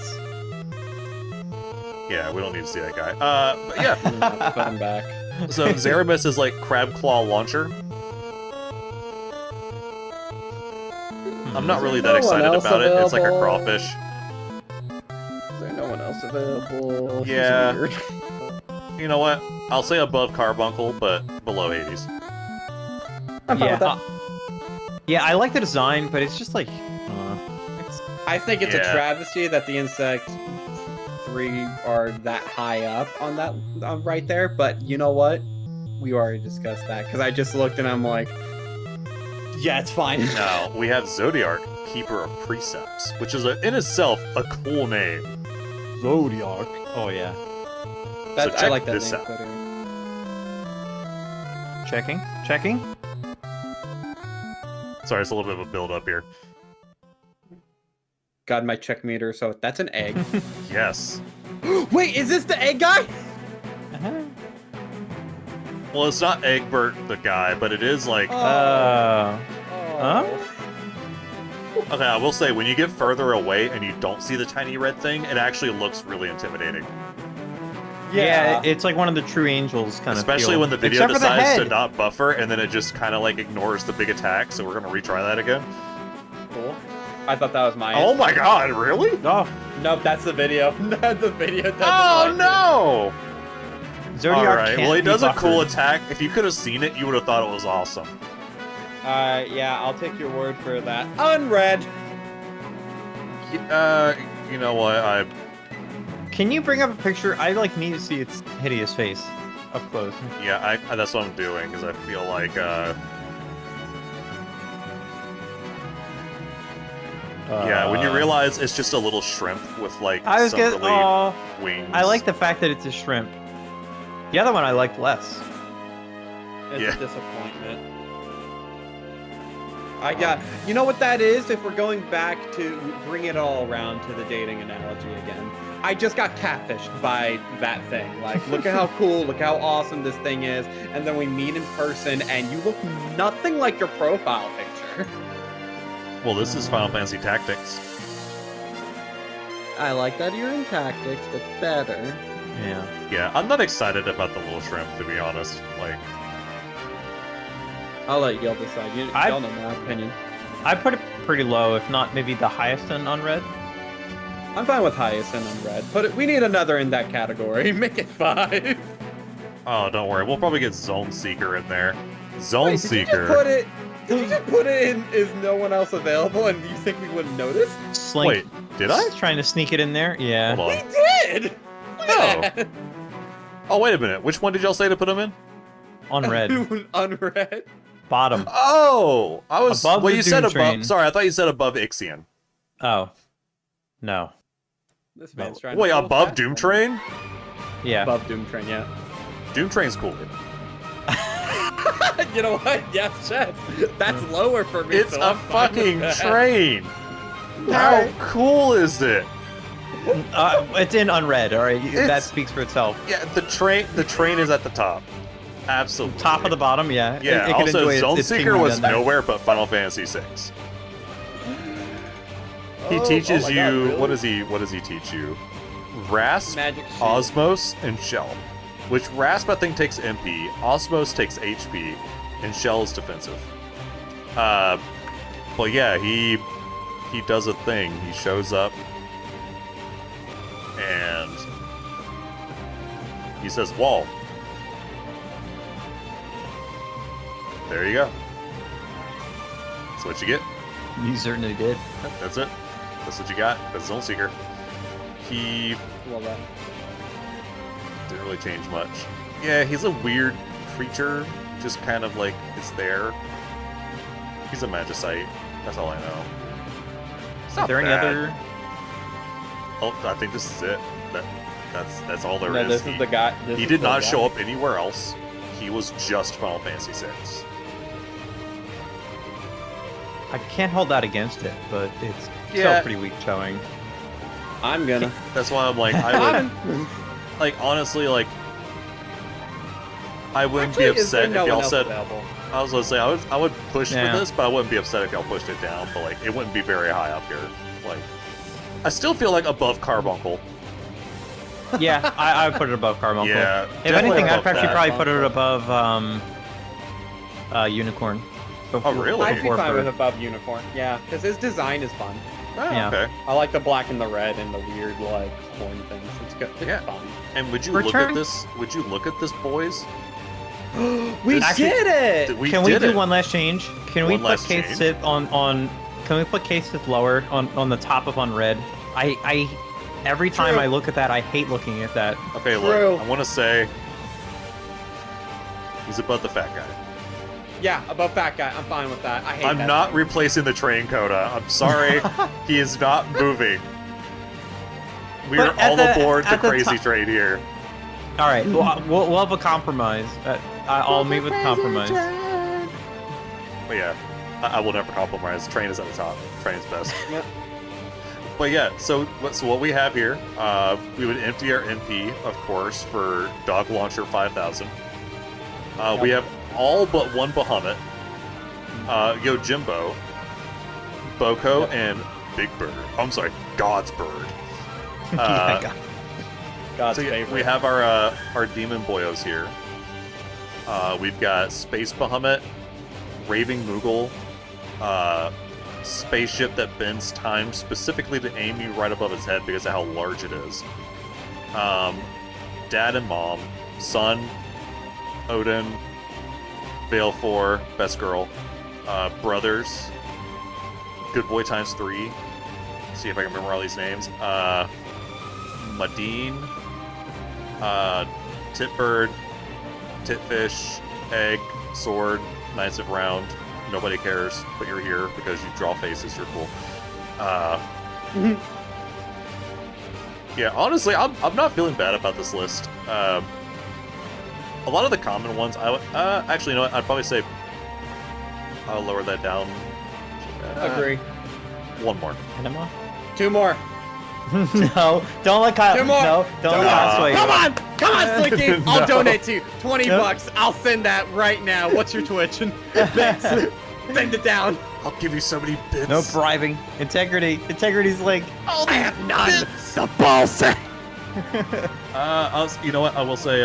Yeah, we don't need to see that guy. But yeah, Put him back. so Zeramus is like Crab Claw Launcher, I'm not really no that one excited else about it. It's like a available? crawfish. Is there no one else available? He's Yeah. weird. You know what? I'll say above Carbuncle, but below Hades. I'm fine with that. Yeah, I like the design, but it's just like, I think it's a Yeah. travesty that the Insect 3 are that high up on that right there, but you know what? We already discussed that, because I just looked and I'm like, yeah, it's fine. Now, we have Zodiark, Keeper of Precepts, which is in itself a cool name. Zodiac. oh yeah. That, I check like that this name out. better. Checking. Sorry, it's a little bit of a build up here. Got my check meter, so that's an egg. Yes. Wait, is this the egg guy? Well, it's not Egbert the guy, but it is like... Huh? Okay, I will say, when you get further away and you don't see the tiny red thing, it actually looks really intimidating. Yeah, it's like one of the true angels kind Especially of when the video Except for the decides to head. not buffer, and then it just kind of like ignores the big attack, so we're gonna retry that again. Cool. I thought that was my Oh my god, really? Oh, Nope, that's the video. The video doesn't Oh like it. no! Zodiac Alright, can't well he be does a cool buffered. attack. If you could have seen it, you would have thought it was awesome. Yeah, I'll take your word for that. Unread. You know what, Can you bring up a picture? I like need to see its hideous face up close. that's what I'm doing, because I feel like, yeah, when you realize it's just a little shrimp with, like, I was some gonna. really Oh, wings. I like the fact that it's a shrimp. The other one I liked less. It's Yeah. a disappointment. I got. You know what that is? If we're going back to bring it all around to the dating analogy again, I just got catfished by that thing. Like, look at how cool, look how awesome this thing is, and then we meet in person, and you look nothing like your profile picture. Well, this is Final Fantasy Tactics. I like that you're in tactics. That's better. Yeah. Yeah, I'm not excited about the little shrimp, to be honest. Like, I'll let y'all decide. Y'all know my opinion. I put it pretty low, if not maybe the highest in unread. I'm fine with highest and unread. We need another in that category. Make it 5. oh, don't worry, we'll probably get Zone Seeker in there. Zone Wait, Seeker. Did you just put it in? Is no one else available? And you think we wouldn't notice? Slink. Wait, did I? Trying to sneak it in there. Yeah. Hold on. We did. Look Oh. at that. Oh, wait a minute. Which one did y'all say to put him in? Unread. Unread. Bottom. Oh, I was. Above well, the you said Doom above. Train. Sorry, I thought you said above Ixion. Oh. No. This man's trying Wait, to pull above fast Doom one. Train? Yeah. Above Doom Train, yeah. Doom Train's cool. You know what? Yes, Chef. That's lower for me. It's so a I'm fine with fucking that. train. How cool is it? It's in unread. All right. That It's- speaks for itself. Yeah, the train is at the top. Absolutely. Top of the bottom. Yeah. Yeah. It can Also, enjoy Zone its Seeker kingdom was down there. nowhere but Final Fantasy VI. He teaches my you. God, really? What does he teach you? Rasp, Magic shield. Osmos, and Shell. Which Rasp I think takes MP, Osmos takes HP, and Shell is defensive. Well, yeah, he does a thing. He shows up and he says wall. There you go. That's what you get. You certainly did. That's it. That's what you got. That's Zone Seeker. He Well, that. didn't really change much. Yeah, he's a weird creature. Just kind of like is there. He's a Magicite. That's all I know. It's Is not there any bad. other? Oh, I think this is it. That's all there No, is. this He, is the guy. he did not show up anywhere else. He was just Final Fantasy VI. I can't hold that against it, but it's Yeah. still pretty weak showing. I'm gonna. That's why I'm like, I would, like, honestly, like, I wouldn't Actually, be is there upset no if y'all one else said. available? I was gonna say I would push Yeah. for this, but I wouldn't be upset if y'all pushed it down. But like, it wouldn't be very high up here. Like, I still feel like above Carbuncle. Yeah, I would put it above Carbuncle. Yeah, If definitely anything, I'd above actually that. probably put it above Unicorn. before, really? I'd be before fine with Bird. above unicorn. Yeah, because his design is fun. Oh, Yeah. okay. I like the black and the red and the weird like horn things. It's good. It's Yeah. fun. And would you look Return- at this? Would you look at this, boys? We Actually- did it. We Can we did do it. one last change? Can we One put last case change? sit on? Can we put case sit lower on the top of unread? I every time True. I look at that, I hate looking at that. Okay, True. look. I want to say he's above the fat guy. Yeah, above fat guy. I'm fine with that. I hate I'm that not thing. replacing the train coda. I'm sorry. He is not moving. We But are at all the- aboard the at the crazy top- train here. All right, we'll have a compromise. I'll meet with compromise. But yeah, I will never compromise. Train is at the top. Train's best. Yep. But yeah, so what we have here, we would empty our MP, of course, for Dog Launcher 5000. We have all but one Bahamut, Yojimbo, Boko, and Big Bird. I'm sorry, God's Bird. Yeah, God's So yeah, favorite. we have our Demon Boyos here. We've got Space Bahamut, Raving Moogle, spaceship that bends time specifically to aim you right above its head because of how large it is. Dad and Mom, Son, Odin, Veil 4, Best Girl, Brothers, Good Boy times 3. See if I can remember all these names. Madine, Titbird, Titfish, Egg, Sword, Knights of Round. Nobody cares, but you're here because you draw faces. You're cool. Yeah, honestly, I'm not feeling bad about this list. A lot of the common ones, I would actually, you know what? I'd probably say I'll lower that down. Agree. One more. Enema? 2 more. No, don't let Kyle. 2 more. No, don't let Kyle sway you. Come on, Slinky. I'll No. donate to you. 20 No. bucks. I'll send that right now. What's your Twitch? Bits. Send it down. I'll give you so many bits. No bribing. Integrity's like. I have none. The ball set. You know what? I will say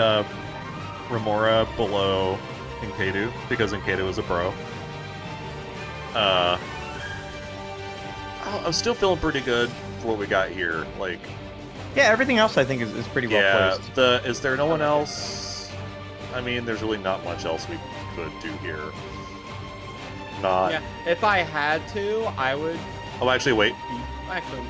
Remora below Enkedu because Enkedu is a bro. I'm still feeling pretty good for what we got here. Like, Yeah, everything else I think is pretty well yeah, placed. is there no one else? I mean, there's really not much else we could do here. Not. Yeah. If I had to, I would. Oh, actually, wait. Actually.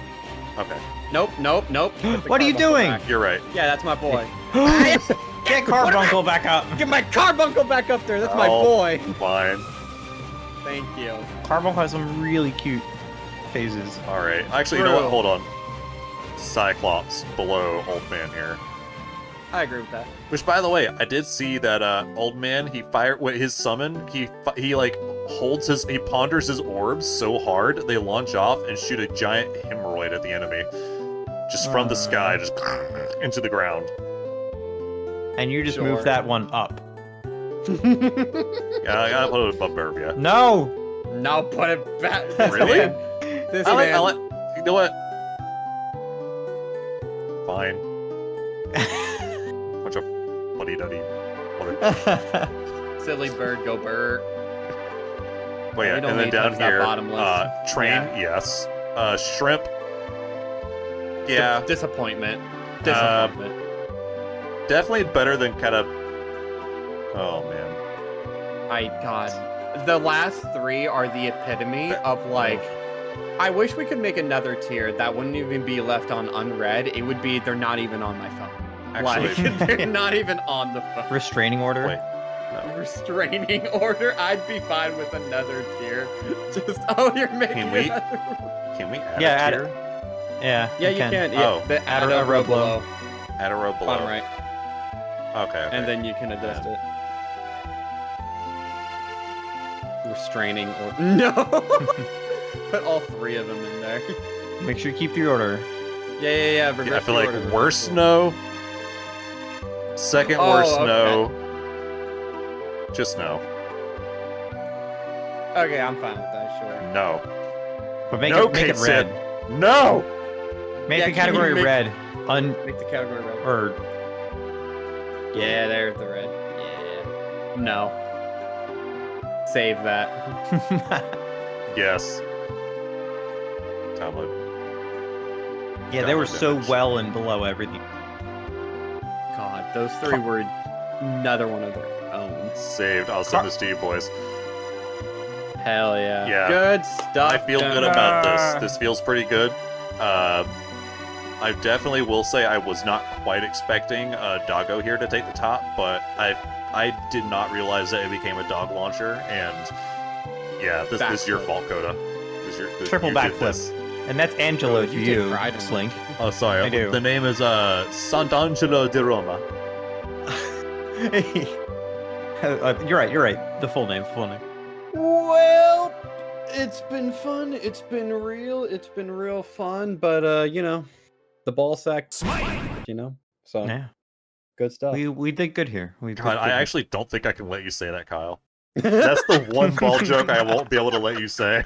Okay, Nope. Put the What are you carbuncle doing? back. you're right. Yeah, that's my boy. Get Carbuncle back up. Get my carbuncle back up there. That's my Oh. boy. Fine. Thank you. Carbuncle has some really cute phases. All right. Actually, you know what? True. Hold on. Cyclops below Old Man here. I agree with that. Which, by the way, I did see that Old Man, he fired with his summon. He like holds he ponders his orbs so hard they launch off and shoot a giant hemorrhoid at the enemy, just from the sky, just into the ground. And you just Sure. move that one up. Yeah, I gotta put it above Burbia. No! No, put it back. This Really? man. This I man. like. You know what? Fine. Bunch of buddy-duddy. Silly bird, go bird. But yeah, We don't and then need to down touch that here, bottom list. Train, Yeah. yes. Shrimp, yeah. Disappointment. Disappointment. Definitely better than kind of. Oh man. God. The last 3 are the epitome of like. I wish we could make another tier that wouldn't even be left on unread. It would be they're not even on my phone. Actually, Like they're not even on the phone. Restraining order. Wait. Restraining order. I'd be fine with another tier. Just you're making Can we- another. can we add Yeah, a add tier? Yeah, you can. Yeah, Oh. the Add add a a row row below. below, Add a row below. bottom right, Okay. and then you can adjust it. Restraining order. No. Put all 3 of them in there. Make sure you keep the order. Yeah. Yeah, I reverse feel the like order. worst no. Second Oh, worst okay. no. Just no. Okay, I'm fine with that. Sure. No. But make No, it Kate red. No. Make Yeah, the can you category make- red. Make the category red. Or Yeah, there's the red. Yeah. No. Save that. Yes. Download. Yeah, they were Download so image. well and below everything. God, those three were another one of their own. Saved. I'll send this to you, boys. Hell yeah. Yeah. Good stuff. I feel good about this. This feels pretty good. I definitely will say I was not quite expecting Doggo here to take the top, but I did not realize that it became a dog launcher, and yeah, this is your fault, Coda. Triple you did backflip. this. And that's Angelo Oh, to you you, take pride in Slink. Oh, sorry. I do. The name is Sant'Angelo di Roma. You're right. The full name. Well, it's been fun. It's been real. It's been real fun. But you know, the ball sack. You know, so Yeah, good stuff. we did good here. We did God, I good here. actually don't think I can let you say that, Kyle. That's the one ball joke I won't be able to let you say.